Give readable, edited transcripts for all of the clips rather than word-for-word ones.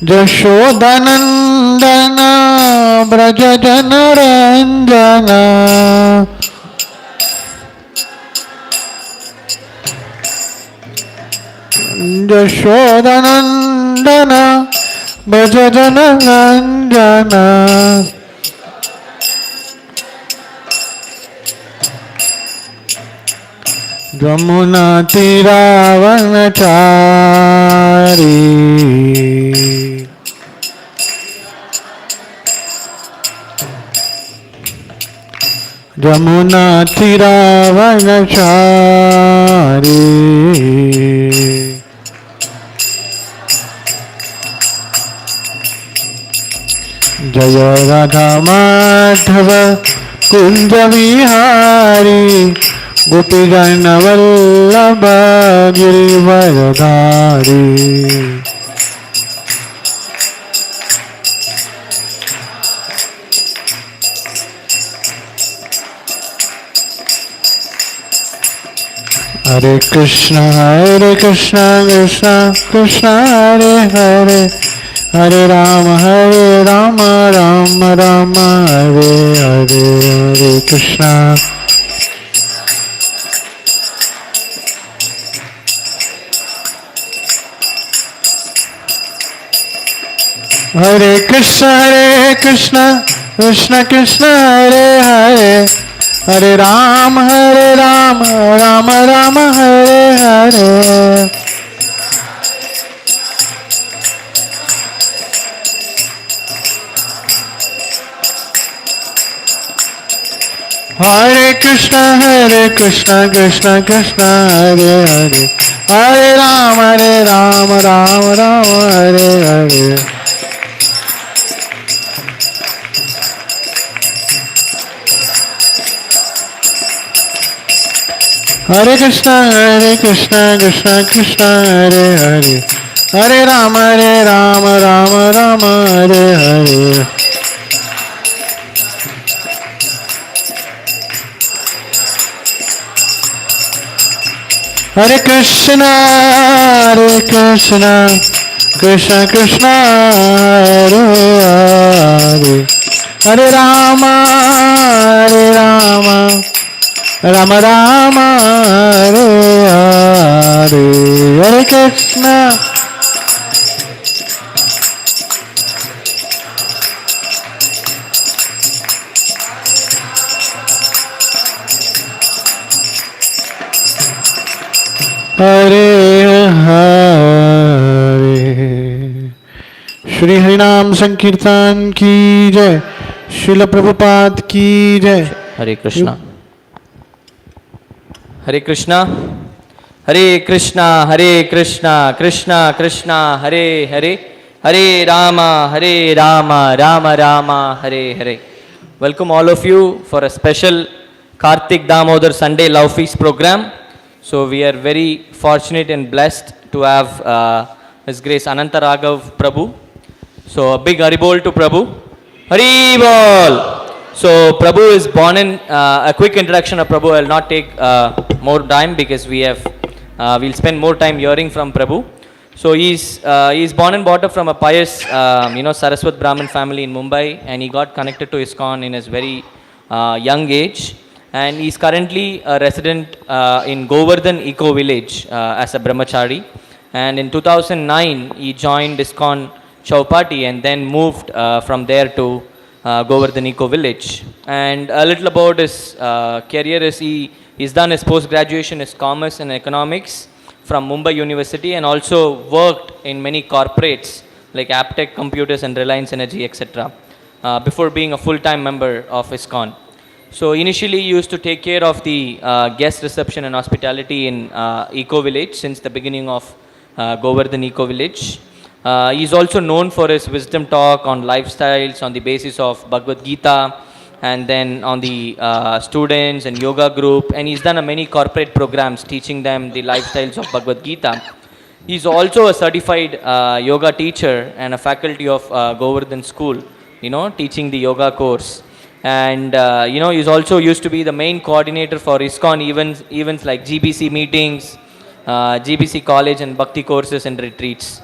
Jashodanandana Brajajanaranjana Jashodanandana Brajajanaranjana Jamuna Tiravanachari Jamuna Tiravanachari Jaya Radha Madhava Kunja Vihari Gopi Jana Vallabha Girivardhari Hare Krishna Krishna Krishna Hare Hare Hare Rama Rama Rama Hare Hare Hare Krishna Hare Krishna Krishna Krishna Hare Hare Hare Rama Rama Rama Hare Hare Hare Krishna Krishna Krishna Hare Hare Hare Rama Rama Hare Hare Hare Krishna Krishna Krishna Hare Hare Hare Rama Rama Hare Hare Hare Krishna Krishna Krishna Hare Hare Hare Rama Rama Rama Hare Hare Hare Krishna Hare Hare Shri Harinam Sankirtan ki jai Srila Prabhupada ki jai Hare Krishna Hare Krishna Hare Krishna Krishna Krishna Hare Hare Hare Rama Rama Rama Hare Hare. Welcome all of you for a special Kartik Damodar Sunday Love Feast program. So we are very fortunate and blessed to have His Grace Ananta Raghav Prabhu. So a big Haribol to Prabhu. Haribol! So Prabhu is born in, a quick introduction of Prabhu. I will not take more time because we'll spend more time hearing from Prabhu. So he's born and brought up from a pious, Saraswat Brahmin family in Mumbai, and he got connected to Iskcon in his very young age. And he's currently a resident in Govardhan Eco Village as a brahmachari. And in 2009, he joined Iskcon Chowpatty and then moved from there to Govardhan Eco Village. And a little about his career is he's done his post-graduation in Commerce and Economics from Mumbai University, and also worked in many corporates like Aptech Computers and Reliance Energy, etc. Before being a full-time member of Iskcon. So initially he used to take care of the guest reception and hospitality in Eco Village since the beginning of Govardhan Eco Village. He is also known for his wisdom talk on lifestyles on the basis of Bhagavad Gita, and then on the students and yoga group, and he's done many corporate programs teaching them the lifestyles of Bhagavad Gita. He's also a certified yoga teacher and a faculty of Govardhan School, teaching the yoga course. And he's also used to be the main coordinator for Iskcon events like GBC meetings, GBC college and Bhakti courses and retreats.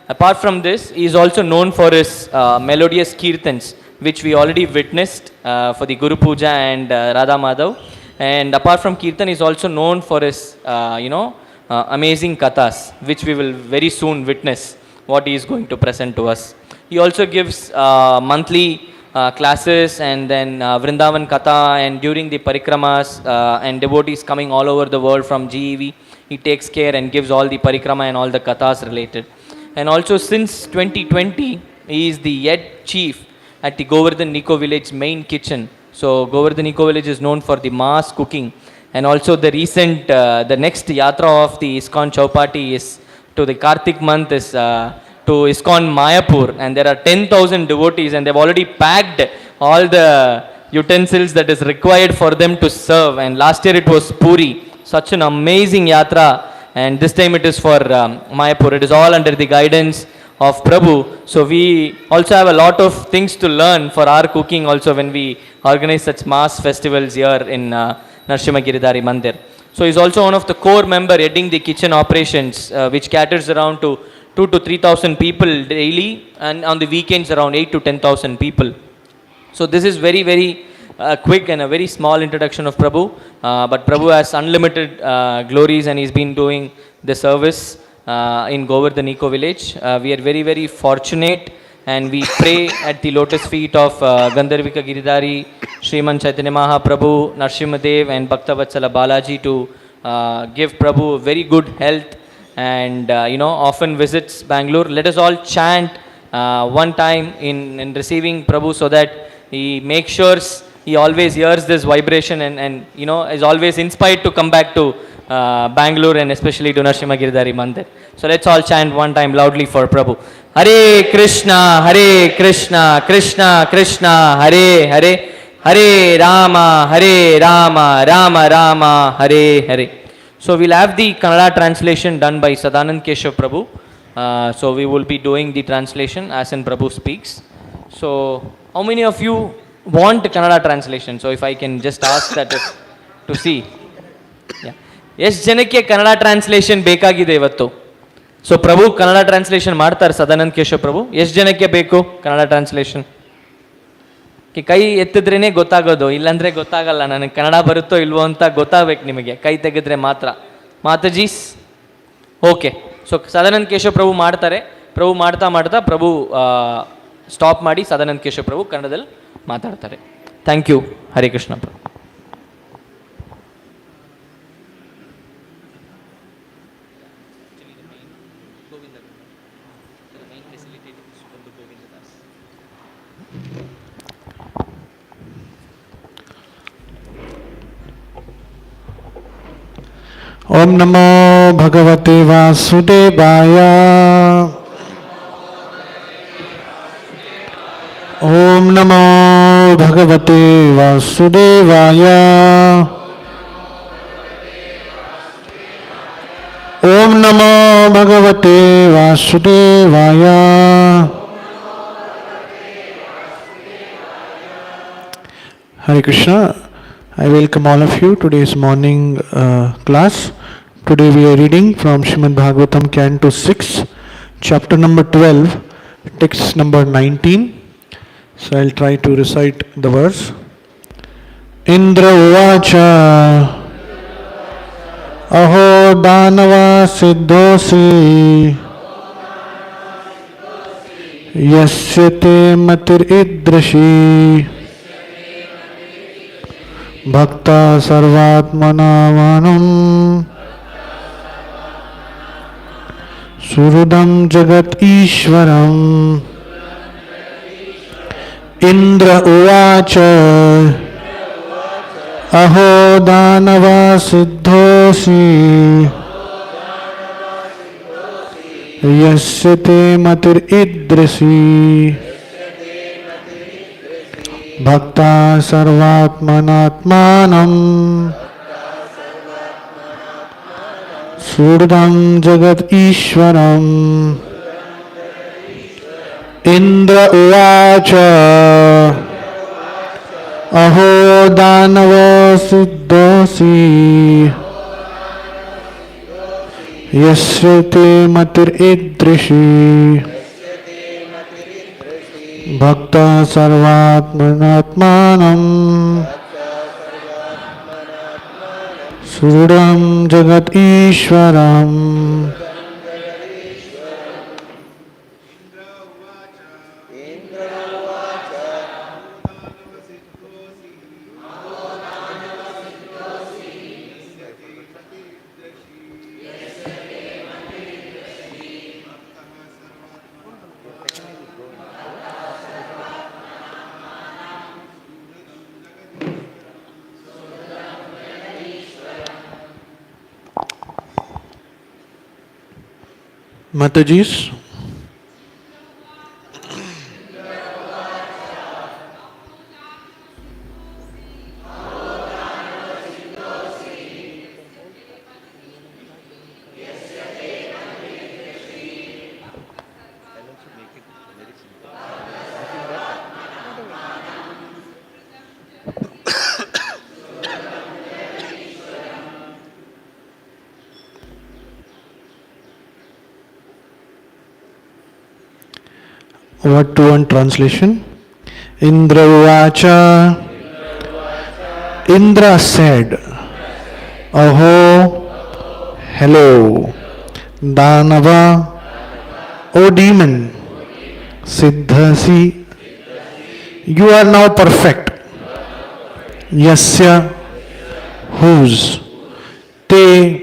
Apart from this, he is also known for his melodious kirtans, which we already witnessed for the Guru Puja and Radha Madhav. And apart from kirtan, he is also known for his, amazing kathas, which we will very soon witness what he is going to present to us. He also gives monthly classes and then Vrindavan Katha, and during the parikramas and devotees coming all over the world from GEV, he takes care and gives all the parikrama and all the kathas related. And also since 2020, he is the head chief at the Govardhan Nico village main kitchen. So Govardhan Nico village is known for the mass cooking. And also the recent, the next yatra of the Iskcon Chowpati is to the Kartik month is to Iskcon Mayapur, and there are 10,000 devotees, and they've already packed all the utensils that is required for them to serve. And last year it was Puri, such an amazing yatra, and this time it is for Mayapur. It is all under the guidance of Prabhu. So we also have a lot of things to learn for our cooking also when we organize such mass festivals here in Narasimha Giridhari Mandir. So he's also one of the core member heading the kitchen operations, which caters around to 2,000 to 3,000 people daily, and on the weekends around 8,000 to 10,000 people. So this is very, very quick and a very small introduction of Prabhu. But Prabhu has unlimited glories, and he's been doing the service in Govardhan Eco Village. We are very, very fortunate, and we pray at the lotus feet of Gandharvika Giridhari, Sriman Chaitanya Mahaprabhu, Narasimha Dev and Bhaktavatsala Balaji to give Prabhu very good health, and often visits Bangalore. Let us all chant one time in receiving Prabhu, so that he makes sure he always hears this vibration and is always inspired to come back to Bangalore, and especially to Narasimha Giridhari Mandir. So let's all chant one time loudly for Prabhu. Hare Krishna, Krishna Krishna, Hare Hare, Hare Rama, Rama Rama, Hare Hare. So we'll have the Kannada translation done by Sadanand Keshav Prabhu. So we will be doing the translation as in Prabhu speaks. So how many of you want Kannada translation? So if I can just ask that to see. Yeah. ಎಷ್ಟು ಜನಕ್ಕೆ Kannada translation ಬೇಕಾಗಿದೆ ಇವತ್ತು? So ಪ್ರಭು Kannada translation ಮಾಡ್ತಾರೆ ಸದಾನಂದ ಕೇಶವ್ ಪ್ರಭು. ಎಷ್ಟು ಜನಕ್ಕೆ ಬೇಕು Kannada translation? ಕೈ ಎತ್ತಿದ್ರೇ ಗೊತ್ತಾಗೋದು, ಇಲ್ಲಾಂದರೆ ಗೊತ್ತಾಗಲ್ಲ. ನನಗೆ ಕನ್ನಡ ಬರುತ್ತೋ ಇಲ್ವೋ ಅಂತ ಗೊತ್ತಾಗಬೇಕು ನಿಮಗೆ, ಕೈ ತೆಗೆದ್ರೆ ಮಾತ್ರ. ಮಾತಾಜೀಸ್ ಓಕೆ. ಸೊ ಸದಾನಂದ ಕೇಶವ್ ಪ್ರಭು ಮಾಡ್ತಾರೆ. ಪ್ರಭು ಮಾಡ್ತಾ ಪ್ರಭು ಸ್ಟಾಪ್ ಮಾಡಿ ಸದಾನಂದ ಕೇಶವ್ ಪ್ರಭು ಕನ್ನಡದಲ್ಲಿ ಮಾತಾಡ್ತಾರೆ. Thank you. ಹರೇ ಕೃಷ್ಣ ಪ್ರಭು. ओम नमो भगवते वासुदेवाय। ओम नमो भगवते वासुदेवाय। ओम नमो भगवते वासुदेवाय। Hare Krishna. I welcome all of you to today's morning class. Today we are reading from Srimad Bhagavatam Canto 6, chapter number 12, text number 19. So I'll try to recite the verse. Indra uvacha aho danava siddhosi yasya te matir idrashi Bhakta sarvatmanavanam surudam jagat ishwaram. Indra uvacha aho danava siddhosi yasya te matir idrasi Bhakta sarvatmanatmanam Surdam jagat ishwaram. Indra uvacha aho danava siddhosi यस्य ते मतिरीदृशी भक्ता सर्वात्मनात्मानं सुदृढं जगत ईश्वरम्. Mataji's. Word to one translation. Indra Uvacha. Indra said, Aho, hello, Danava, O demon, Siddhasi, you are now perfect. Yasya, whose, Te,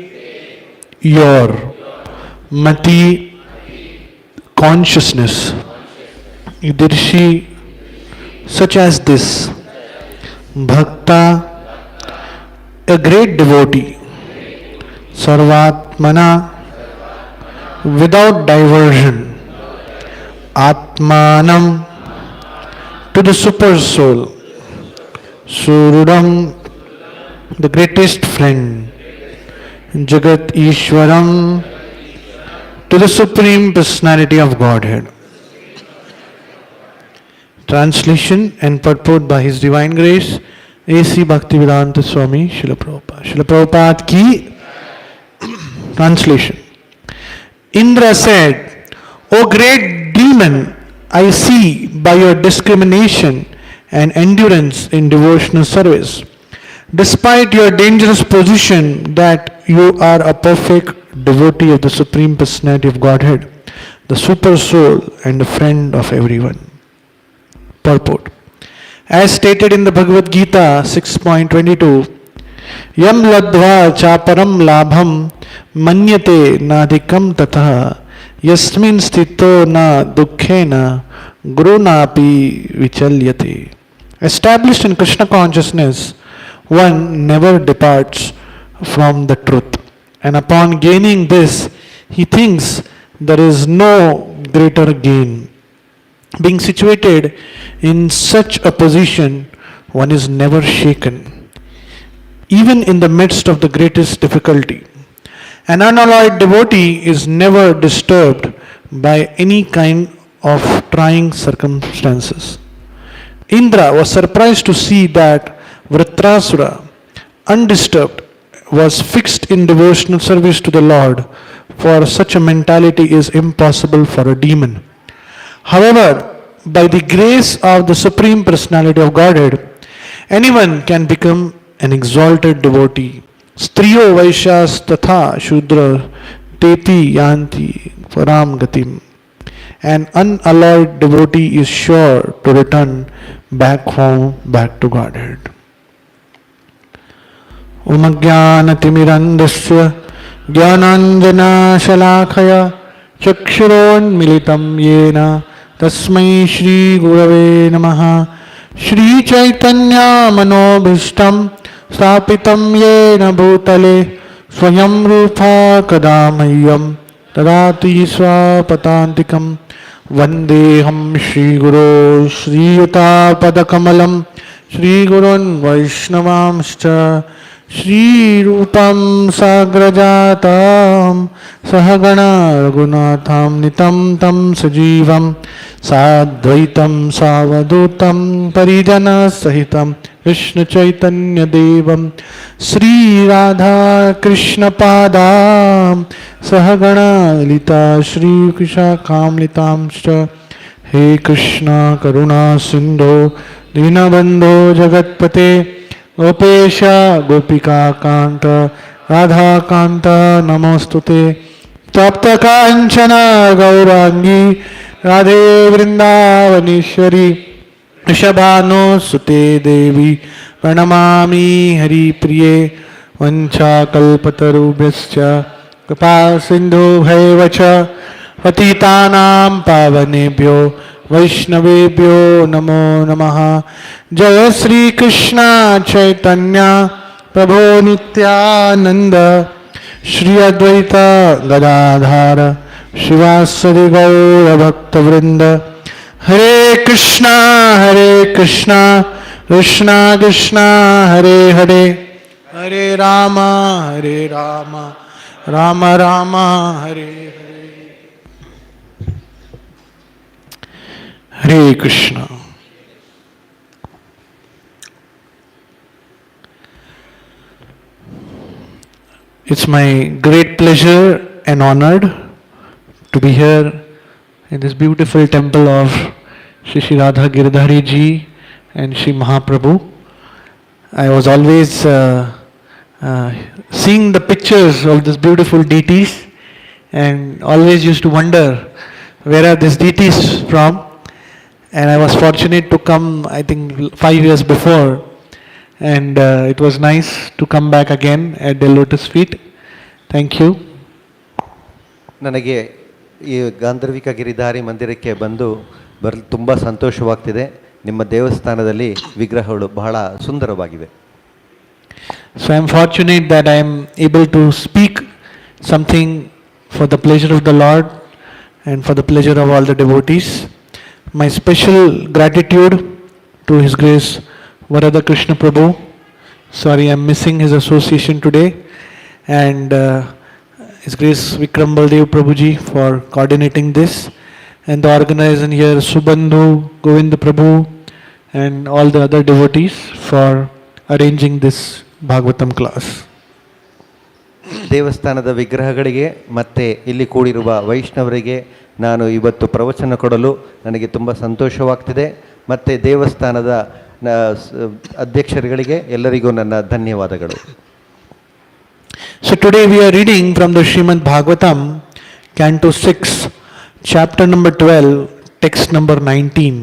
your, Mati, consciousness, Idirshi, such as this, Bhakta, a great devotee, Sarvatmana, without diversion, Atmanam, to the super soul, Surudam, the greatest friend, Jagat Ishwaram, to the Supreme Personality of Godhead. Translation and purport by His Divine Grace, A.C. Bhaktivedanta Swami Srila Prabhupada. Srila Prabhupada ki translation. Indra said, O great demon, I see by your discrimination and endurance in devotional service, despite your dangerous position, that you are a perfect devotee of the Supreme Personality of Godhead, the Super Soul and the friend of everyone. Purport. As stated in the Bhagavad Gita 6.22, Yam ladva chaparam labham manyate nadikam tatha yasmin sthito na dukkhena gurunapi vichalyate. Established in Krishna consciousness, one never departs from the truth. And upon gaining this, he thinks there is no greater gain. Being situated in such a position, one is never shaken, even in the midst of the greatest difficulty. An unalloyed devotee is never disturbed by any kind of trying circumstances. Indra was surprised to see that Vritrasura, undisturbed, was fixed in devotional service to the Lord, for such a mentality is impossible for a demon. However, by the grace of the Supreme Personality of Godhead, anyone can become an exalted devotee. Striyo Vaishyas Tatha Shudra Teti Yanti Param Gatim. An unalloyed devotee is sure to return back home, back to Godhead. Umagyanatimirandasya Jnananjana Shalakaya Chakshuronmilitam Yena Tasmai Shri Gurave Namaha. Shri Chaitanya Manobhishtam Stapitam Yena Bhutale Swayam Rupa Kadamayyam Tadati Swapatantikam Vandeham Shri Guru Shri Yuta Padakamalam Shri Gurun Vaishnavamscha Shri Rupam Sagrajatam Sahagana Raghunatham Nitam Tam Sajivam Sadvaitam Savadutam Parijana Sahitam Vishnu Chaitanya Devam Sri Radha Krishna Padam Sahagana Lita Shri Krishna Kamlitamscha He Krishna Karuna Sindhu Dinabandho Jagatpate Gopesha Gopika Kanta Radha Kanta Namostute Tapta Kanchana Gaurangi Radhe Vrindavaneshwari Rishabhano Sute Devi Pranamami Hari Priye Vancha Kalpatarubhyascha Kripa Sindhu Bhaivacha Patitanam Pavanebhyo Vaishnavebhyo Namo Namaha Jaya Sri Krishna Chaitanya Prabhu Nityananda Shri Advaita Gadadhara Shivasadi Gaura Bhakta Vrinda Hare Krishna Krishna Krishna Hare Hare Hare Rama Rama Rama Hare Hare Hare Krishna. It's my great pleasure and honor to be here in this beautiful temple of Sri Sri Giridhari ji and Sri Mahaprabhu. I was always seeing the pictures of these beautiful deities and always used to wonder where are these deities from. And I was fortunate to come, I think 5 years before, and it was nice to come back again at the lotus feet. Thank you. ನನಗೆ ಈ ಗಾಂಧರ್ವಿಕ ಗಿರಿಧಾರಿ ಮಂದಿರಕ್ಕೆ ಬಂದು ತುಂಬ ಸಂತೋಷವಾಗ್ತಿದೆ. ನಿಮ್ಮ ದೇವಸ್ಥಾನದಲ್ಲಿ ವಿಗ್ರಹಗಳು ಬಹಳ ಸುಂದರವಾಗಿವೆ. So I am fortunate that I am able to speak something for the pleasure of the Lord and for the pleasure of all the devotees. My special gratitude to His Grace Varada Krishna Prabhu. Sorry, I am missing his association today. And His Grace Vikram Baldev Prabhuji for coordinating this, and the organizer here Subandhu, Govinda Prabhu, and all the other devotees for arranging this Bhagavatam class. ದೇವಸ್ಥಾನದ ವಿಗ್ರಹಗಳಿಗೆ ಮತ್ತು ಇಲ್ಲಿ ಕೂಡಿರುವ ವೈಷ್ಣವರಿಗೆ ನಾನು ಇವತ್ತು ಪ್ರವಚನ ಕೊಡಲು ನನಗೆ ತುಂಬ ಸಂತೋಷವಾಗ್ತಿದೆ. ಮತ್ತು ದೇವಸ್ಥಾನದ ಅಧ್ಯಕ್ಷರುಗಳಿಗೆ ಎಲ್ಲರಿಗೂ ನನ್ನ ಧನ್ಯವಾದಗಳು. So today we are reading from the Srimad Bhagavatam, Canto 6, chapter number 12, text number 19.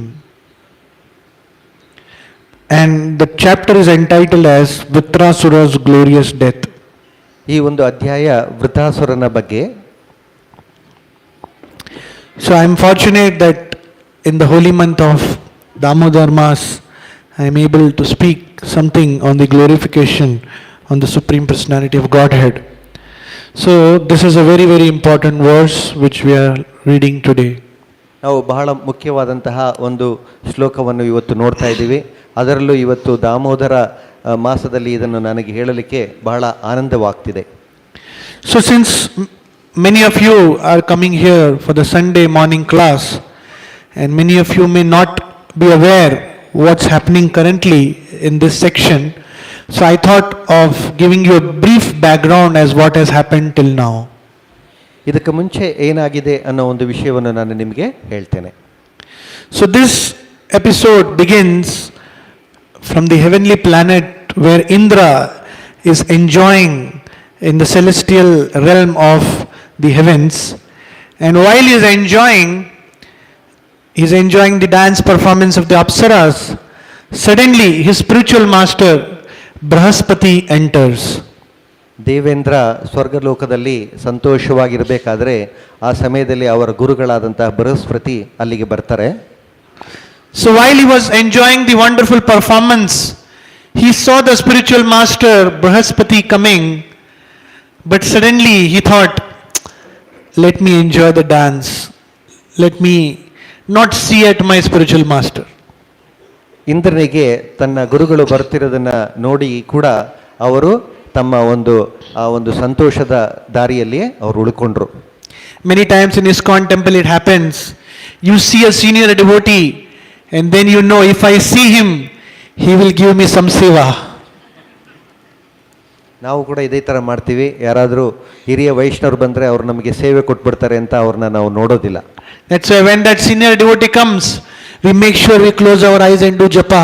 And the chapter is entitled as Vritrasura's Glorious Death. ಈ ಒಂದು ಅಧ್ಯಾಯ ವೃತಾಸುರನ ಬಗ್ಗೆ. So I am fortunate that in the holy month of Damodar Mas, I am able to speak something on the glorification on the Supreme Personality of Godhead. So this is a very, very important verse which we are reading today. ನಾವು ಬಹಳ ಮುಖ್ಯವಾದಂತಹ ಒಂದು ಶ್ಲೋಕವನ್ನು ಇವತ್ತು ನೋಡ್ತಾ ಇದ್ದೀವಿ. ಅದರಲ್ಲೂ ಇವತ್ತು ದಾಮೋದರ ಮಾಸದಲ್ಲಿ ಇದನ್ನು ನನಗೆ ಹೇಳಲಿಕ್ಕೆ ಬಹಳ ಆನಂದವಾಗ್ತಿದೆ. So since many of you are coming here for the Sunday morning class, and many of you may not be aware what's happening currently in this section, so I thought of giving you a brief background as what has happened till now. ಇದಕ್ಕೆ ಮುಂಚೆ ಏನಾಗಿದೆ ಅನ್ನೋ ಒಂದು ವಿಷಯವನ್ನು ನಾನು ನಿಮಗೆ ಹೇಳ್ತೇನೆ. So this episode begins from the heavenly planet where Indra is enjoying in the celestial realm of the heavens, and while he is enjoying the dance performance of the Apsaras, suddenly his spiritual master Brahaspati enters. Devendra ಸ್ವರ್ಗಲೋಕದಲ್ಲಿ ಸಂತೋಷವಾಗಿರಬೇಕಾದ್ರೆ ಆ ಸಮಯದಲ್ಲಿ ಅವರ ಗುರುಗಳಾದಂತಹ ಬೃಹಸ್ಪತಿ ಅಲ್ಲಿಗೆ ಬರ್ತಾರೆ. So while he was enjoying the wonderful performance, he saw the spiritual master Brahaspati coming, but suddenly he thought, let me enjoy the dance, let me not see at my spiritual master. ಇಂದ್ರನಿಗೆ ತನ್ನ ಗುರುಗಳು ಬರ್ತಿರೋದನ್ನ ನೋಡಿ ಕೂಡ ಅವರು ತಮ್ಮ ಒಂದು ಸಂತೋಷದ ದಾರಿಯಲ್ಲಿ ಅವರು ಉಳ್ಕೊಂಡ್ರು. Many times in Iskcon temple it happens, you see a senior devotee and then you know if I see him, he will give me some seva. ನಾವು ಕೂಡ ಇದೇ ಥರ ಮಾಡ್ತೀವಿ. ಯಾರಾದರೂ ಹಿರಿಯ ವೈಷ್ಣವರು ಬಂದರೆ ಅವ್ರು ನಮಗೆ ಸೇವೆ ಕೊಟ್ಬಿಡ್ತಾರೆ ಅಂತ ಅವ್ರನ್ನ ನಾವು ನೋಡೋದಿಲ್ಲ. That's why when that senior devotee comes, we make sure we close our eyes and do japa.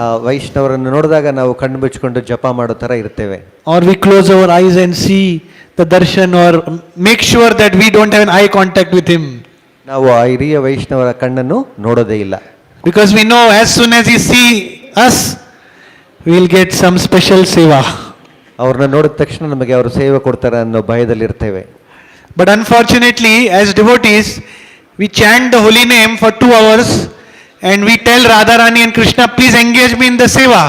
ಆ ವೈಷ್ಣವರನ್ನು ನೋಡಿದಾಗ ನಾವು ಕಣ್ಣು ಮುಚ್ಚಿಕೊಂಡು ಜಪ ಮಾಡೋ ಥರ ಇರ್ತೇವೆ. Or we close our eyes and see the darshan, or make sure that we don't have an eye contact with him. ನಾವು ಆ ಹಿರಿಯ ವೈಷ್ಣವರ ಕಣ್ಣನ್ನು ನೋಡೋದೇ ಇಲ್ಲ. Because we know as soon as he see us, we will get some special seva. ಅವ್ರನ್ನ ನೋಡಿದ ತಕ್ಷಣ ನಮಗೆ ಅವರು ಸೇವೆ ಕೊಡ್ತಾರೆ ಅನ್ನೋ ಭಯದಲ್ಲಿರ್ತೇವೆ. But unfortunately, as devotees, we chant the holy name for 2 hours and we tell Radharani and Krishna, please engage me in the seva.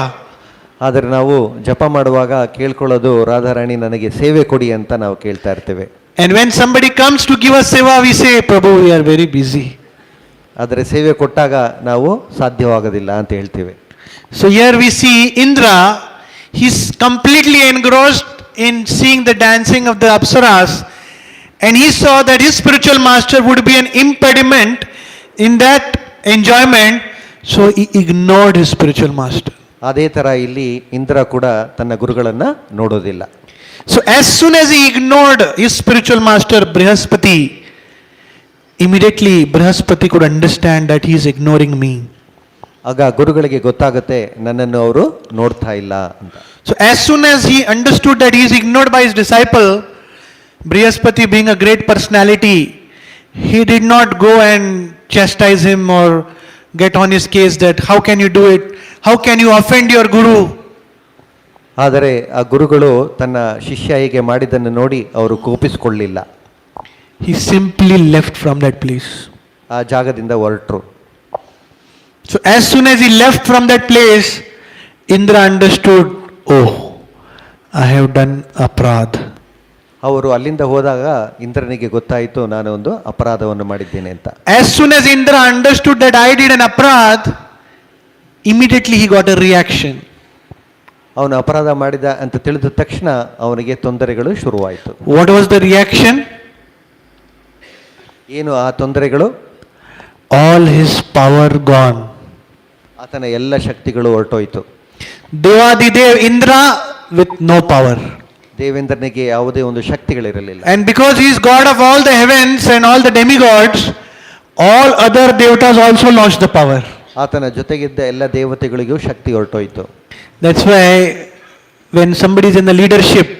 ಆದರೆ ನಾವು ಜಪ ಮಾಡುವಾಗ ಕೇಳ್ಕೊಳ್ಳೋದು, ರಾಧಾರಾಣಿ ನನಗೆ ಸೇವೆ ಕೊಡಿ ಅಂತ ನಾವು ಕೇಳ್ತಾ ಇರ್ತೇವೆ. And when somebody comes to give us seva, we say, Prabhu, we are very busy. ಆದರೆ ಸೇವೆ ಕೊಟ್ಟಾಗ ನಾವು ಸಾಧ್ಯವಾಗೋದಿಲ್ಲ ಅಂತ ಹೇಳ್ತೇವೆ. So here we see Indra, he's completely engrossed in seeing the dancing of the Apsaras, and he saw that his spiritual master would be an impediment in that enjoyment, so he ignored his spiritual master. ಅದೇ ಥರ ಇಲ್ಲಿ ಇಂದ್ರ ಕೂಡ ತನ್ನ ಗುರುಗಳನ್ನು ನೋಡೋದಿಲ್ಲ. So as soon as he ignored his spiritual master Brihaspati, immediately Brihaspati could understand that he is ignoring me. ಆಗ ಗುರುಗಳಿಗೆ ಗೊತ್ತಾಗುತ್ತೆ ನನ್ನನ್ನು ಅವರು ನೋಡ್ತಾ ಇಲ್ಲ ಅಂತ. So as soon as he understood that he is ignored by his disciple, Brihaspati being a great personality, he did not go and chastise him or get on his case that how can you do it? How can you offend your guru? ಆದರೆ ಆ ಗುರುಗಳು ತನ್ನ ಶಿಷ್ಯ ಹೀಗೆ ಮಾಡಿದ್ದನ್ನು ನೋಡಿ ಅವರು ಕೋಪಿಸಿಕೊಳ್ಳಲಿಲ್ಲ. He simply left from that place. ಆ ಜಾಗದಿಂದ ಹೊರಟರು. So as soon as he left from that place, Indra understood, oh, I have done aparad. ಅವರು ಅಲ್ಲಿಂದ ಹೋದಾಗ ಇಂದ್ರನಿಗೆ ಗೊತ್ತಾಯಿತು, ನಾನು ಒಂದು ಅಪರಾಧವನ್ನು ಮಾಡಿದ್ದೇನೆ ಅಂತ. As soon as Indra understood that I did an aparad, immediately he got a reaction. ಅವನು ಅಪರಾಧ ಮಾಡಿದ ಅಂತ ತಿಳಿದ ತಕ್ಷಣ ಅವನಿಗೆ ತೊಂದರೆಗಳು ಶುರುವಾಯಿತು. What was the reaction? ಏನು ಆ ತೊಂದರೆಗಳು? All his power gone. ಆತನ ಎಲ್ಲ ಶಕ್ತಿಗಳು ಹೊರಟೋಯ್ತು. Devadidev Indra with no power. ದೇವೇಂದ್ರನಿಗೆ ಯಾವುದೇ ಒಂದು ಶಕ್ತಿಗಳಿರಲಿಲ್ಲ. And because he is God of all the heavens and all the demigods, all other devatas also lost the power. ಆತನ ಜೊತೆಗಿದ್ದ ಎಲ್ಲ ದೇವತೆಗಳಿಗೂ ಶಕ್ತಿ ಹೊರಟೋಯ್ತು. That's why when somebody is in the leadership,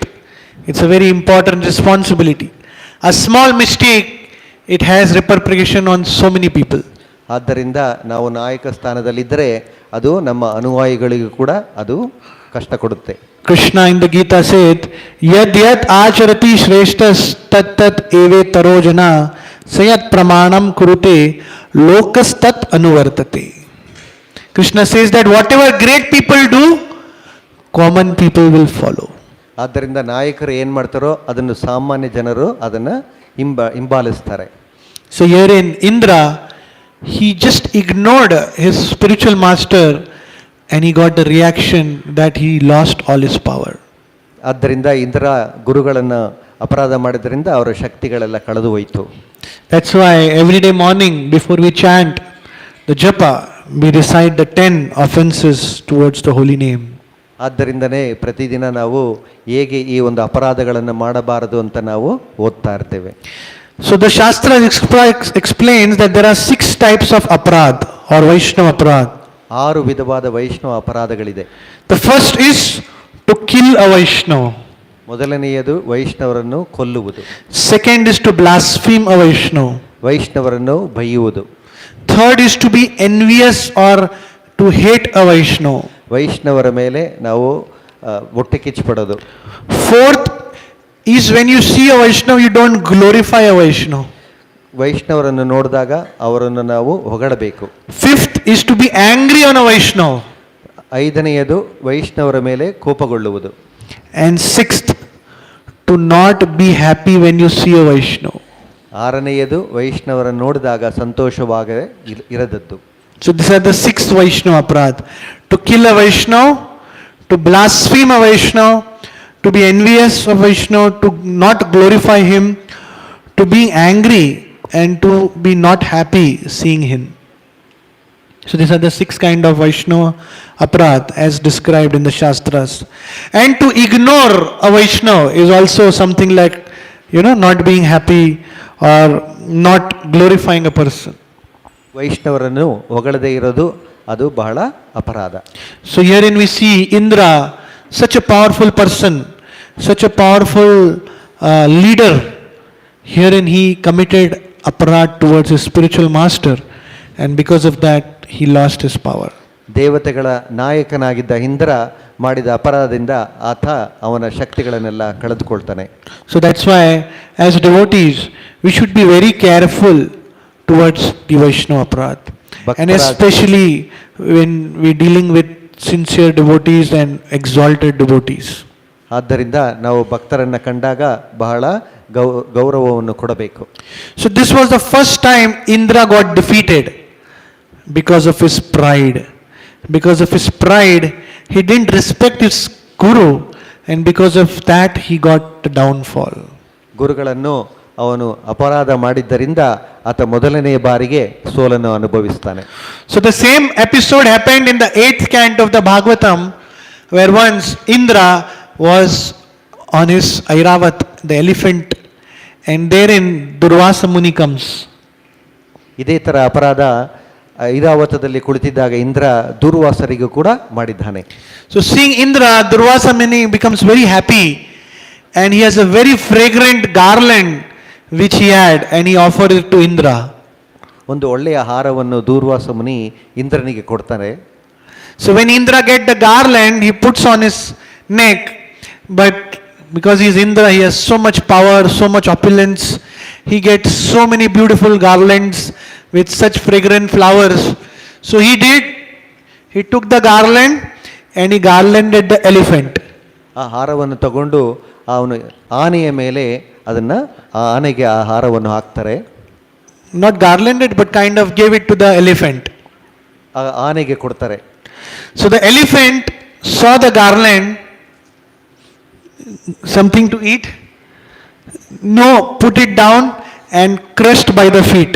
it's a very important responsibility. A small mistake, it has repercussion on so many people. ಆದ್ದರಿಂದ ನಾವು ನಾಯಕ ಸ್ಥಾನದಲ್ಲಿದ್ದರೆ ಅದು ನಮ್ಮ ಅನುಯಾಯಿಗಳಿಗೂ ಕೂಡ ಅದು ಕಷ್ಟ ಕೊಡುತ್ತೆ. Krishna in the Gita said, Yad yad acharati shreshtas tat tat eve tarojana sayat pramanam kurute lokas tat anuvartate. Krishna says that whatever great people do, common people will follow. ಆದ್ದರಿಂದ ನಾಯಕರು ಏನು ಮಾಡ್ತಾರೋ ಅದನ್ನು ಸಾಮಾನ್ಯ ಜನರು ಅದನ್ನು ಹಿಂಬಾಲಿಸ್ತಾರೆ. So here in Indra, he just ignored his spiritual master and he got the reaction that he lost all his power. ಆದ್ದರಿಂದ ಇಂದ್ರ ಗುರುಗಳನ್ನು ಅಪರಾಧ ಮಾಡಿದ್ರಿಂದ ಅವರ ಶಕ್ತಿಗಳೆಲ್ಲ ಕಳೆದು ಹೋಯಿತು. That's why every day morning before we chant the japa, we recite the 10 offenses towards the holy name. ಆದ್ದರಿಂದನೇ ಪ್ರತಿದಿನ ನಾವು ಹೇಗೆ ಈ ಒಂದು ಅಪರಾಧಗಳನ್ನು ಮಾಡಬಾರದು ಅಂತ ನಾವು ಓದ್ತಾ ಇರ್ತೇವೆ. So the Shastra explains that there are 6 types of aparad or Vaishnava aparad. 6 ವಿಧವಾದ ವೈಷ್ಣವ ಅಪರಾಧಗಳಿದೆ. The first is to kill a Vaishnava. ಮೊದಲನೆಯದು ವೈಷ್ಣವರನ್ನು ಕೊಲ್ಲುವುದು. Second is to blaspheme a Vaishnava. ವೈಷ್ಣವರನ್ನು ಬೈಯುವುದು. Third is to be envious or to hate a Vaishnava. ವೈಷ್ಣವರ ಮೇಲೆ ನಾವು ಹೊಟ್ಟೆ ಕಿಚ್ಚುಪಡೋದು. Fourth is when you see a Vaishnava, you don't glorify a Vaishnava. ವೈಷ್ಣವರನ್ನು ನೋಡಿದಾಗ ಅವರನ್ನು ನಾವು ಹೊಗಳಬೇಕು. Fifth is to be angry on a Vaishnava. 5ನೇಯದು ವೈಷ್ಣವರ ಮೇಲೆ ಕೋಪಗೊಳ್ಳುವುದು. And sixth, to not be happy when you see a Vaishnava. 6ನೇಯದು ವೈಷ್ಣವರನ್ನು ನೋಡಿದಾಗ ಸಂತೋಷವಾಗದೆ ಇರದದ್ದು. So these are the 6 Vaishnava aparad. To kill a Vaishnava, to blaspheme a Vaishnava, to be envious of Vaishnava, to not glorify him, to be angry and to be not happy seeing him. So these are the 6 kind of Vaishnava aparadh as described in the Shastras. And to ignore a Vaishnava is also something like, not being happy or not glorifying a person. ವೈಷ್ಣವರನ್ನು ಹೊಗಳದೇ ಇರೋದು ಅದು ಬಹಳ ಅಪರಾಧ. So herein we see Indra, such a powerful person, such a powerful leader. Herein he committed aparadh towards his spiritual master, and because of that he lost his power. ದೇವತೆಗಳ ನಾಯಕನಾಗಿದ್ದ ಇಂದ್ರ ಮಾಡಿದ ಅಪರಾಧದಿಂದ ಆತ ಅವನ ಶಕ್ತಿಗಳನ್ನೆಲ್ಲ ಕಳೆದುಕೊಳ್ತಾನೆ. So that's why as devotees we should be very careful towards the Vaishnava aparadh, and especially when we dealing with sincere devotees and exalted devotees. ಆದ್ದರಿಂದ ನಾವು ಭಕ್ತರನ್ನ ಕಂಡಾಗ ಬಹಳ ಗೌರವವನ್ನು ಕೊಡಬೇಕು. So this was the first time Indra got defeated because of his pride. Because of his pride, he didn't respect his guru, and because of that he got the downfall. ಗುರುಗಳನ್ನು ಅವನು ಅಪರಾಧ ಮಾಡಿದ್ದರಿಂದ ಆತ ಮೊದಲನೇ ಬಾರಿಗೆ ಸೋಲನ್ನು ಅನುಭವಿಸ್ತಾನೆ. So the same episode happened in the 8th canto of the Bhagavatam, where once Indra was on his Airavat, the elephant, and therein Durvasa Muni comes. ಇದೇ ಥರ ಅಪರಾಧ ಐರಾವತದಲ್ಲಿ ಕುಳಿತಿದ್ದಾಗ ಇಂದ್ರ ದುರ್ವಾಸರಿಗೂ ಕೂಡ ಮಾಡಿದ್ದಾನೆ. So seeing Indra, Durvasa Muni becomes very happy, and he has a very fragrant garland which he had, and he offered it to Indra. ಒಂದು ಒಳ್ಳೆಯ ಹಾರವನ್ನು ದೂರ್ವಾಸ ಮುನಿ ಇಂದ್ರನಿಗೆ ಕೊಡ್ತಾನೆ. So when Indra get the garland, he puts on his neck, but because he is Indra, he has so much power, so much opulence, he gets so many beautiful garlands with such fragrant flowers. So he took the garland and he garlanded the elephant. ಆ ಹಾರವನ್ನು ತಗೊಂಡು ಅವನು ಆನೆಯ ಮೇಲೆ ಅದನ್ನ ಆ ಆನೆಗೆ ಆ ಹಾರವನ್ನು ಹಾಕ್ತಾರೆ. Not garlanded, but kind of gave it to the elephant. ಆ ಆನೆಗೆ ಕೊಡ್ತಾರೆ. So the elephant saw the garland, something to eat, no, put it down and crushed by the feet.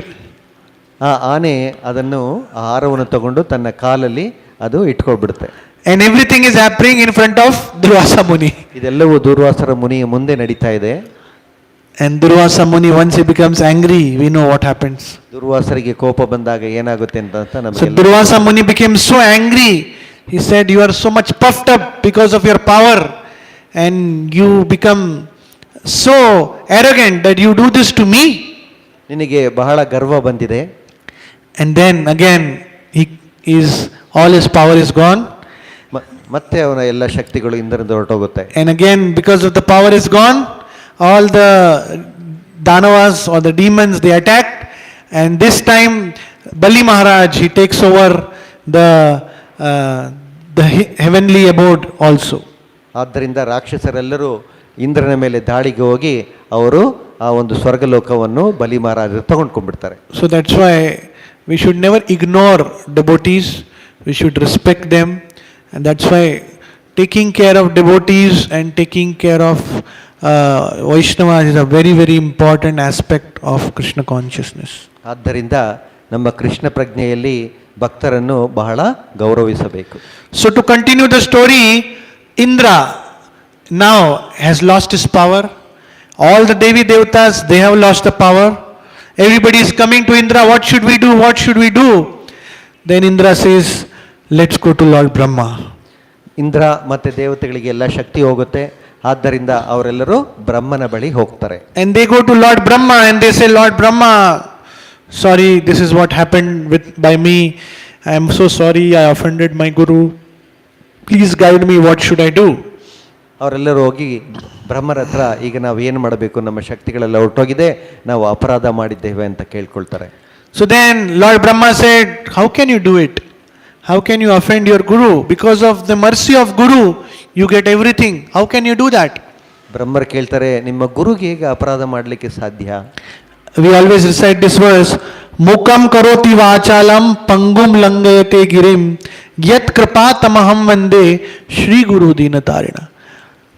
ಆ ಆನೆ ಅದನ್ನು ಆ ಹಾರವನ್ನು ತಗೊಂಡು ತನ್ನ ಕಾಲಲ್ಲಿ ಅದು ಇಟ್ಕೊಳ್ಬಿಡುತ್ತೆ. And everything is happening in front of Durvasa Muni. ಇದೆಲ್ಲವೂ ದೂರ್ವಾಸರ ಮುನಿಯ ಮುಂದೆ ನಡೀತಾ ಇದೆ. And Durvasa Muni, once he becomes angry, we know what happens. ದುರ್ವಾಸರಿಗೆ ಕೋಪ ಬಂದಾಗ ಏನಾಗುತ್ತೆ ಅಂತ So ನಮಗೆ. Durvasa Muni became so angry. He said, "You are so much puffed up because of your power, and you become so arrogant that you do this to me." ನಿನಗೆ ಬಹಳ ಗರ್ವ ಬಂದಿದೆ. And then again, all his power is gone. ಮತ್ತೆ ಅವನ ಎಲ್ಲ ಶಕ್ತಿಗಳು ಇಂದ್ರನಿಂದ ಹೊರಟೋಗುತ್ತೆ. And again, because of the power is gone, all the Danavas or the demons, they attacked. And this time, Bali Maharaj, he takes over the heavenly abode also. ಆದ್ದರಿಂದ ರಾಕ್ಷಸರೆಲ್ಲರೂ ಇಂದ್ರನ ಮೇಲೆ ದಾಳಿಗೆ ಹೋಗಿ ಅವರು ಆ ಒಂದು ಸ್ವರ್ಗಲೋಕವನ್ನು ಬಲಿ ಮಹಾರಾಜರು ತಗೊಂಡ್ಕೊಂಡ್ಬಿಡ್ತಾರೆ. So that's why we should never ignore devotees. We should respect them. And that's why taking care of devotees and taking care of Vaishnavas is a very, very important aspect of Krishna consciousness. ಆದ್ದರಿಂದ ನಮ್ಮ ಕೃಷ್ಣ ಪ್ರಜ್ಞೆಯಲ್ಲಿ ಭಕ್ತರನ್ನು ಬಹಳ ಗೌರವಿಸಬೇಕು. So to continue the story, Indra now has lost his power. All the Devi Devatas, they have lost the power. Everybody is coming to Indra, what should we do? What should we do? Then Indra says, let's go to Lord Brahma. Indra ಮತ್ತೆ ದೇವತೆಗಳಿಗೆ ಎಲ್ಲ ಶಕ್ತಿ ಹೋಗುತ್ತೆ. ಆದ್ದರಿಂದ ಅವರೆಲ್ಲರೂ ಬ್ರಹ್ಮನ ಬಳಿ ಹೋಗ್ತಾರೆ. And they go to Lord Brahma and they say, Lord Brahma, sorry, this is what happened by me. I am so sorry, I offended my guru. Please guide me, what should I do? ಅವರೆಲ್ಲರೂ ಹೋಗಿ ಬ್ರಹ್ಮರ ಹತ್ರ ಈಗ ನಾವು ಏನು ಮಾಡಬೇಕು, ನಮ್ಮ ಶಕ್ತಿಗಳೆಲ್ಲ ಹೊರಟೋಗಿದೆ, ನಾವು ಅಪರಾಧ ಮಾಡಿದ್ದೇವೆ ಅಂತ ಕೇಳ್ಕೊಳ್ತಾರೆ. So then Lord Brahma said, how can you do it? How can you offend your guru? Because of the mercy of guru, you get everything. How can you do that? ಬ್ರಹ್ಮರು ಕೇಳ್ತಾರೆ, ನಿಮ್ಮ ಗುರುಗೆ ಹೇಗೆ ಅಪರಾಧ ಮಾಡಲಿಕ್ಕೆ ಸಾಧ್ಯ? We always recite this verse, Mukam karoti vachalam pangum langayate girim yat kripa tamaham vande Sri Guru Dinatarina.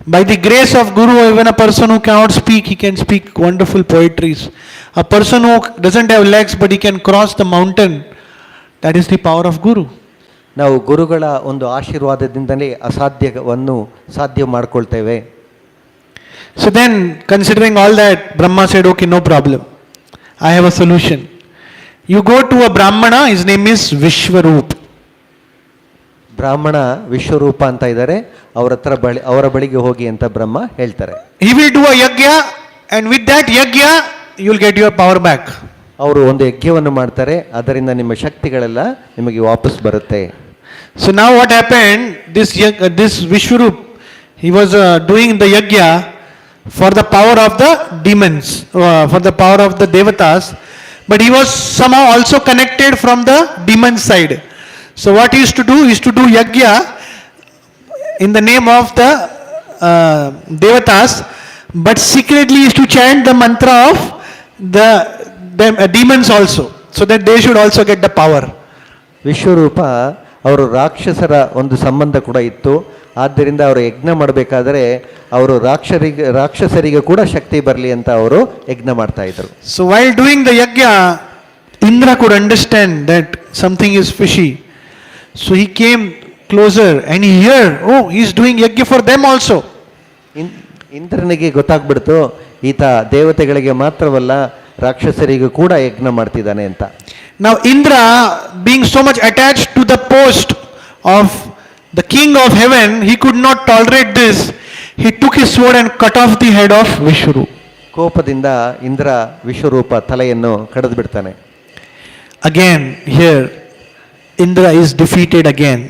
By the grace of Guru, even a person who cannot speak, he can speak wonderful poetries. A person who doesn't have legs but he can cross the mountain, That is the power of Guru. ನಾವು ಗುರುಗಳ ಒಂದು ಆಶೀರ್ವಾದದಿಂದಲೇ ಅಸಾಧ್ಯವನ್ನು ಸಾಧ್ಯ ಮಾಡ್ಕೊಳ್ತೇವೆ. So then, considering all that, Brahma said, okay, no problem. I have a solution. You go to a Brahmana, his name is Vishwaroop. ಬ್ರಾಹ್ಮಣ ವಿಶ್ವರೂಪ ಅಂತ ಇದ್ದಾರೆ, ಅವರ ಬಳಿಗೆ ಹೋಗಿ ಅಂತ ಬ್ರಹ್ಮ ಹೇಳ್ತಾರೆ. He will do a yajna, and with that yajna, you will get your power back. ಅವರು ಒಂದು ಯಜ್ಞವನ್ನು ಮಾಡ್ತಾರೆ, ಅದರಿಂದ ನಿಮ್ಮ ಶಕ್ತಿಗಳೆಲ್ಲ ನಿಮಗೆ ವಾಪಸ್ ಬರುತ್ತೆ. So now what happened, this Vishwaroop, he was doing the yajna for the power of the demons, for the power of the devatas, but he was somehow also connected from the demon side. So what he used to do is to do yajna in the name of the devatas, but secretly is to chant the mantra of the demons also, so that they should also get the power. ವಿಶ್ವರೂಪ ಅವರು ರಾಕ್ಷಸರ ಒಂದು ಸಂಬಂಧ ಕೂಡ ಇತ್ತು, ಆದ್ದರಿಂದ ಅವರು ಯಜ್ಞ ಮಾಡಬೇಕಾದ್ರೆ ಅವರು ರಾಕ್ಷಸರಿಗೆ ಕೂಡ ಶಕ್ತಿ ಬರಲಿ ಅಂತ ಅವರು ಯಜ್ಞ ಮಾಡ್ತಾ ಇದ್ರು. So while doing the yajna, Indra could understand that something is fishy. So he came closer and he heard, oh, he is doing yajna for them also. ಇಂದ್ರನಿಗೆ ಗೊತ್ತಾಗ್ಬಿಡ್ತು, ಈತ ದೇವತೆಗಳಿಗೆ ಮಾತ್ರವಲ್ಲ ರಾಕ್ಷಸರಿಗೂ ಕೂಡ ಯಜ್ಞ ಮಾಡ್ತಿದ್ದಾನೆ ಅಂತ. Now Indra, being so much attached to the post of the king of heaven, he could not tolerate this. He took his sword and cut off the head of Vishwaroop. ಕೋಪದಿಂದ ಇಂದ್ರ ವಿಶ್ವರೂಪ ತಲೆಯನ್ನು ಕಡಿದು ಬಿಡ್ತಾನೆ. Again here Indra is defeated again.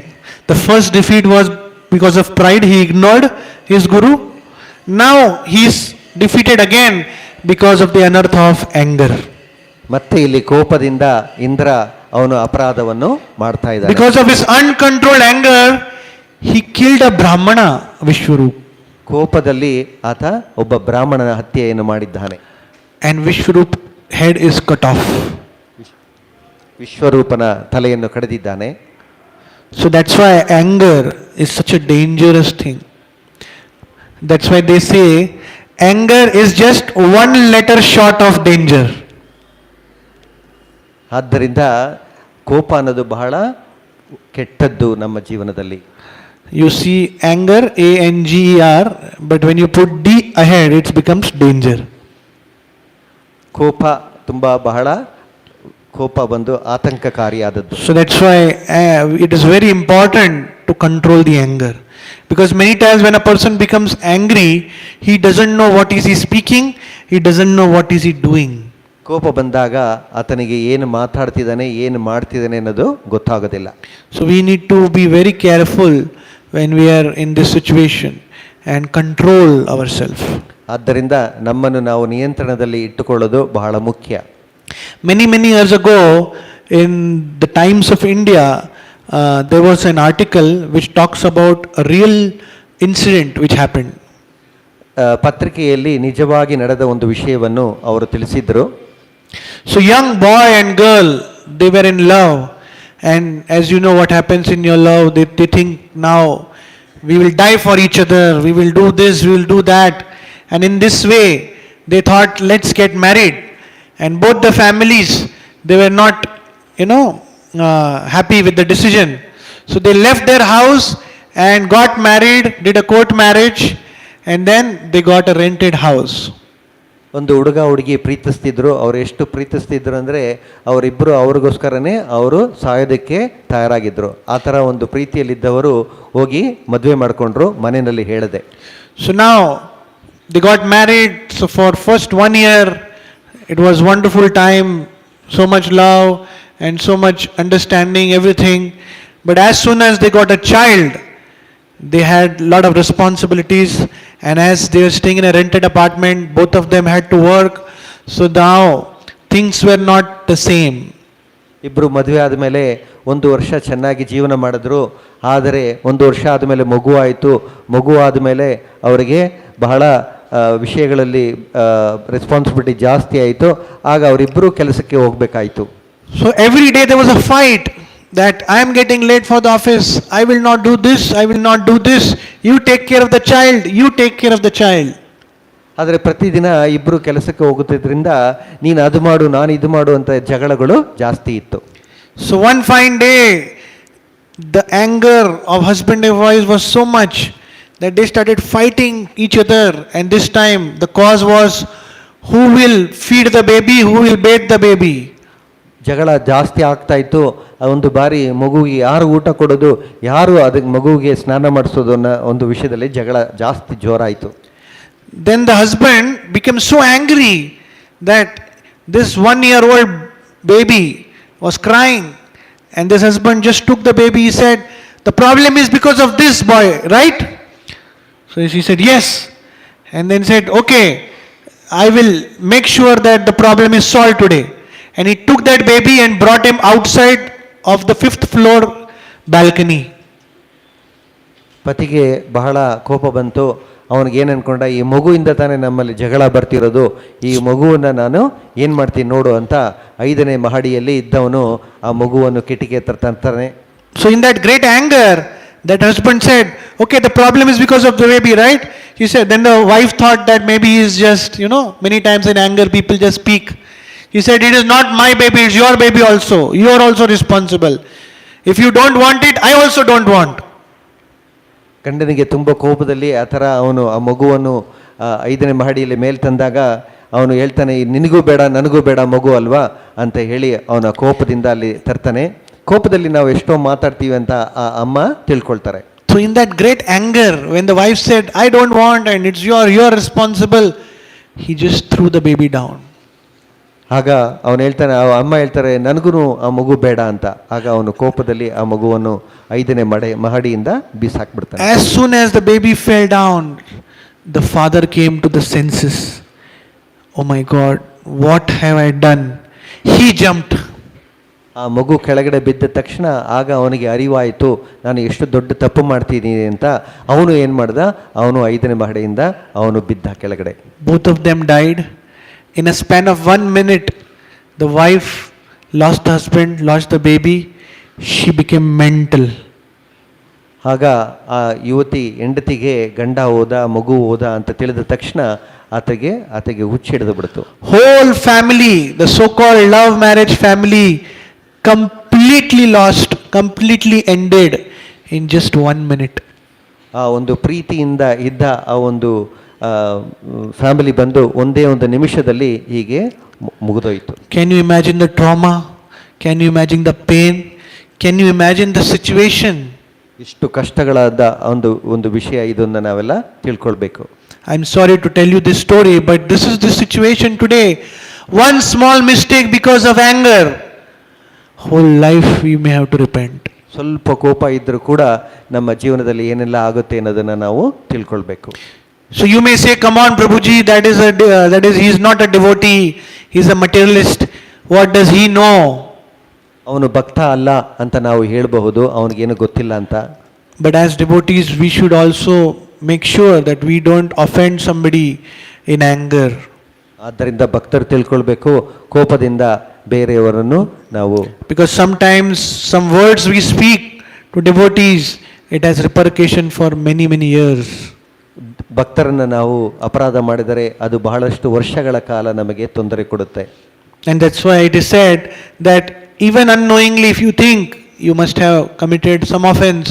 The first defeat was because of pride, he ignored his guru. Now he is defeated again because of the anartha of anger. ಮತ್ತೆ ಇಲ್ಲಿ ಕೋಪದಿಂದ ಇಂದ್ರ ಅವನು ಅಪರಾಧವನ್ನು ಮಾಡ್ತಾ ಇದ್ದಾನೆ. Because of his uncontrolled anger, he killed a brahmana, Vishwaroop. ಕೋಪದಲ್ಲಿ ಆತ ಒಬ್ಬ ಬ್ರಾಹ್ಮಣನ ಹತ್ಯೆಯನ್ನು ಮಾಡಿದ್ದಾನೆ. And Vishwaroop head is cut off. ವಿಶ್ವರೂಪನ ತಲೆಯನ್ನು ಕಡಿದಿದ್ದಾನೆ. So that's why anger is such a dangerous thing. That's why they say anger is just one letter short of danger. ಆದ್ದರಿಂದ ಕೋಪ ಅನ್ನೋದು ಬಹಳ ಕೆಟ್ಟದ್ದು ನಮ್ಮ ಜೀವನದಲ್ಲಿ. You see anger, ANGER, but when you put D ahead, it becomes danger. ಕೋಪ ತುಂಬಾ ಬಹಳ ಕೋಪ ಬಂದು ಆತಂಕಕಾರಿಯಾದದ್ದು. So that's why it is very important to control the anger, because many times when a person becomes angry, he doesn't know what is he speaking, he doesn't know what is he doing. ಕೋಪ ಬಂದಾಗ ಆತನಿಗೆ ಏನು ಮಾತಾಡ್ತಿದ್ದಾನೆ ಏನು ಮಾಡ್ತಿದ್ದಾನೆ ಅನ್ನೋದು ಗೊತ್ತಾಗೋದಿಲ್ಲ. So we need to be very careful when we are in this situation and control ourselves. ಆದ್ದರಿಂದ ನಮ್ಮನ್ನು ನಾವು ನಿಯಂತ್ರಣದಲ್ಲಿ ಇಟ್ಟುಕೊಳ್ಳೋದು ಬಹಳ ಮುಖ್ಯ. Many years ago, in the Times of India, there was an article which talks about a real incident which happened. ಪತ್ರಿಕೆಯಲ್ಲಿ ನಿಜವಾಗಿ ನಡೆದ ಒಂದು ವಿಷಯವನ್ನು ಅವರು ತಿಳಿಸಿದ್ರು. So young boy and girl, they were in love, and as you know what happens in your love, they think now we will die for each other, we will do this, we will do that, and in this way they thought, let's get married. And both the families, they were not happy with the decision, so they left their house and got married, did a court marriage, and then they got a rented house. ಒಂದು ಹುಡುಗ ಹುಡುಗಿ ಪ್ರೀತಿಸ್ತಿದ್ರು. ಅವರು ಎಷ್ಟು ಪ್ರೀತಿಸ್ತಿದ್ರು ಅಂದರೆ ಅವರಿಬ್ಬರು ಅವ್ರಿಗೋಸ್ಕರನೇ ಅವರು ಸಾಯೋದಕ್ಕೆ ತಯಾರಾಗಿದ್ರು. ಆ ಥರ ಒಂದು ಪ್ರೀತಿಯಲ್ಲಿದ್ದವರು ಹೋಗಿ ಮದುವೆ ಮಾಡಿಕೊಂಡ್ರು, ಮನೆಯಲ್ಲಿ ಹೇಳಿದೆ. So now they got married. So for first 1 year it was wonderful time, so much love and so much understanding, everything. But as soon as they got a child, they had a lot of responsibilities, and as they were staying in a rented apartment, both of them had to work. So now things were not the same. ಇಬ್ಬರು ಮದುವೆ ಆದಮೇಲೆ 1 ವರ್ಷ ಚೆನ್ನಾಗಿ ಜೀವನ ಮಾಡಿದ್ರು. ಆದರೆ 1 ವರ್ಷ ಆದಮೇಲೆ ಮಗು ಆಯಿತು. ಮಗು ಆದಮೇಲೆ ಅವರಿಗೆ ಬಹಳ ವಿಷಯಗಳಲ್ಲಿ ರೆಸ್ಪಾನ್ಸಿಬಿಲಿಟಿ ಜಾಸ್ತಿ ಆಯಿತು. ಆಗ ಅವರಿಬ್ಬರು ಕೆಲಸಕ್ಕೆ ಹೋಗಬೇಕಾಯಿತು. So every day there was a fight that I am getting late for the office, I will not do this, I will not do this, you take care of the child, you take care of the child. ಆದರೆ ಪ್ರತಿದಿನ ಇಬ್ಬರು ಕೆಲಸಕ್ಕೆ ಹೋಗುತ್ತಿದ್ದರಿಂದ ನೀನು ಅದು ಮಾಡು ನಾನು ಇದು ಮಾಡು ಅಂತ ಜಗಳಗಳು ಜಾಸ್ತಿ ಇತ್ತು. So one fine day, the anger of husband and wife was so much that they started fighting each other, and this time the cause was who will feed the baby, who will bathe the baby. ಜಗಳ ಜಾಸ್ತಿ ಆಗ್ತಾ ಇತ್ತು. ಆ ಒಂದು ಬಾರಿ ಮಗುವಿಗೆ ಯಾರು ಊಟ ಕೊಡೋದು, ಯಾರು ಅದಕ್ಕೆ ಮಗುವಿಗೆ ಸ್ನಾನ ಮಾಡಿಸೋದು ಅನ್ನೋ ಒಂದು ವಿಷಯದಲ್ಲಿ ಜಗಳ ಜಾಸ್ತಿ ಜೋರಾಯಿತು. Then the husband became so angry that this 1-year-old baby was crying, and this husband just took the baby. He said, the problem is because of this boy, right? So she said yes, and then said, okay, I will make sure that the problem is solved today. And he took that baby and brought him outside of the 5th floor balcony. ಪತಿಗೆ ಬಹಳ ಕೋಪ ಬಂತು. ಅವನಿಗೇನು ಅನ್ಕೊಂಡ, ಈ ಮಗುವಿಂದ ತಾನೇ ನಮ್ಮಲ್ಲಿ ಜಗಳ ಬರ್ತಿರೋದು, ಈ ಮಗುವನ್ನು ನಾನು ಏನು ಮಾಡ್ತೀನಿ ನೋಡು ಅಂತ 5ನೇ ಮಹಡಿಯಲ್ಲಿ ಇದ್ದವನು ಆ ಮಗುವನ್ನು ಕಿಟಿಕಿ ಹತ್ರ ತರ್ತಾನೆ. So in that great anger, that husband said, okay, the problem is because of the baby, right? He said, then the wife thought that maybe he is just, many times in anger people just speak. He said, it is not my baby, it's your baby also. You are also responsible. If you don't want it, I also don't want. ಗಂಡನಿಗೆ ತುಂಬ ಕೋಪದಲ್ಲಿ ಆ ಥರ ಅವನು ಆ ಮಗುವನ್ನು 5ನೇ ಮಹಡಿಯಲ್ಲಿ ಮೇಲೆ ತಂದಾಗ ಅವನು ಹೇಳ್ತಾನೆ, ನಿನಗೂ ಬೇಡ ನನಗೂ ಬೇಡ ಮಗು ಅಲ್ವಾ ಅಂತ ಹೇಳಿ ಅವನ ಕೋಪದಿಂದ ಅಲ್ಲಿ ತರ್ತಾನೆ. ಕೋಪದಲ್ಲಿ ನಾವು ಎಷ್ಟೋ ಮಾತಾಡ್ತೀವಿ ಅಂತ ಆ ಅಮ್ಮ ತಿಳ್ಕೊಳ್ತಾರೆ. So in that great anger, when the wife said, I don't want and it's you're responsible, he just threw the baby down. ಆಗ ಅವನು ಹೇಳ್ತಾನೆ, ಅಮ್ಮ ಹೇಳ್ತಾರೆ ನನಗೂ ಆ ಮಗು ಬೇಡ ಅಂತ. ಆಗ ಅವನು ಕೋಪದಲ್ಲಿ ಆ ಮಗುವನ್ನು 5ನೇ ಮಹಡಿಯಿಂದ ಬೀಸಾಕ್ಬಿಡ್ತಾನೆ. As soon as the baby fell down, the father came to the senses. Oh my God, what have I done? He jumped. ಆ ಮಗು ಕೆಳಗಡೆ ಬಿದ್ದ ತಕ್ಷಣ ಆಗ ಅವನಿಗೆ ಅರಿವಾಯಿತು, ನಾನು ಎಷ್ಟು ದೊಡ್ಡ ತಪ್ಪು ಮಾಡ್ತಿದ್ದೀನಿ ಅಂತ. ಅವನು ಏನು ಮಾಡ್ದ, ಅವನು 5ನೇ ಮಹಡಿಯಿಂದ ಅವನು ಬಿದ್ದ ಕೆಳಗಡೆ. Both of them died. In a span of 1 minute, the wife lost the husband, lost the baby. She became mental. ಆಗ ಆ ಯುವತಿ ಹೆಂಡತಿಗೆ ಗಂಡ ಹೋದ, ಮಗು ಹೋದ ಅಂತ ತಿಳಿದ ತಕ್ಷಣ ಆತಗೆ ಹುಚ್ಚಿಡಿದು ಬಿಡ್ತು. Whole family, the so-called love marriage family, completely lost, completely ended in just 1 minute. ಆ ಒಂದು ಪ್ರೀತಿಯಿಂದ ಇದ್ದ ಆ ಒಂದು ಫ್ಯಾಮಿಲಿ ಬಂದು ಒಂದೇ ಒಂದು ನಿಮಿಷದಲ್ಲಿ ಹೀಗೆ ಮುಗಿದೋಯ್ತು. Can you imagine the trauma? Can you imagine the pain? Can you imagine the situation? ಇಷ್ಟು ಕಷ್ಟಗಳಾದ ಒಂದು ವಿಷಯ, ಇದನ್ನು ನಾವೆಲ್ಲ ತಿಳ್ಕೊಳ್ಬೇಕು. I'm sorry to tell you this story, but this is the situation today. One small mistake because of anger, whole life we may have to repent. ಸ್ವಲ್ಪ ಕೋಪ ಇದ್ರೂ ಕೂಡ ನಮ್ಮ ಜೀವನದಲ್ಲಿ ಏನೆಲ್ಲ ಆಗುತ್ತೆ ಅನ್ನೋದನ್ನ ನಾವು ತಿಳ್ಕೊಳ್ಬೇಕು. So you may say, come on Prabhuji, that is he is not a devotee, he is a materialist. What does he know? ಅವನು ಭಕ್ತ ಅಲ್ಲ ಅಂತ ನಾವು ಹೇಳಬಹುದು, ಅವನಿಗೇನು ಗೊತ್ತಿಲ್ಲ ಅಂತ. But as devotees we should also make sure that we don't offend somebody in anger. ಆದ್ದರಿಂದ ಭಕ್ತರು ತಿಳ್ಕೊಳ್ಬೇಕು, ಕೋಪದಿಂದ ಬೇರೆಯವರನ್ನು ನಾವು, because sometimes some words we speak to devotees, it has repercussion for many years. ಭಕ್ತರನ್ನು ನಾವು ಅಪರಾಧ ಮಾಡಿದರೆ ಅದು ಬಹಳಷ್ಟು ವರ್ಷಗಳ ಕಾಲ ನಮಗೆ ತೊಂದರೆ ಕೊಡುತ್ತೆ. And that's why it is said that even unknowingly, if you think you must have committed some offense,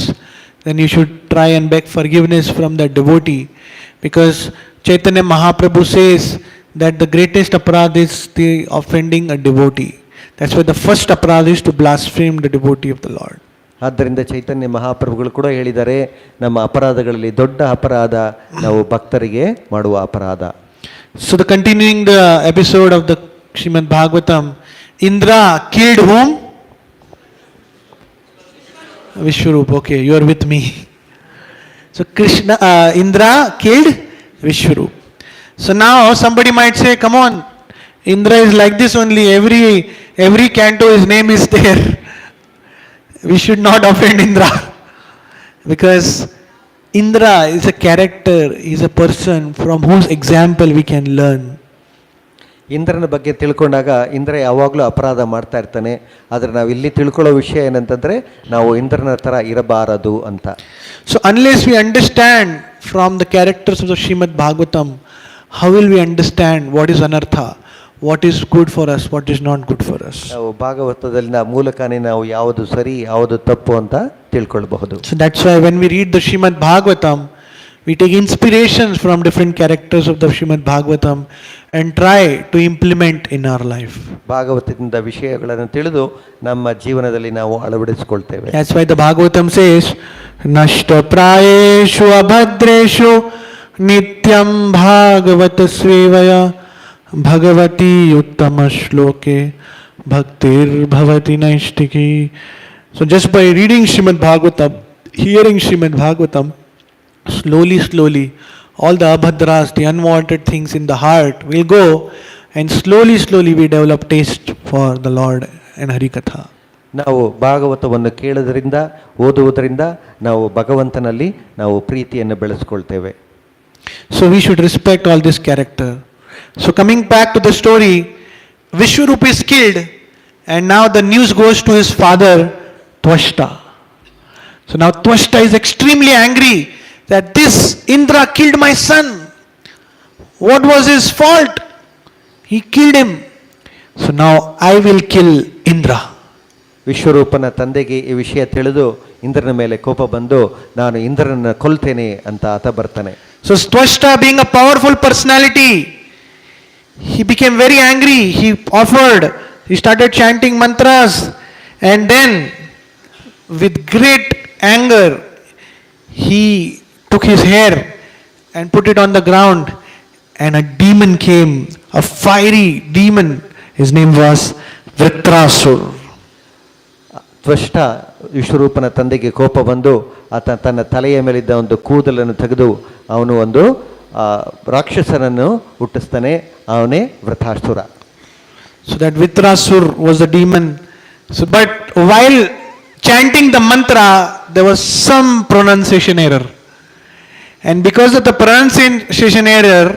then you should try and beg forgiveness from that devotee, because Chaitanya Mahaprabhu says that the greatest aparadha is the offending a devotee. That's why the first aparadha is to blaspheme the devotee of the Lord. ಆದ್ದರಿಂದ ಚೈತನ್ಯ ಮಹಾಪ್ರಭುಗಳು ಕೂಡ ಹೇಳಿದ್ದಾರೆ, ನಮ್ಮ ಅಪರಾಧಗಳಲ್ಲಿ ದೊಡ್ಡ ಅಪರಾಧ ನಾವು ಭಕ್ತರಿಗೆ ಮಾಡುವ ಅಪರಾಧ. So the continuing the episode of the Srimad Bhagavatam, Indra killed whom? Vishwarup. Okay, you are with me. So Indra killed Vishwarup. So now somebody might say, come on, Indra is like this only, every canto his name is there. We should not offend Indra, because Indra is a character, he is a person from whose example we can learn. ಇಂದ್ರನ ಬಗ್ಗೆ ತಿಳ್ಕೊಂಡಾಗ ಇಂದ್ರ ಯಾವಾಗಲೂ ಅಪರಾಧ ಮಾಡ್ತಾ ಇರ್ತಾನೆ. ಆದರೆ ನಾವು ಇಲ್ಲಿ ತಿಳ್ಕೊಳ್ಳೋ ವಿಷಯ ಏನಂತಂದರೆ, ನಾವು ಇಂದ್ರನ ಥರ ಇರಬಾರದು ಅಂತ. So unless we understand from the characters of the Srimad Bhagavatam, how will we understand what is anartha, what is good for us, what is not good for us. ನಾವು ಭಾಗವತದಲ್ಲಿನ ಮೂಲಕನೇ ನಾವು ಯಾವುದು ಸರಿ ಯಾವುದು ತಪ್ಪು ಅಂತ ತಿಳ್ಕೊಳ್ಬಹುದು. So that's why when we read the Srimad Bhagavatam, we take inspirations from different characters of the Srimad Bhagavatam and try to implement in our life. ಭಾಗವತದಿಂದ ವಿಷಯಗಳನ್ನು ತಿಳಿದು ನಮ್ಮ ಜೀವನದಲ್ಲಿ ನಾವು ಅಳವಡಿಸಿಕೊಳ್ತೇವೆ. That's why the Bhagavatam says, Nashta prayeshu abhadreshu nityam bhagavata svevaya bhagavati uttama shloke bhaktir bhavati naistiki. So just by reading Srimad Bhagavatam, hearing Srimad Bhagavatam, slowly, all the abhadras, the unwanted things in the heart will go, and slowly we develop taste for the Lord and Harikatha. ನಾವು ಭಾಗವತವನ್ನು ಕೇಳೋದ್ರಿಂದ ಓದುವುದರಿಂದ ನಾವು ಭಗವಂತನಲ್ಲಿ ನಾವು ಪ್ರೀತಿಯನ್ನು ಬೆಳೆಸ್ಕೊಳ್ತೇವೆ. So we should respect all this character. So coming back to the story, Vishwarup is killed, and now the news goes to his father Twashta. So now Twashta is extremely angry that this Indra killed my son. What was his fault? He killed him. So now I will kill Indra. ವಿಶ್ವರೂಪನ ತಂದೆಗೆ ಈ ವಿಷಯ ತಿಳಿದು ಇಂದ್ರನ ಮೇಲೆ ಕೋಪ ಬಂದು ನಾನು ಇಂದ್ರನನ್ನು ಕೊಲ್ತೇನೆ ಅಂತ ಆತ ಬರ್ತಾನೆ. So Twashta, being a powerful personality, he became very angry. He started chanting mantras, and then with great anger he took his hair and put it on the ground, and a demon came, a fiery demon. His name was Vritrasur. ತ್ವಷ್ಟ ವಿಶ್ವರೂಪನ ತಂದೆಗೆ ಕೋಪ ಬಂದು ಆತ ತನ್ನ ತಲೆಯ ಮೇಲಿದ್ದ ಒಂದು ಕೂದಲನ್ನು ತೆಗೆದು ಅವನು ಒಂದು ರಾಕ್ಷಸನನ್ನು ಹುಟ್ಟಿಸ್ತಾನೆ. ಅವನೇ ವೃತಾಸುರ. So that Vritrasur was the demon. So but while chanting the mantra, there was some pronunciation error. And because of the pronunciation error,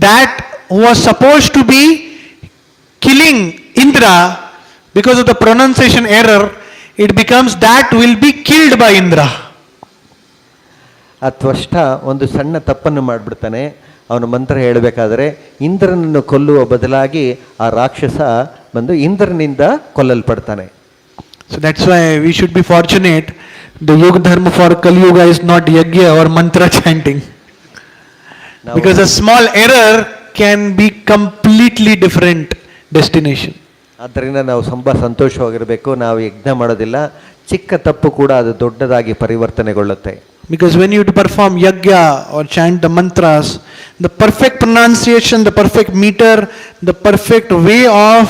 that was supposed to be killing Indra, because of the pronunciation error, it becomes that will be killed by Indra. ಆ ತ್ವಷ್ಟ ಒಂದು ಸಣ್ಣ ತಪ್ಪನ್ನು ಮಾಡಿಬಿಡ್ತಾನೆ. ಅವನು ಮಂತ್ರ ಹೇಳಬೇಕಾದ್ರೆ ಇಂದ್ರನನ್ನು ಕೊಲ್ಲುವ ಬದಲಾಗಿ ಆ ರಾಕ್ಷಸ ಬಂದು ಇಂದ್ರನಿಂದ ಕೊಲ್ಲಲ್ಪಡ್ತಾನೆ. So that's why we should be fortunate. The yoga dharma for Kali Yuga is not yagya or mantra chanting. Because a small error can be completely different destination. ಆದ್ದರಿಂದ ನಾವು ಸಂತೋಷವಾಗಿರಬೇಕು. ನಾವು ಯಜ್ಞ ಮಾಡೋದಿಲ್ಲ, ಚಿಕ್ಕ ತಪ್ಪು ಕೂಡ ಅದು ದೊಡ್ಡದಾಗಿ ಪರಿವರ್ತನೆಗೊಳ್ಳುತ್ತೆ. Because when you perform yagya or chant the mantras, the perfect pronunciation, the perfect meter, the perfect way of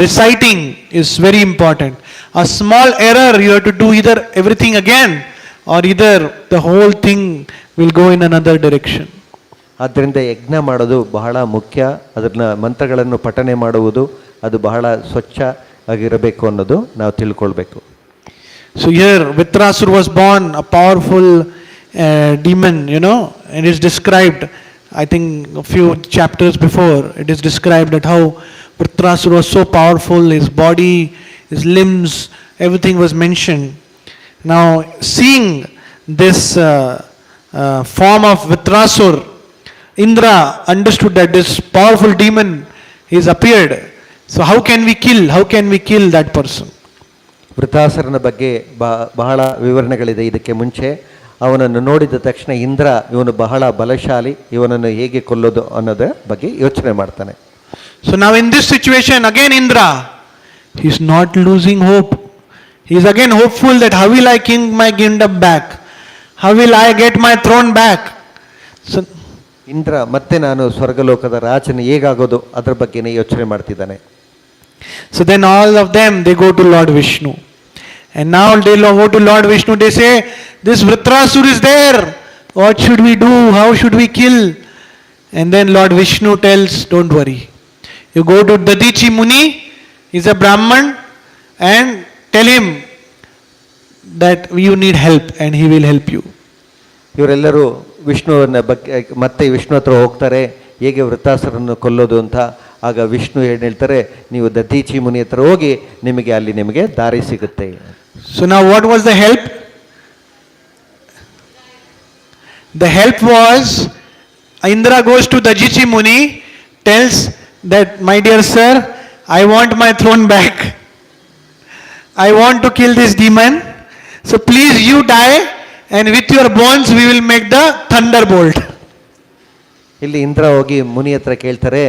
reciting is very important. A small error, you have to do either everything again or either the whole thing will go in another direction. ಆದ್ದರಿಂದ ಯಜ್ಞ ಮಾಡೋದು ಬಹಳ ಮುಖ್ಯ. ಅದನ್ನ ಮಂತ್ರಗಳನ್ನು ಪಠನೆ ಮಾಡುವುದು ಅದು ಬಹಳ ಸ್ವಚ್ಛ ಆಗಿರಬೇಕು ಅನ್ನೋದು ನಾವು ತಿಳ್ಕೊಳ್ಬೇಕು. So here Vritrasur was born, a powerful demon, and it is described, I think a few chapters before, it is described that how Vritrasur was so powerful, his body, his limbs, everything was mentioned. Now seeing this form of Vritrasur, Indra understood that this powerful demon is appeared. So how can we kill that person? ವೃತಾಸುರನ ಬಗ್ಗೆ ಬಹಳ ವಿವರಣೆಗಳಿದೆ. ಇದಕ್ಕೆ ಮುಂಚೆ ಅವನನ್ನು ನೋಡಿದ ತಕ್ಷಣ ಇಂದ್ರ ಇವನು ಬಹಳ ಬಲಶಾಲಿ, ಇವನನ್ನು ಹೇಗೆ ಕೊಲ್ಲೋದು ಅನ್ನೋದ್ರ ಬಗ್ಗೆ ಯೋಚನೆ ಮಾಡ್ತಾನೆ. So now in this situation again Indra, he is not losing hope. He is again hopeful that how will I king my kingdom back? How will I get my throne back? So Indra ಮತ್ತೆ ನಾನು ಸ್ವರ್ಗಲೋಕದ ರಾಜನ ಹೇಗಾಗೋದು ಅದರ ಬಗ್ಗೆನೇ ಯೋಚನೆ ಮಾಡ್ತಿದ್ದಾನೆ. So then all of them, they go to Lord Vishnu. And now they go to Lord Vishnu, they say, this Vritrasur is there. What should we do? How should we kill? And then Lord Vishnu tells, don't worry. You go to Dadichi Muni, he's a Brahman, and tell him that you need help and he will help you. ಇವರೆಲ್ಲರೂ ವಿಷ್ಣುವನ್ನ ಬಗ್ಗೆ ಮತ್ತೆ ವಿಷ್ಣು ಹತ್ರ ಹೋಗ್ತಾರೆ, ಹೇಗೆ ವೃತ್ತಾಸುರನ್ನು ಕೊಲ್ಲೋದು ಅಂತ. ಆಗ ವಿಷ್ಣು ಏನು ಹೇಳ್ತಾರೆ, ನೀವು ದದೀಚಿ ಮುನಿ ಹತ್ರ ಹೋಗಿ ಅಲ್ಲಿ ನಿಮಗೆ ದಾರಿ ಸಿಗುತ್ತೆ. So now what was the help? The help was Indra goes to Dadichi Muni, tells that, my dear sir, I want my throne back. I want to kill this demon. So please you die and with your bones we will make the thunderbolt. ಇಲ್ಲಿ ಇಂದ್ರ ಹೋಗಿ ಮುನಿ ಹತ್ರ ಕೇಳ್ತಾರೆ,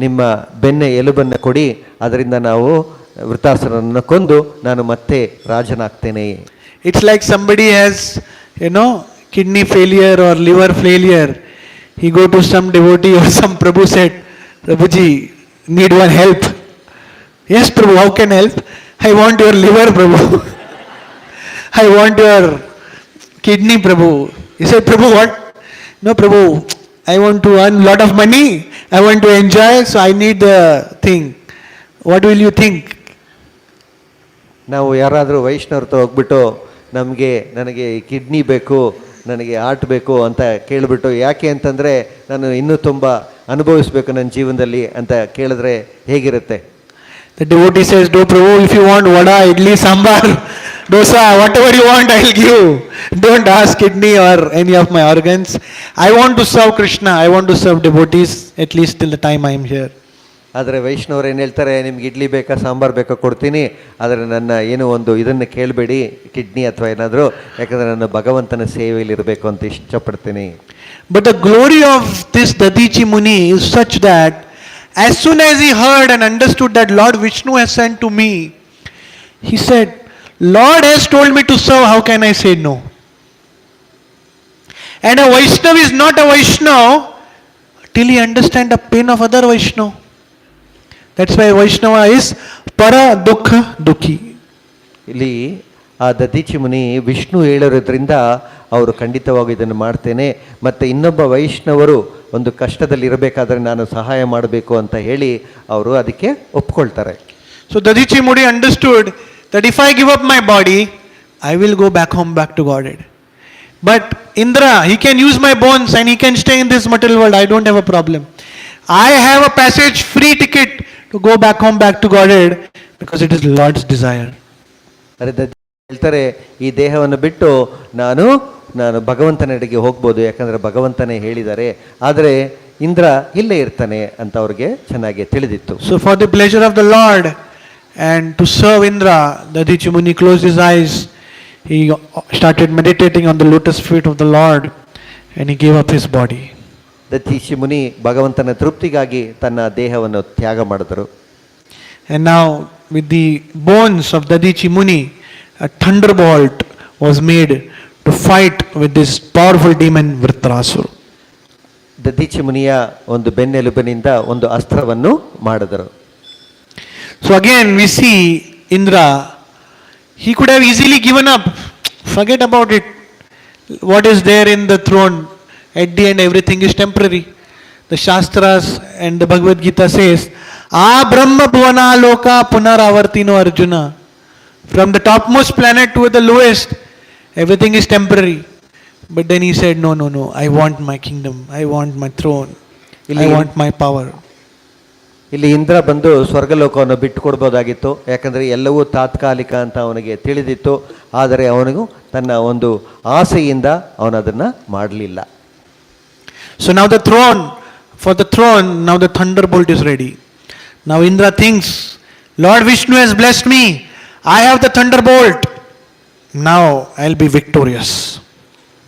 ನಿಮ್ಮ ಬೆನ್ನೆ ಎಲುಬನ್ನು ಕೊಡಿ, ಅದರಿಂದ ನಾವು ವೃತ್ತಾಸುರನನ್ನು ಕೊಂದು ನಾನು ಮತ್ತೆ ರಾಜನಾಗ್ತೇನೆ. It's like somebody has, kidney failure or liver failure. He go to some devotee or some Prabhu said, Prabhuji, need one help. Yes, Prabhu, how can I help? I want your liver, Prabhu. I want your kidney, Prabhu. He said, Prabhu, what? No, Prabhu, I want to earn lot of money. I want to enjoy, so I need the thing. What will you think? ನಾವು ಯಾರಾದರೂ ವೈಷ್ಣವ್ರ ಹತ್ರ ಹೋಗ್ಬಿಟ್ಟು ನನಗೆ kidney ಬೇಕು, ನನಗೆ heart ಬೇಕು ಅಂತ ಕೇಳಿಬಿಟ್ಟು, ಯಾಕೆ ಅಂತಂದರೆ ನಾನು ಇನ್ನೂ ತುಂಬ ಅನುಭವಿಸ್ಬೇಕು ನನ್ನ ಜೀವನದಲ್ಲಿ ಅಂತ ಕೇಳಿದ್ರೆ ಹೇಗಿರುತ್ತೆ? The devotee says, no Prabhu, if you want vada, idli, sambar, dosa, whatever you want, I will give. Don't ask kidney or any of my organs. I want to serve Krishna. I want to serve devotees at least till the time I am here. ಆದರೆ ವೈಷ್ಣವರು ಏನು ಹೇಳ್ತಾರೆ, ನಿಮ್ಗೆ ಇಡ್ಲಿ ಬೇಕಾ ಸಾಂಬಾರು ಬೇಕಾ ಕೊಡ್ತೀನಿ, ಆದರೆ ನನ್ನ ಏನೋ ಒಂದು ಇದನ್ನು ಕೇಳಬೇಡಿ, ಕಿಡ್ನಿ ಅಥವಾ ಏನಾದರೂ, ಯಾಕಂದರೆ ನನ್ನ ಭಗವಂತನ ಸೇವೆಯಲ್ಲಿ ಇರಬೇಕು ಅಂತ ಇಷ್ಟಪಡ್ತೀನಿ. But the glory of this Dadichi Muni is such that as soon as he heard and understood that Lord Vishnu has sent to me, he said, Lord has told me to serve, how can I say no? And a Vaishnava is not a Vaishnava till he understands the pain of other Vaishnava. That's why Vaishnava is para dukha dukhi. ಇಲ್ಲಿ ಆ ದದೀಚಿ ಮುನಿ ವಿಷ್ಣು ಹೇಳಿರೋದ್ರಿಂದ ಅವರು ಖಂಡಿತವಾಗಿ ಇದನ್ನು ಮಾಡ್ತೇನೆ, ಮತ್ತು ಇನ್ನೊಬ್ಬ ವೈಷ್ಣವರು ಒಂದು ಕಷ್ಟದಲ್ಲಿ ಇರಬೇಕಾದ್ರೆ ನಾನು ಸಹಾಯ ಮಾಡಬೇಕು ಅಂತ ಹೇಳಿ ಅವರು ಅದಕ್ಕೆ ಒಪ್ಕೊಳ್ತಾರೆ. So Dadichi Muni understood that if I give up my body, I will go back home, back to Godhead. But Indra, he can use my bones and he can stay in this material world. I don't have a problem. I have a passage free ticket to go back home, back to Godhead, because it is Lord's desire. ಹೇಳ್ತಾರೆ, ಈ ದೇಹವನ್ನು ಬಿಟ್ಟು ನಾನು ಭಗವಂತನೆಡೆಗೆ ಹೋಗ್ಬೋದು, ಯಾಕಂದರೆ ಭಗವಂತನೇ ಹೇಳಿದ್ದಾರೆ, ಆದರೆ ಇಂದ್ರ ಇಲ್ಲೇ ಇರ್ತಾನೆ ಅಂತ ಅವ್ರಿಗೆ ಚೆನ್ನಾಗಿ ತಿಳಿದಿತ್ತು. So for the pleasure of the Lord and to serve Indra, Dadichi Muni closed his eyes. He started meditating on the lotus feet of the Lord and he gave up his body. Dadhichi ಮುನಿ ಭಗವಂತನ ತೃಪ್ತಿಗಾಗಿ ತನ್ನ ದೇಹವನ್ನು ತ್ಯಾಗ ಮಾಡಿದರು. And now with the bones of Dadichi Muni, a thunderbolt was made to fight with this powerful demon Vritrasura. Dadhichi ಮುನಿಯ ಒಂದು ಬೆನ್ನೆಲುಬಿನಿಂದ ಒಂದು ಅಸ್ತ್ರವನ್ನು ಮಾಡಿದರು. So again we see Indra, he could have easily given up, forget about it, what is there in the throne, at the end everything is temporary. The Shastras and the Bhagavad Gita says, Brahma Bhuvana Loka Punaravartino Arjuna. From the topmost planet to the lowest, everything is temporary. But then he said, no, I want my kingdom, I want my throne, I want my power. ಇಲ್ಲಿ ಇಂದ್ರ ಬಂದು ಸ್ವರ್ಗಲೋಕವನ್ನು ಬಿಟ್ಟು ಕೊಡ್ಬೋದಾಗಿತ್ತು, ಯಾಕಂದರೆ ಎಲ್ಲವೂ ತಾತ್ಕಾಲಿಕ ಅಂತ ಅವನಿಗೆ ತಿಳಿದಿತ್ತು, ಆದರೆ ಅವನಿಗೂ ತನ್ನ ಒಂದು ಆಸೆಯಿಂದ ಅವನದನ್ನು ಮಾಡಲಿಲ್ಲ. So now the throne, for the throne, now the thunderbolt is ready. Now Indra thinks, Lord Vishnu has blessed me, I have the thunderbolt, now I'll be victorious.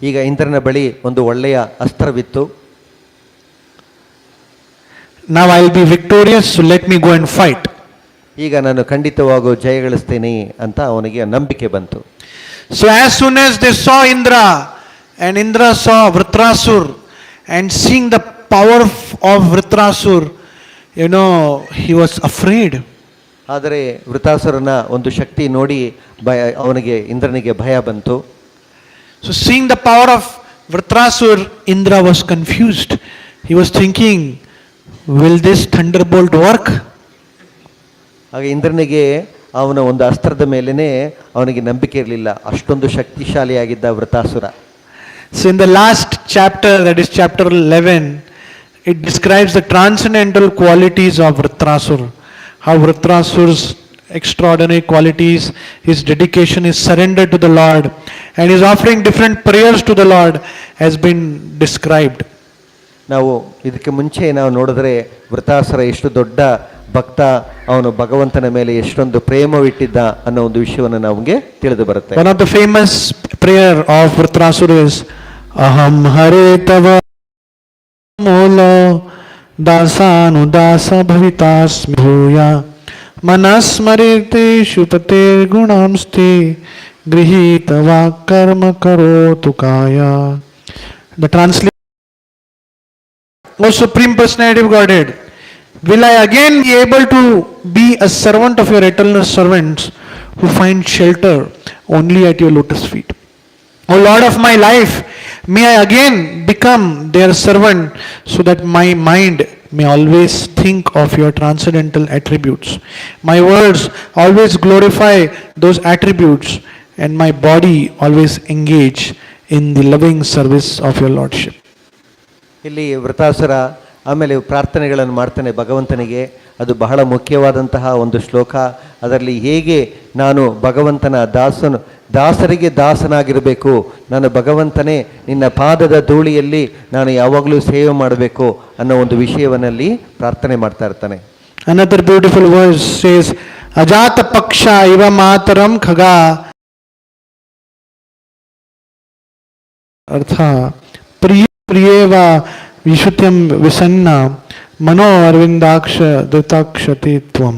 ಈಗ ಇಂದ್ರನ ಬಳಿ ಒಂದು ಒಳ್ಳೆಯ ಅಸ್ತ್ರವಿತ್ತು. Now I'll be victorious, so let me go and fight. ಈಗ ನಾನು ಖಂಡಿತವಾಗೂ ಜಯಗಳಿಸ್ತೇನೆ ಅಂತ ಅವನಿಗೆ ನಂಬಿಕೆ ಬಂತು. So as soon as they saw Indra and Indra saw Vritrasura, and seeing the power of Vritrasura, he was afraid. ಆದರೆ ವೃತಾಸುರನ ಒಂದು ಶಕ್ತಿ ನೋಡಿ ಅವನಿಗೆ ಇಂದ್ರನಿಗೆ ಭಯ ಬಂತು. So seeing the power of Vritrasura, Indra was confused. He was thinking, will this thunderbolt work? ಆಗ ಇಂದ್ರನಿಗೆ ಅವನ ಒಂದು ಅಸ್ತ್ರದ ಮೇಲೇನೆ ಅವನಿಗೆ ನಂಬಿಕೆ ಇರಲಿಲ್ಲ, ಅಷ್ಟೊಂದು ಶಕ್ತಿಶಾಲಿಯಾಗಿದ್ದ ವೃತಾಸುರ. So in the last chapter, that is chapter 11, it describes the transcendental qualities of Vritrasura. How Vritrasura's extraordinary qualities, his dedication, his surrender to the Lord, and his offering different prayers to the Lord has been described. ನಾವು ಇದಕ್ಕೆ ಮುಂಚೆ ನಾವು ನೋಡಿದ್ರೆ ವೃತಾಸುರ ಎಷ್ಟು ದೊಡ್ಡ ಭಕ್ತ, ಅವನು ಭಗವಂತನ ಮೇಲೆ ಎಷ್ಟೊಂದು ಪ್ರೇಮವಿಟ್ಟಿದ್ದ ಅನ್ನೋ ಒಂದು ವಿಷಯವನ್ನು ನಮಗೆ ತಿಳಿದು ಬರುತ್ತೆ. One of the famous prayer of Vritrasura is Aham Hare Tava Molo Dasanu Dasa Bhavitasmi Bhuya Manasmarite Shupate Gunamsti Grihitava Karma Karotu Kaya. The translation: O Supreme Personality of Godhead, will I again be able to be a servant of your eternal servants who find shelter only at your lotus feet? O Lord of my life, may I again become their servant so that my mind may always think of your transcendental attributes. My words always glorify those attributes and my body always engage in the loving service of your Lordship. ಇಲ್ಲಿ ವೃತಾಸುರ ಆಮೇಲೆ ಪ್ರಾರ್ಥನೆಗಳನ್ನು ಮಾಡ್ತಾನೆ ಭಗವಂತನಿಗೆ. ಅದು ಬಹಳ ಮುಖ್ಯವಾದಂತಹ ಒಂದು ಶ್ಲೋಕ. ಅದರಲ್ಲಿ ಹೇಗೆ ನಾನು ಭಗವಂತನ ದಾಸರಿಗೆ ದಾಸನಾಗಿರಬೇಕು, ನಾನು ಭಗವಂತನೇ ನಿನ್ನ ಪಾದದ ಧೂಳಿಯಲ್ಲಿ ನಾನು ಯಾವಾಗಲೂ ಸೇವೆ ಮಾಡಬೇಕು ಅನ್ನೋ ಒಂದು ವಿಷಯವನ್ನಲ್ಲಿ ಪ್ರಾರ್ಥನೆ ಮಾಡ್ತಾ ಇರ್ತಾನೆ. Another beautiful verse says, Ajata Paksha Iva Mataram Khaga Artha Priyeva Vishutyam Visanna Mano Arvindaksha Dhritakshati Tvam.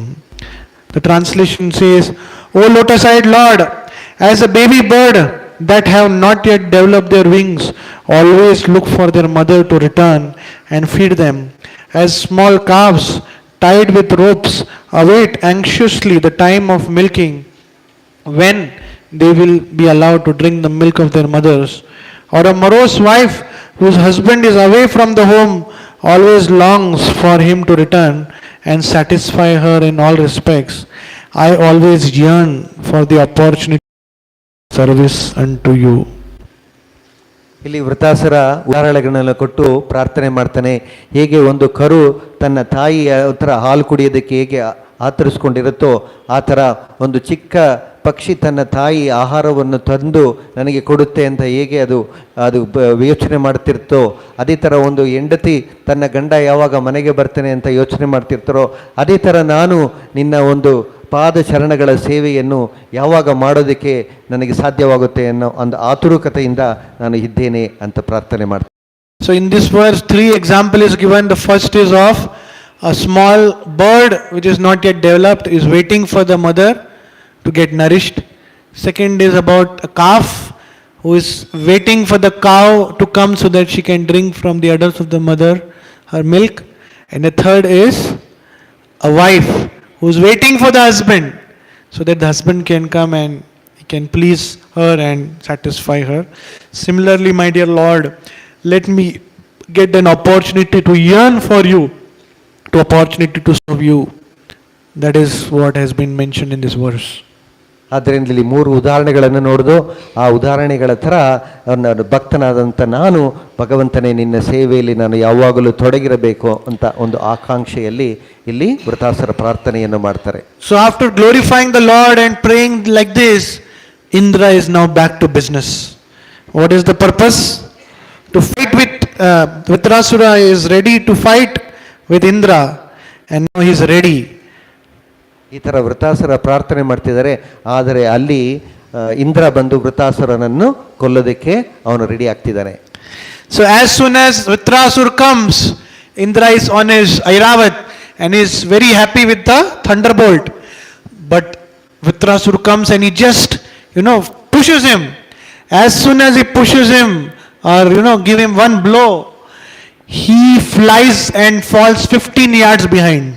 The translation says, O lotus-eyed Lord, as a baby bird that have not yet developed their wings always look for their mother to return and feed them, as small calves tied with ropes await anxiously the time of milking when they will be allowed to drink the milk of their mothers, or a morose wife whose husband is away from the home always longs for him to return and satisfy her in all respects, I always yearn for the opportunity of service unto you. ಇಲ್ಲಿ ವೃತಾಸುರ ಉದಾಹರಣೆಗಳನ್ನು ಕೊಟ್ಟು ಪ್ರಾರ್ಥನೆ ಮಾಡ್ತಾನೆ. ಹೇಗೆ ಒಂದು ಕರು ತನ್ನ ತಾಯಿಯ ಹತ್ರ ಹಾಲು ಕುಡಿಯೋದಕ್ಕೆ ಹೇಗೆ ಆತರಿಸ್ಕೊಂಡಿರುತ್ತೋ ಆ ಥರ ಒಂದು ಚಿಕ್ಕ ಪಕ್ಷಿ ತನ್ನ ತಾಯಿ ಆಹಾರವನ್ನು ತಂದು ನನಗೆ ಕೊಡುತ್ತೆ ಅಂತ ಹೇಗೆ ಅದು ಯೋಚನೆ ಮಾಡ್ತಿರ್ತೋ, ಅದೇ ಥರ ಒಂದು ಹೆಂಡತಿ ತನ್ನ ಗಂಡ ಯಾವಾಗ ಮನೆಗೆ ಬರ್ತೇನೆ ಅಂತ ಯೋಚನೆ ಮಾಡ್ತಿರ್ತಾರೋ, ಅದೇ ಥರ ನಾನು ನಿನ್ನ ಒಂದು ಪಾದಚರಣಗಳ ಸೇವೆಯನ್ನು ಯಾವಾಗ ಮಾಡೋದಕ್ಕೆ ನನಗೆ ಸಾಧ್ಯವಾಗುತ್ತೆ ಅನ್ನೋ ಒಂದು ಆತುರಕತೆಯಿಂದ ನಾನು ಇದ್ದೇನೆ ಅಂತ ಪ್ರಾರ್ಥನೆ ಮಾಡ್ತೀನಿ. So in this verse 3 example is given. The first is of a small bird which is not yet developed, is waiting for the mother to get nourished. Second is about a calf who is waiting for the cow to come so that she can drink from the udders of the mother her milk. And the third is a wife who is waiting for the husband so that the husband can come and he can please her and satisfy her. Similarly, my dear Lord, let me get an opportunity to yearn for you, to opportunity to serve you. That is what has been mentioned in this verse. ಆದ್ದರಿಂದ ಇಲ್ಲಿ 3 ಉದಾಹರಣೆಗಳನ್ನು ನೋಡಿದು, ಆ ಉದಾಹರಣೆಗಳ ಥರ ನಾನು ಭಕ್ತನಾದಂಥ ನಾನು ಭಗವಂತನೇ ನಿನ್ನ ಸೇವೆಯಲ್ಲಿ ನಾನು ಯಾವಾಗಲೂ ತೊಡಗಿರಬೇಕು ಅಂತ ಒಂದು ಆಕಾಂಕ್ಷೆಯಲ್ಲಿ ಇಲ್ಲಿ ವೃತಾಸುರ ಪ್ರಾರ್ಥನೆಯನ್ನು ಮಾಡ್ತಾರೆ. So after glorifying the Lord and praying like this, Indra is now back to business. What is the purpose? To fight with Vritrasura is ready to fight with Indra, and now he is ready. ಈ ಥರ ವೃತಾಸುರ ಪ್ರಾರ್ಥನೆ ಮಾಡ್ತಿದ್ದಾರೆ. ಆದರೆ ಅಲ್ಲಿ ಇಂದ್ರ ಬಂದು ವೃತಾಸುರನನ್ನು ಕೊಲ್ಲೋದಕ್ಕೆ ಅವನು ready ಆಗ್ತಿದ್ದಾನೆ. So as soon as Vritrasura comes, Indra is on his Airavat and is very happy with the thunderbolt. But Vritrasura comes and he just, pushes him. As soon as he pushes him or, give him one blow, he flies and falls 15 yards behind.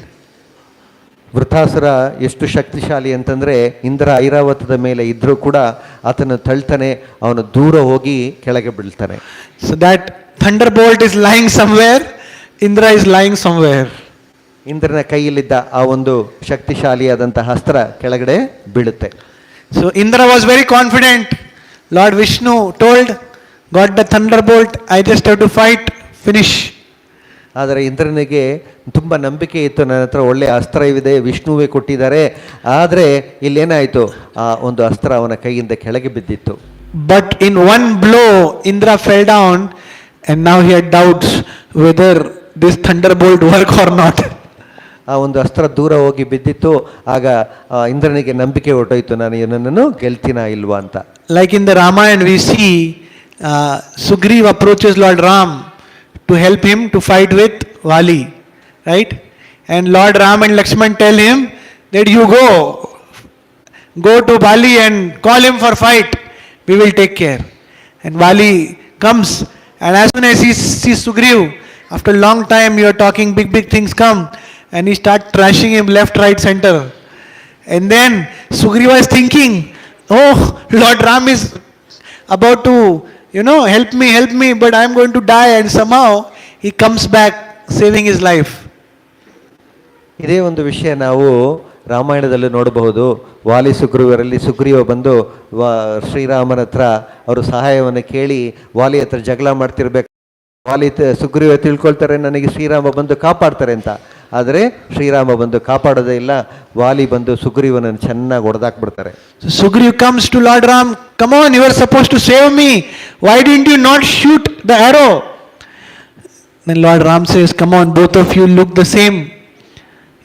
ವೃತಾಸುರ ಎಷ್ಟು ಶಕ್ತಿಶಾಲಿ ಅಂತಂದರೆ ಇಂದ್ರ ಐರಾವತದ ಮೇಲೆ ಇದ್ದರೂ ಕೂಡ ಆತನ ತಳ್ತಾನೆ, ಅವನು ದೂರ ಹೋಗಿ ಕೆಳಗೆ ಬೀಳ್ತಾನೆ. So that thunderbolt is lying somewhere, Indra is lying somewhere. ಇಂದ್ರನ ಕೈಯಲ್ಲಿದ್ದ ಆ ಒಂದು ಶಕ್ತಿಶಾಲಿಯಾದಂತಹ ಅಸ್ತ್ರ ಕೆಳಗಡೆ ಬೀಳುತ್ತೆ. So Indra was very confident. Lord Vishnu told, got the thunderbolt, I just have to fight, finish. ಆದರೆ ಇಂದ್ರನಿಗೆ ತುಂಬ ನಂಬಿಕೆ ಇತ್ತು, ನನ್ನ ಹತ್ರ ಒಳ್ಳೆಯ ಅಸ್ತ್ರವಿದೆ, ವಿಷ್ಣುವೇ ಕೊಟ್ಟಿದ್ದಾರೆ. ಆದರೆ ಇಲ್ಲೇನಾಯಿತು, ಆ ಒಂದು ಅಸ್ತ್ರ ಅವನ ಕೈಯಿಂದ ಕೆಳಗೆ ಬಿದ್ದಿತ್ತು. But in one blow, Indra fell down and now he had doubts whether this thunderbolt work or not. ಆ ಒಂದು ಅಸ್ತ್ರ ದೂರ ಹೋಗಿ ಬಿದ್ದಿತ್ತು. ಆಗ ಇಂದ್ರನಿಗೆ ನಂಬಿಕೆ ಹೊರಟೋಯ್ತು, ನಾನು ಇವನನ್ನು ಗೆಲ್ತೀನ ಇಲ್ವಾ ಅಂತ. Like in the Ramayana we see Sugriva approaches Lord Ram to help him to fight with Vali, right? And Lord Ram and Lakshman tell him that you go to Vali and call him for fight, we will take care. And Vali comes, and as soon as he sees Sugriv, after a long time you are talking, big things come, and he start trashing him left, right, center. And then Sugriva is thinking, oh, Lord Ram is about to, help me, but I am going to die. And somehow he comes back saving his life. ಇದೇ ಒಂದು ವಿಷಯ ನಾವು ರಾಮಾಯಣದಲ್ಲಿ ನೋಡಬಹುದು. ವಾಲಿ ಸುಗ್ರೀವರಲ್ಲಿ ಸುಗ್ರೀವ ಬಂದು ಶ್ರೀರಾಮನ ಹತ್ರ ಅವರು ಸಹಾಯವನ್ನು ಕೇಳಿ ವಾಲಿ ಹತ್ರ ಜಗಳ ಮಾಡ್ತಿರ್ಬೇಕು. ವಾಲಿ ಸುಗ್ರೀವ ತಿಳ್ಕೊಳ್ತಾರೆ ನನಗೆ ಶ್ರೀರಾಮ ಬಂದು ಕಾಪಾಡ್ತಾರೆ ಅಂತ. ಆದರೆ ಶ್ರೀರಾಮ ಬಂದು ಕಾಪಾಡೋದೇ ಇಲ್ಲ. ವಾಲಿ ಬಂದು ಸುಗ್ರೀವನನ್ನು ಚೆನ್ನಾಗಿ ಹೊಡೆದಾಕ್ಬಿಡ್ತಾರೆ. Sugriv comes to Lord Ram, come on, you are supposed to save me. Why didn't you not shoot the arrow? Then Lord Ram says, come on, both of you look the same.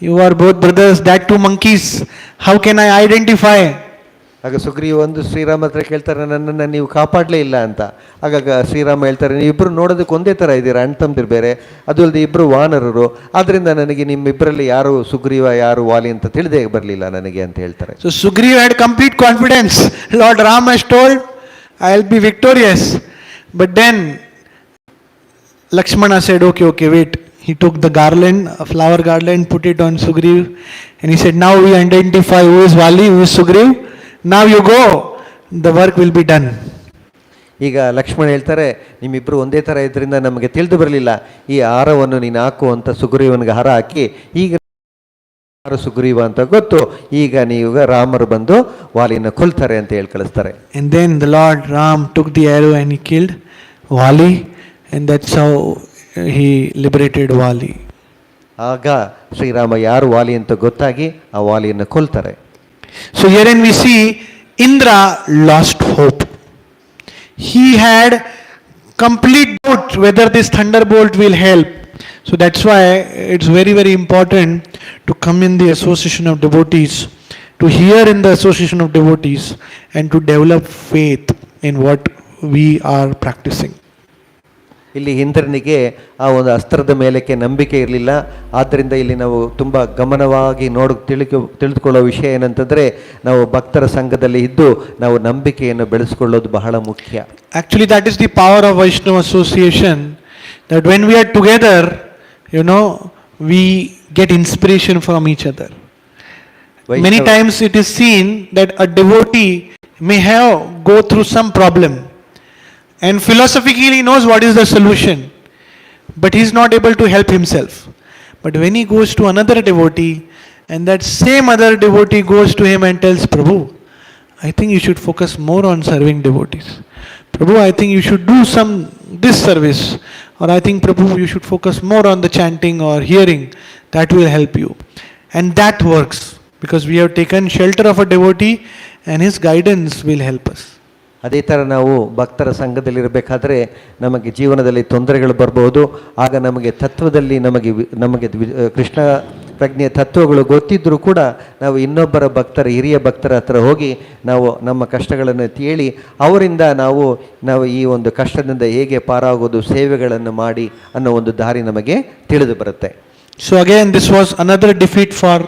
You are both brothers, that two monkeys. How can I identify? ಆಗ ಸುಗ್ರೀವ ಒಂದು ಶ್ರೀರಾಮ ಹತ್ರ ಕೇಳ್ತಾರೆ, ನನ್ನನ್ನು ನೀವು ಕಾಪಾಡಲೇ ಇಲ್ಲ ಅಂತ. ಆಗ ಶ್ರೀರಾಮ ಹೇಳ್ತಾರೆ, ನೀವಿಬ್ಬರು ನೋಡೋದಕ್ಕೆ ಒಂದೇ ಥರ ಇದ್ದೀರಾ, ಅಣ್ಣ ತಮ್ಮದಿರು ಬೇರೆ, ಅದು ಅಲ್ಲದೆ ಇಬ್ಬರು ವಾನರರು, ಆದ್ದರಿಂದ ನನಗೆ ನಿಮ್ಮಿಬ್ಬರಲ್ಲಿ ಯಾರು ಸುಗ್ರೀವ ಯಾರು ವಾಲಿ ಅಂತ ತಿಳಿದೇ ಬರಲಿಲ್ಲ ನನಗೆ ಅಂತ ಹೇಳ್ತಾರೆ. So Sugriva had complete confidence. Lord Ram has told, I will be victorious. But then Lakshmana said, okay, wait. He took the garland, a flower garland, put it on Sugriv, and he said, now we identify who is Vali, who is Sugriv. Now you go, the work will be done. ಈಗ ಲಕ್ಷ್ಮಣ ಹೇಳ್ತಾರೆ, ನಿಮ್ಮಿಬ್ಬರು ಒಂದೇ ಥರ ಇದರಿಂದ ನಮಗೆ ತಿಳಿದು ಬರಲಿಲ್ಲ, ಈ ಹಾರವನ್ನು ನೀನು ಹಾಕು ಅಂತ ಸುಗ್ರೀವನಿಗೆ ಹಾರ ಹಾಕಿ, ಈಗ ಸುಗ್ರೀವ ಅಂತ ಗೊತ್ತು, ಈಗ ನೀವು ರಾಮರು ಬಂದು ವಾಲಿನ ಕೊಲ್ತಾರೆ ಅಂತ ಹೇಳಿ ಕಳಿಸ್ತಾರೆ. And then the Lord Ram took the arrow and he killed Vali, and that's how he liberated Vali. ಆಗ ಶ್ರೀರಾಮ ಯಾರು ವಾಲಿ ಅಂತ ಗೊತ್ತಾಗಿ ಆ ವಾಲಿಯನ್ನು ಕೊಲ್ತಾರೆ. So herein we see Indra lost hope. He had complete doubt whether this thunderbolt will help. So that's why it's very important to come in the association of devotees, to hear in the association of devotees, and to develop faith in what we are practicing. ಇಲ್ಲಿ ಇಂದ್ರನಿಗೆ ಆ ಒಂದು ಅಸ್ತ್ರದ ಮೇಲಕ್ಕೆ ನಂಬಿಕೆ ಇರಲಿಲ್ಲ. ಆದ್ದರಿಂದ ಇಲ್ಲಿ ನಾವು ತುಂಬ ಗಮನವಾಗಿ ತಿಳಿದುಕೊಳ್ಳೋ ವಿಷಯ ಏನಂತಂದರೆ, ನಾವು ಭಕ್ತರ ಸಂಘದಲ್ಲಿ ಇದ್ದು ನಾವು ನಂಬಿಕೆಯನ್ನು ಬೆಳೆಸ್ಕೊಳ್ಳೋದು ಬಹಳ ಮುಖ್ಯ. Actually that is the power of Vaishnava association, that when we are together, we get inspiration from each other. Many times it is seen that a devotee may go through some problem, and philosophically he knows what is the solution, but he is not able to help himself. But when he goes to another devotee, and that same other devotee goes to him and tells, Prabhu, I think you should focus more on serving devotees. Prabhu, I think you should do this service. Or I think, Prabhu, you should focus more on the chanting or hearing. That will help you. And that works, because we have taken shelter of a devotee and his guidance will help us. ಅದೇ ಥರ ನಾವು ಭಕ್ತರ ಸಂಘದಲ್ಲಿರಬೇಕಾದ್ರೆ ನಮಗೆ ಜೀವನದಲ್ಲಿ ತೊಂದರೆಗಳು ಬರ್ಬೋದು. ಆಗ ನಮಗೆ ತತ್ವದಲ್ಲಿ ನಮಗೆ ಕೃಷ್ಣ ಪ್ರಜ್ಞೆಯ ತತ್ವಗಳು ಗೊತ್ತಿದ್ದರೂ ಕೂಡ ನಾವು ಇನ್ನೊಬ್ಬರ ಹಿರಿಯ ಭಕ್ತರ ಹತ್ರ ಹೋಗಿ ನಾವು ನಮ್ಮ ಕಷ್ಟಗಳನ್ನು ಹೇಳಿ ಅವರಿಂದ ನಾವು ಈ ಒಂದು ಕಷ್ಟದಿಂದ ಹೇಗೆ ಪಾರಾಗೋದು, ಸೇವೆಗಳನ್ನು ಮಾಡಿ ಅನ್ನೋ ಒಂದು ದಾರಿ ನಮಗೆ ತಿಳಿದು ಬರುತ್ತೆ. So again this was another defeat for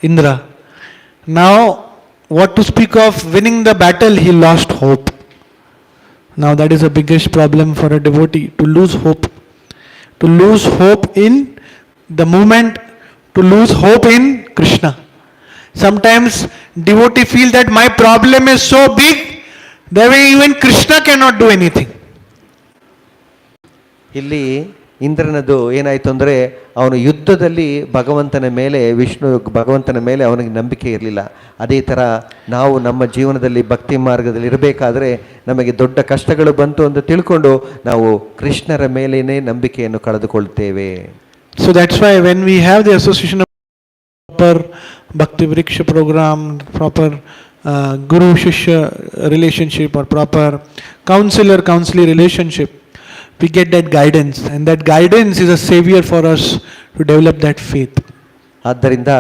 Indra. Now what to speak of winning the battle, he lost hope. Now that is the biggest problem for a devotee, to lose hope. To lose hope in the movement, to lose hope in Krishna. Sometimes devotee feel that my problem is so big that even Krishna cannot do anything. ಇಲ್ಲಿ ಇಂದ್ರನದು ಏನಾಯಿತು ಅಂದರೆ, ಅವನು ಯುದ್ಧದಲ್ಲಿ ಭಗವಂತನ ಮೇಲೆ ಅವನಿಗೆ ನಂಬಿಕೆ ಇರಲಿಲ್ಲ. ಅದೇ ಥರ ನಾವು ನಮ್ಮ ಜೀವನದಲ್ಲಿ ಭಕ್ತಿ ಮಾರ್ಗದಲ್ಲಿ ಇರಬೇಕಾದ್ರೆ ನಮಗೆ ದೊಡ್ಡ ಕಷ್ಟಗಳು ಬಂತು ಅಂತ ತಿಳ್ಕೊಂಡು ನಾವು ಕೃಷ್ಣರ ಮೇಲೇನೆ ನಂಬಿಕೆಯನ್ನು ಕಳೆದುಕೊಳ್ತೇವೆ. So that's why when we have the association of proper Bhakti Vriksha program, proper Guru Shishya relationship, or proper counselor-counselee relationship, we get that guidance, and that guidance is a savior for us to develop that faith. ಆದ್ದರಿಂದ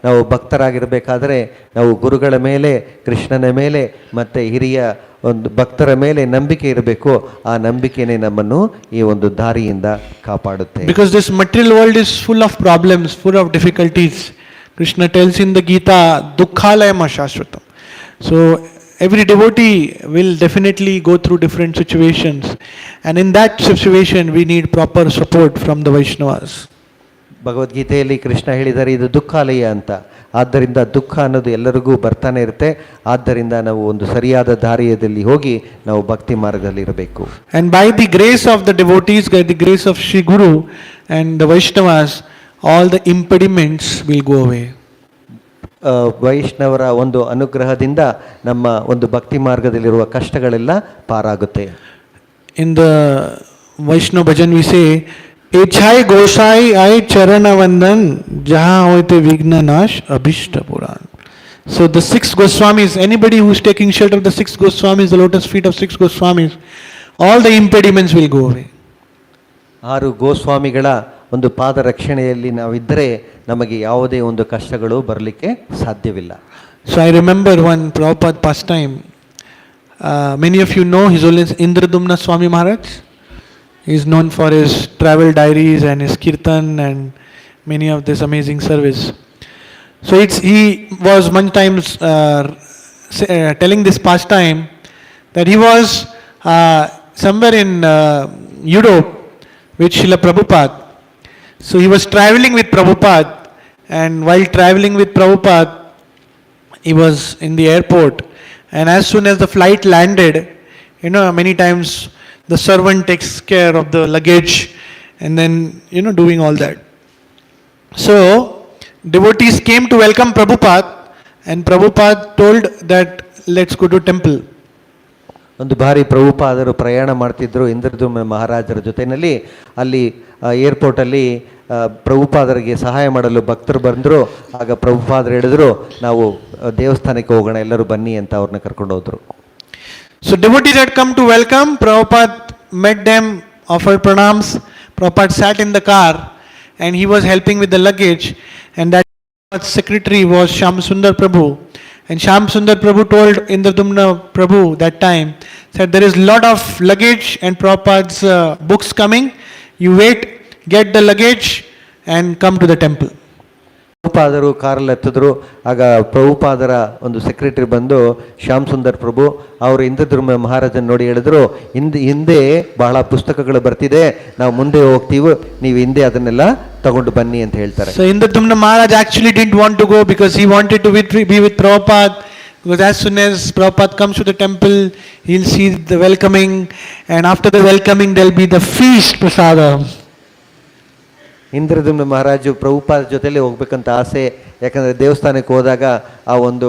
ನಾವು ಭಕ್ತರಾಗಿರಬೇಕಾದ್ರೆ ನಾವು ಗುರುಗಳ ಮೇಲೆ, ಕೃಷ್ಣನ ಮೇಲೆ ಮತ್ತು ಹಿರಿಯ ಒಂದು ಭಕ್ತರ ಮೇಲೆ ನಂಬಿಕೆ ಇರಬೇಕು. ಆ ನಂಬಿಕೆನೇ ನಮ್ಮನ್ನು ಈ ಒಂದು ದಾರಿಯಿಂದ ಕಾಪಾಡುತ್ತೆ. Because this material world is full of problems, full of difficulties. Krishna tells in the Gita, dukkhalayam shashvatam. So every devotee will definitely go through different situations, and in that situation we need proper support from the Vaishnavas. ಭಗವದ್ಗೀತೆಯಲ್ಲಿ ಕೃಷ್ಣ ಹೇಳಿದ್ದಾರೆ ಇದು ದುಃಖಾಲಯ ಅಂತ. ಆದ್ದರಿಂದ ದುಃಖ ಅನ್ನೋದು ಎಲ್ಲರಿಗೂ ಬರ್ತಾನೆ ಇರುತ್ತೆ. ಆದ್ದರಿಂದ ನಾವು ಒಂದು ಸರಿಯಾದ ದಾರಿಯಲ್ಲಿ ಹೋಗಿ ನಾವು ಭಕ್ತಿ ಮಾರ್ಗದಲ್ಲಿ ಇರಬೇಕು. And by the grace of the devotees, by the grace of Sri Guru and the Vaishnavas, all the impediments will go away. ವೈಷ್ಣವರ ಒಂದು ಅನುಗ್ರಹದಿಂದ ನಮ್ಮ ಒಂದು ಭಕ್ತಿ ಮಾರ್ಗದಲ್ಲಿರುವ ಕಷ್ಟಗಳೆಲ್ಲ ಪಾರಾಗುತ್ತೆ. In the Vaishnava bhajan we say, Echai Gosai Ai Charanavandan Jaha Hoite Vigna Nash Abhishta Puran. So the six Goswamis, anybody who is taking shelter of the six Goswamis, the lotus feet of six Goswamis, all the impediments will go away. 6 ಗೋಸ್ವಾಮಿಗಳ ಒಂದು ಪಾದ ರಕ್ಷಣೆಯಲ್ಲಿ ನಾವಿದ್ದರೆ ನಮಗೆ ಯಾವುದೇ ಒಂದು ಕಷ್ಟಗಳು ಬರಲಿಕ್ಕೆ ಸಾಧ್ಯವಿಲ್ಲ. So I remember one Prabhupada pastime. Many of you know His Holiness Indradumna Swami Maharaj. He is known for his travel diaries and his kirtan and many of this amazing service. So he was one time telling this pastime that he was somewhere in Europe with Srila Prabhupada. So he was traveling with Prabhupada, and while traveling with Prabhupada, he was in the airport, and as soon as the flight landed, many times the servant takes care of the luggage and then doing all that. So devotees came to welcome Prabhupada, and Prabhupada told that let's go to temple. ಒಂದು ಬಾರಿ ಪ್ರಭುಪಾದರು ಪ್ರಯಾಣ ಮಾಡ್ತಿದ್ರು ಇಂದ್ರದುಮ್ನ ಮಹಾರಾಜರ ಜೊತೆಯಲ್ಲಿ. ಅಲ್ಲಿ ಏರ್ಪೋರ್ಟಲ್ಲಿ ಪ್ರಭುಪಾದರಿಗೆ ಸಹಾಯ ಮಾಡಲು ಭಕ್ತರು ಬಂದರು. ಆಗ ಪ್ರಭುಪಾದರು ಹೇಳಿದ್ರು, ನಾವು ದೇವಸ್ಥಾನಕ್ಕೆ ಹೋಗೋಣ, ಎಲ್ಲರೂ ಬನ್ನಿ ಅಂತ ಅವ್ರನ್ನ ಕರ್ಕೊಂಡು ಹೋದ್ರು. So devotees had come to welcome. Prabhupada met them, offered pranams. Prabhupada sat in the car and he was helping with the luggage, and that secretary was Shyam Sundar Prabhu. And Shyam Sundar Prabhu told Indradumna Prabhu that time, said there is lot of luggage and Prabhupada's books coming. You wait, get the luggage and come to the temple. ಪ್ರಭುಪಾದರು ಕಾರಲ್ಲಿ ಹತ್ತಿದ್ರು. ಆಗ ಪ್ರಭುಪಾದರ ಒಂದು secretary ಬಂದು ಶ್ಯಾಮ್ ಸುಂದರ್ ಪ್ರಭು ಅವರು ಇಂದ್ರದುಮ್ನ ಮಹಾರಾಜನ್ ನೋಡಿ ಹೇಳಿದ್ರು, ಹಿಂದೆ ಬಹಳ ಪುಸ್ತಕಗಳು ಬರ್ತಿದೆ, ನಾವು ಮುಂದೆ ಹೋಗ್ತೀವಿ, ನೀವು ಹಿಂದೆ ಅದನ್ನೆಲ್ಲ ತಗೊಂಡು ಬನ್ನಿ ಅಂತ ಹೇಳ್ತಾರೆ. So Indradumna Maharaj actually didn't want to go because he wanted to be with Prabhupada, because as soon as Prabhupada comes to the temple, he'll see the welcoming, and after the welcoming there'll be the feast prasadam. Indradyumna ಮಹಾರಾಜು Prabhupada ಜೊತೆಲಿ ಹೋಗ್ಬೇಕಂತ ಆಸೆ. ಯಾಕಂದರೆ ದೇವಸ್ಥಾನಕ್ಕೆ ಹೋದಾಗ ಆ ಒಂದು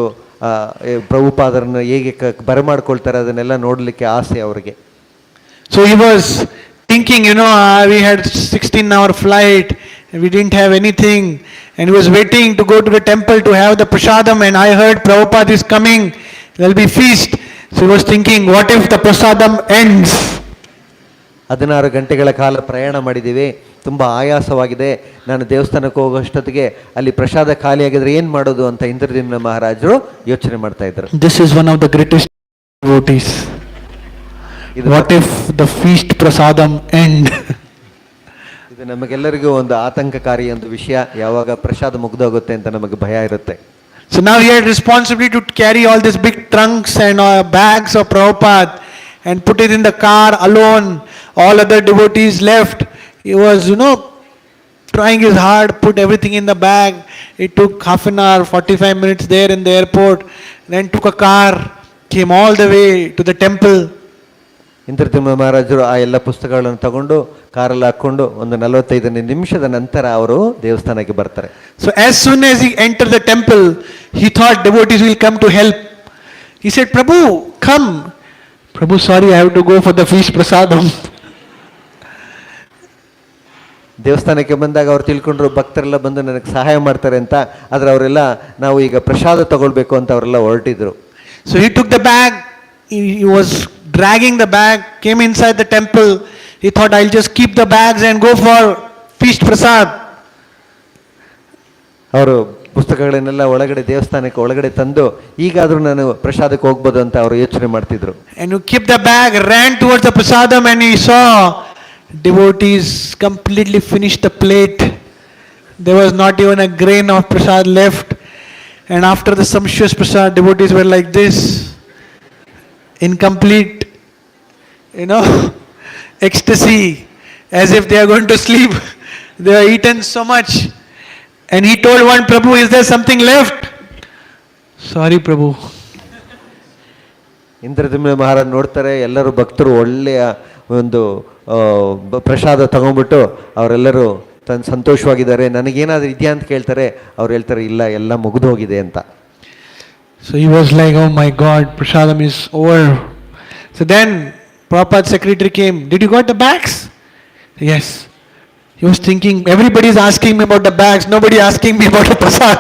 ಪ್ರಭುಪಾದರನ್ನು ಹೇಗೆ ಬರಮಾಡ್ಕೊಳ್ತಾರೆ ಅದನ್ನೆಲ್ಲ ನೋಡಲಿಕ್ಕೆ ಆಸೆ ಅವರಿಗೆ. So he was thinking, we had 16-hour flight, we didn't have anything, and he was waiting to go to the temple to have the prasadam, and I heard Prabhupada is coming, there'll be feast. So he was thinking, what if the prasadam ends? 16 ಗಂಟೆಗಳ ಕಾಲ ಪ್ರಯಾಣ ಮಾಡಿದ್ದೀವಿ, ತುಂಬ ಆಯಾಸವಾಗಿದೆ, ನಾನು ದೇವಸ್ಥಾನಕ್ಕೆ ಹೋಗೋಷ್ಟೊತ್ತಿಗೆ ಅಲ್ಲಿ ಪ್ರಸಾದ ಖಾಲಿಯಾಗಿದ್ರೆ ಏನು ಮಾಡೋದು ಅಂತ ಇಂದ್ರದುಮ್ನ ಮಹಾರಾಜರು ಯೋಚನೆ ಮಾಡ್ತಾ ಇದ್ರು. This is one of the greatest devotees. What if the feast prasadam end? ಇದು ನಮಗೆಲ್ಲರಿಗೂ ಒಂದು ಆತಂಕಕಾರಿ ಒಂದು ವಿಷಯ, ಯಾವಾಗ ಪ್ರಸಾದ ಮುಗ್ದೋಗುತ್ತೆ ಅಂತ ನಮಗೆ ಭಯ ಇರುತ್ತೆ. So now he had responsibility to carry all these big trunks and bags of Prabhupada and put it in the car alone. All other devotees left. He was, trying his hard, put everything in the bag. It took half an hour, 45 minutes there in the airport. Then took a car, came all the way to the temple. Indradyumna ಮಹಾರಾಜರು ಆ ಎಲ್ಲ ಪುಸ್ತಕಗಳನ್ನು ತಗೊಂಡು ಕಾರಲ್ಲಿ ಹಾಕ್ಕೊಂಡು ಒಂದು 45 ನಿಮಿಷದ ನಂತರ ಅವರು ದೇವಸ್ಥಾನಕ್ಕೆ ಬರ್ತಾರೆ. So as soon as he entered the temple, he thought devotees will come to help. He said, Prabhu, come. Prabhu, sorry, I have to go for the feast prasadam. ದೇವಸ್ಥಾನಕ್ಕೆ ಬಂದಾಗ ಅವ್ರು ತಿಳ್ಕೊಂಡ್ರು ಭಕ್ತರೆಲ್ಲ ಬಂದು ನನಗೆ ಸಹಾಯ ಮಾಡ್ತಾರೆ ಅಂತ. ಆದರೆ ಅವರೆಲ್ಲ ನಾವು ಈಗ ಪ್ರಸಾದ ತಗೊಳ್ಬೇಕು ಅಂತ ಅವರೆಲ್ಲ ಹೊರಟಿದ್ರು. So he took the bag, he was dragging the bag, came inside the temple, He thought, I'll just keep the bags and go for feast prasad. ಅವರು ಪುಸ್ತಕಗಳನ್ನೆಲ್ಲ ಒಳಗಡೆ ದೇವಸ್ಥಾನಕ್ಕೆ ಒಳಗಡೆ ತಂದು ಈಗಾದರೂ ನಾನು ಪ್ರಸಾದಕ್ಕೆ ಹೋಗ್ಬೋದು ಅಂತ ಅವರು ಯೋಚನೆ ಮಾಡ್ತಿದ್ರು. And you keep the bag, ran towards the prasadam, and he saw devotees completely finished the plate. There was not even a grain of prasad left. And after the sumptuous prasad, devotees were like this, incomplete, ecstasy, as if they are going to sleep. They are eaten so much. And he told one Prabhu, is there something left? Sorry, Prabhu. Indradyumna Maharaj ನೋಡ್ತಾರೆ, ಎಲ್ಲರೂ ಭಕ್ತರು ಒಳ್ಳೆಯ ಒಂದು ಪ್ರಸಾದ ತಗೊಂಡ್ಬಿಟ್ಟು ಅವರೆಲ್ಲರೂ ಸಂತೋಷವಾಗಿದ್ದಾರೆ, ನನಗೇನಾದ್ರೂ ಇದೆಯಾ ಅಂತ ಕೇಳ್ತಾರೆ. ಅವ್ರು ಹೇಳ್ತಾರೆ, ಇಲ್ಲ, ಎಲ್ಲ ಮುಗಿದು ಹೋಗಿದೆ ಅಂತ. So he was like, oh my God, prasadam is over. So then Prabhupada's secretary came, did you got the bags? Yes. He was thinking, everybody is asking me about the bags, nobody asking me about the prasad.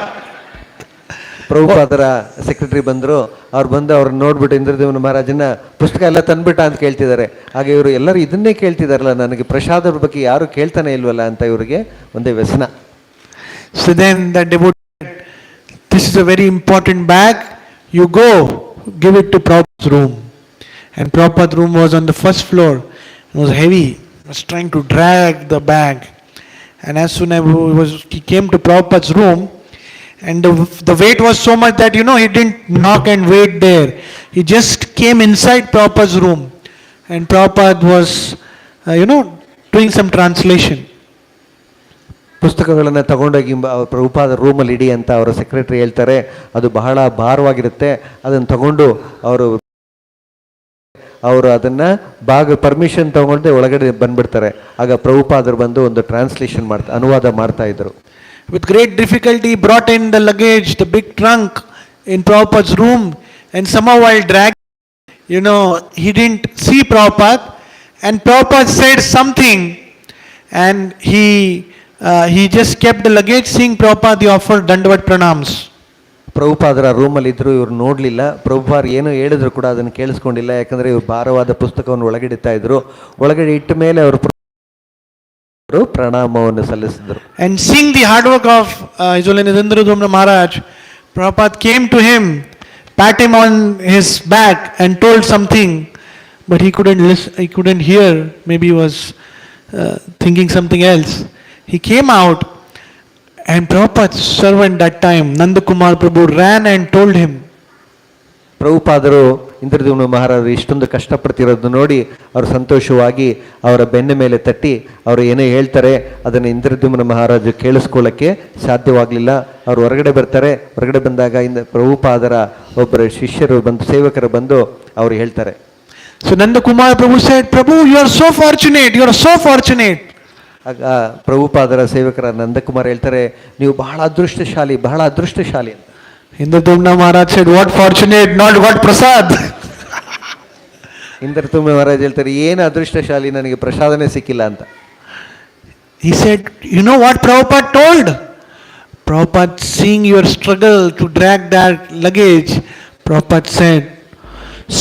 ಪ್ರಭುಪಾದರ secretary ಬಂದರು. ಅವ್ರು ಬಂದು ಅವ್ರನ್ನ ನೋಡ್ಬಿಟ್ಟು ಇಂದ್ರದೇವನ ಮಹಾರಾಜನ ಪುಸ್ತಕ ಎಲ್ಲ ತಂದ್ಬಿಟ್ಟ ಅಂತ ಕೇಳ್ತಿದ್ದಾರೆ. ಹಾಗೆ ಇವರು ಎಲ್ಲರೂ ಇದನ್ನೇ ಕೇಳ್ತಿದಾರಲ್ಲ, ನನಗೆ ಪ್ರಸಾದದ ಬಗ್ಗೆ ಯಾರು ಕೇಳ್ತಾನೆ ಇಲ್ವಲ್ಲ ಅಂತ ಇವರಿಗೆ ಒಂದೇ ವ್ಯಸನ. So then the devotee, this is a very important bag, you go give it to Prabhupada's room. And Prabhupada's room was on the first floor. It was heavy. He was trying to drag the bag. And as soon as he came to Prabhupada's room, and the weight was so much that, he didn't knock and wait there. He just came inside Prabhupada's room. And Prabhupada was, doing some translation. ಪುಸ್ತಕಗಳನ್ನು ತಗೊಂಡೋಗಿ ಪ್ರಭುಪಾದ ರೂಮಲ್ಲಿ ಇಡಿ ಅಂತ ಅವರ secretary ಹೇಳ್ತಾರೆ. ಅದು ಬಹಳ ಭಾರವಾಗಿರುತ್ತೆ. ಅದನ್ನು ತಗೊಂಡು ಅವರು ಅದನ್ನು ಪರ್ಮಿಷನ್ ತಗೊಂಡೆ ಒಳಗಡೆ ಬಂದ್ಬಿಡ್ತಾರೆ. ಆಗ ಪ್ರಭುಪಾದರು ಬಂದು ಒಂದು ಟ್ರಾನ್ಸ್ಲೇಷನ್ ಅನುವಾದ ಮಾಡ್ತಾ ಇದ್ರು. With great difficulty he brought in the luggage, the big trunk in Prabhupada's room, and somehow while dragging, he didn't see Prabhupada, and Prabhupada said something, and he just kept the luggage. Seeing Prabhupada, he offered Dandavat pranams. ಪ್ರಭುಪಾದರ ರೂಮಲ್ಲಿ ಇದ್ರು, ಇವ್ರು ನೋಡಲಿಲ್ಲ. ಪ್ರಭುಪಾದರು ಏನು ಹೇಳಿದ್ರು ಕೂಡ ಅದನ್ನು ಕೇಳಿಸ್ಕೊಂಡಿಲ್ಲ. ಯಾಕಂದರೆ ಇವ್ರು ಭಾರವಾದ ಪುಸ್ತಕವನ್ನು ಒಳಗಡೆ ಇಡ್ತಾ ಇದ್ರು. ಒಳಗಡೆ ಇಟ್ಟ ಮೇಲೆ ಅವರು ಪ್ರಣಾಮವನ್ನು ಸಲ್ಲಿಸಿದರು. And seeing the hard work of His Holiness Indradumna Maharaj, Prabhupada came to him, pat him on his back and told something, but he couldn't listen, he couldn't hear. Maybe he was thinking something else. He came out, and Prabhupada's servant that time, Nandakumar Prabhu, ran and told him. ಪ್ರಭುಪಾದರು ಇಂದ್ರದೇವನ ಮಹಾರಾಜರು ಇಷ್ಟೊಂದು ಕಷ್ಟಪಡ್ತಿರೋದು ನೋಡಿ ಅವರು ಸಂತೋಷವಾಗಿ ಅವರ ಬೆನ್ನ ಮೇಲೆ ತಟ್ಟಿ ಅವರು ಏನೇ ಹೇಳ್ತಾರೆ ಅದನ್ನು ಇಂದ್ರದೇವನ ಮಹಾರಾಜು ಕೇಳಿಸ್ಕೊಳ್ಳೋಕ್ಕೆ ಸಾಧ್ಯವಾಗಲಿಲ್ಲ. ಅವರು ಹೊರಗಡೆ ಬರ್ತಾರೆ. ಹೊರಗಡೆ ಬಂದಾಗ ಪ್ರಭುಪಾದರ ಒಬ್ಬರು ಶಿಷ್ಯರು ಬಂದು ಸೇವಕರು ಬಂದು ಅವರು ಹೇಳ್ತಾರೆ. So Nandakumar Prabhu said, Prabhu, you are so fortunate, you are so fortunate. ಆಗ ಪ್ರಭುಪಾದರ ಸೇವಕರ ನಂದಕುಮಾರ್ ಹೇಳ್ತಾರೆ, ನೀವು ಬಹಳ ಅದೃಷ್ಟಶಾಲಿ, ಬಹಳ ಅದೃಷ್ಟಶಾಲಿ ಅಂತ. Indradumna Maharaj said, what fortunate, not what prasad. ಇಂದ್ರತುಮ್ನ Maharaj ಹೇಳ್ತಾರೆ, ಏನು ಅದೃಷ್ಟಶಾಲಿ, ನನಗೆ ಪ್ರಸಾದನೇ ಸಿಕ್ಕಿಲ್ಲ ಅಂತ. He said, you know what Prabhupada told? Prabhupada, seeing your struggle to drag that luggage, Prabhupada said,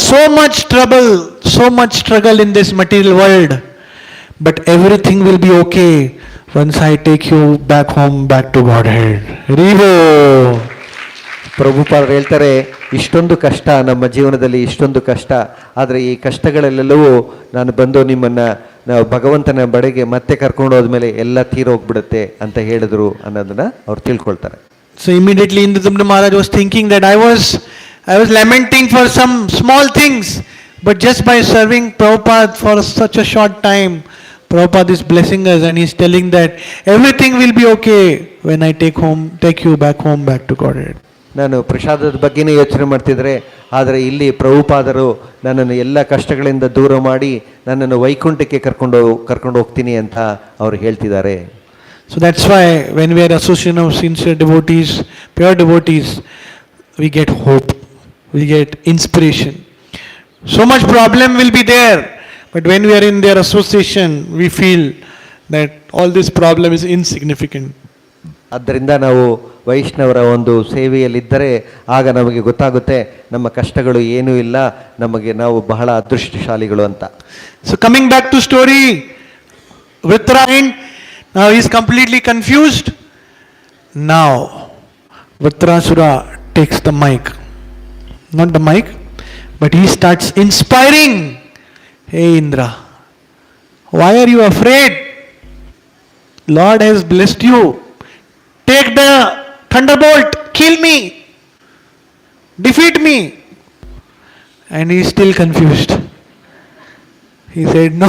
so much trouble, so much struggle in this material world, but everything will be okay once I take you back home, back to Godhead. Rivo. ಪ್ರಭುಪಾದರು ಹೇಳ್ತಾರೆ, ಇಷ್ಟೊಂದು ಕಷ್ಟ ನಮ್ಮ ಜೀವನದಲ್ಲಿ, ಇಷ್ಟೊಂದು ಕಷ್ಟ, ಆದರೆ ಈ ಕಷ್ಟಗಳೆಲ್ಲವೂ ನಾನು ಬಂದು ನಿಮ್ಮನ್ನು ನಾವು ಭಗವಂತನ ಬಡೆಗೆ ಮತ್ತೆ ಕರ್ಕೊಂಡು ಹೋದ್ಮೇಲೆ ಎಲ್ಲ ತೀರೋಗ್ಬಿಡುತ್ತೆ ಅಂತ ಹೇಳಿದ್ರು ಅನ್ನೋದನ್ನ ಅವ್ರು ತಿಳ್ಕೊಳ್ತಾರೆ. So immediately Indradumna Maharaj was thinking that I was lamenting for some small things, but just by serving Prabhupada for such a short time, Prabhupada is blessing us and he's telling that everything will be okay when I take you back home, back to Godhead. ನಾನು ಪ್ರಸಾದದ ಬಗ್ಗೆನೇ ಯೋಚನೆ ಮಾಡ್ತಿದ್ರೆ, ಆದರೆ ಇಲ್ಲಿ ಪ್ರಭುಪಾದರು ನನ್ನನ್ನು ಎಲ್ಲ ಕಷ್ಟಗಳಿಂದ ದೂರ ಮಾಡಿ ನನ್ನನ್ನು ವೈಕುಂಠಕ್ಕೆ ಕರ್ಕೊಂಡು ಹೋಗ್ತೀನಿ ಅಂತ ಅವರು ಹೇಳ್ತಿದ್ದಾರೆ. So that's why when we are association of sincere devotees, pure devotees, we get hope, we get inspiration. So much problem will be there, but when we are in their association, we feel that all this problem is insignificant. ಆದ್ದರಿಂದ ನಾವು ವೈಷ್ಣವರ ಒಂದು ಸೇವೆಯಲ್ಲಿದ್ದರೆ ಆಗ ನಮಗೆ ಗೊತ್ತಾಗುತ್ತೆ ನಮ್ಮ ಕಷ್ಟಗಳು ಏನೂ ಇಲ್ಲ, ನಾವು ಬಹಳ ಅದೃಷ್ಟಶಾಲಿಗಳು ಅಂತ. So coming back to story, Vritrahin, now he is completely confused. Now Vritrasura takes the mic, not the mic, but he starts inspiring. Hey Indra, why are you afraid? Lord has blessed you. Take the thunderbolt, kill me, defeat me. And he is still confused. He said, no,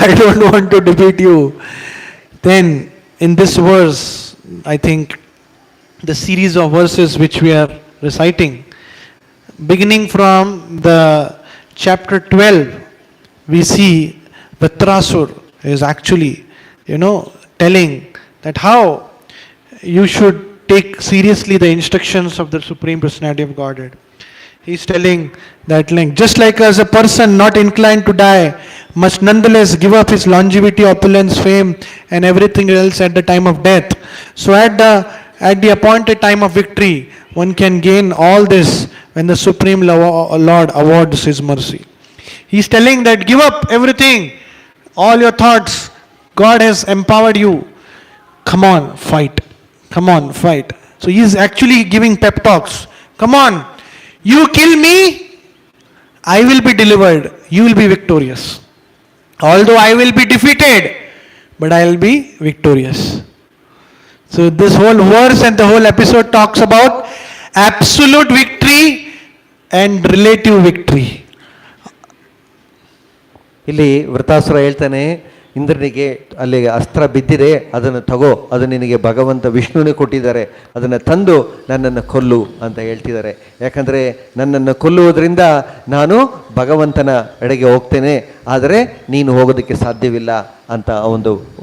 I don't want to defeat you. Then in this verse, I think the series of verses which we are reciting, beginning from the chapter 12, we see Vritrasur is actually, telling that how you should take seriously the instructions of the Supreme Personality of Godhead. He is telling that just like as a person not inclined to die must nonetheless give up his longevity, opulence, fame and everything else at the time of death, so at the appointed time of victory one can gain all this when the Supreme Lord awards his mercy. He is telling that give up everything, all your thoughts, God has empowered you. Come on, fight. Come on, fight. So he is actually giving pep talks. Come on, you kill me, I will be delivered. You will be victorious. Although I will be defeated, but I will be victorious. So this whole verse and the whole episode talks about absolute victory and relative victory. ಇಲ್ಲಿ ವೃತಾಸುರ ಹೇಳ್ತಾನೆ, ಇಂದ್ರನಿಗೆ ಅಲ್ಲಿ ಅಸ್ತ್ರ ಬಿದ್ದಿದೆ, ಅದನ್ನು ತಗೋ, ಅದು ನಿನಗೆ ಭಗವಂತ ವಿಷ್ಣುನೇ ಕೊಟ್ಟಿದ್ದಾರೆ, ಅದನ್ನು ತಂದು ನನ್ನನ್ನು ಕೊಲ್ಲು ಅಂತ ಹೇಳ್ತಿದ್ದಾರೆ. ಯಾಕಂದರೆ ನನ್ನನ್ನು ಕೊಲ್ಲುವುದರಿಂದ ನಾನು ಭಗವಂತನ ಎಡೆಗೆ ಹೋಗ್ತೇನೆ, ಆದರೆ ನೀನು ಹೋಗೋದಕ್ಕೆ ಸಾಧ್ಯವಿಲ್ಲ ಅಂತ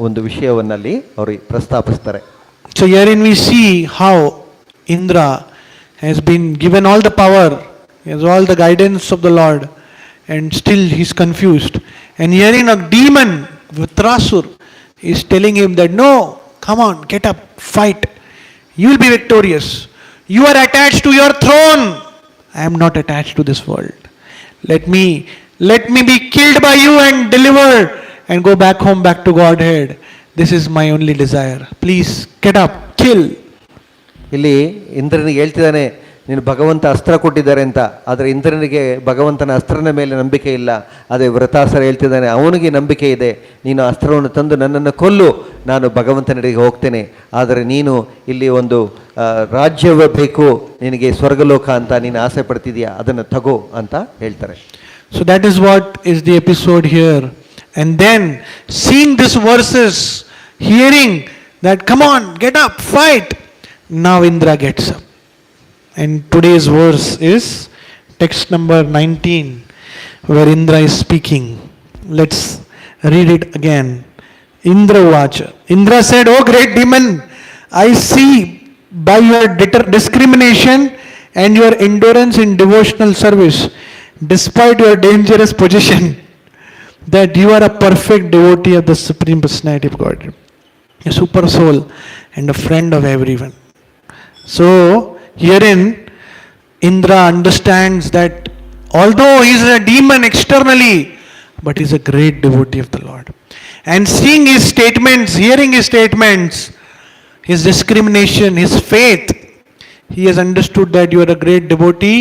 ಒಂದು ವಿಷಯವನ್ನಲ್ಲಿ ಅವರು ಪ್ರಸ್ತಾಪಿಸ್ತಾರೆ. So herein we see how Indra has been given all the power, he has all the guidance of the Lord, and still he is confused. And hearing a demon, Vritrasur, is telling him that no, come on, get up, fight, you will be victorious. You are attached to your throne. I am not attached to this world. Let me be killed by you and delivered and go back home, back to Godhead. This is my only desire. Please get up, kill. ಇಲ್ಲಿ ಇಂದ್ರನಿಗೆ ಹೇಳ್ತಿದ್ದಾನೆ, ನೀನು ಭಗವಂತ ಅಸ್ತ್ರ ಕೊಟ್ಟಿದ್ದಾರೆ ಅಂತ, ಆದರೆ ಇಂದ್ರನಿಗೆ ಭಗವಂತನ ಅಸ್ತ್ರನ ಮೇಲೆ ನಂಬಿಕೆ ಇಲ್ಲ. ಅದೇ ವೃತಾಸುರ ಹೇಳ್ತಿದ್ದಾನೆ, ಅವನಿಗೆ ನಂಬಿಕೆ ಇದೆ, ನೀನು ಅಸ್ತ್ರವನ್ನು ತಂದು ನನ್ನನ್ನು ಕೊಲ್ಲು, ನಾನು ಭಗವಂತನೆಡೆಗೆ ಹೋಗ್ತೇನೆ, ಆದರೆ ನೀನು ಇಲ್ಲಿ ಒಂದು ರಾಜ್ಯವೇ ಬೇಕು, ನಿನಗೆ ಸ್ವರ್ಗಲೋಕ ಅಂತ ನೀನು ಆಸೆ ಪಡ್ತಿದೀಯಾ, ಅದನ್ನು ತಗೋ ಅಂತ ಹೇಳ್ತಾರೆ. So that is what is the episode here. And then seeing these verses, hearing that come on, get up, fight, now Indra gets up. And today's verse is text number 19, where Indra is speaking. Let's read it again. Indra Vacha. Indra said, "O great demon, I see by your discrimination and your endurance in devotional service, despite your dangerous position, that you are a perfect devotee of the Supreme Personality of God, a super soul and a friend of everyone." So herein Indra understands that although he is a demon externally, but he is a great devotee of the Lord. And seeing his statements, hearing his statements, his discrimination, his faith, he has understood that you are a great devotee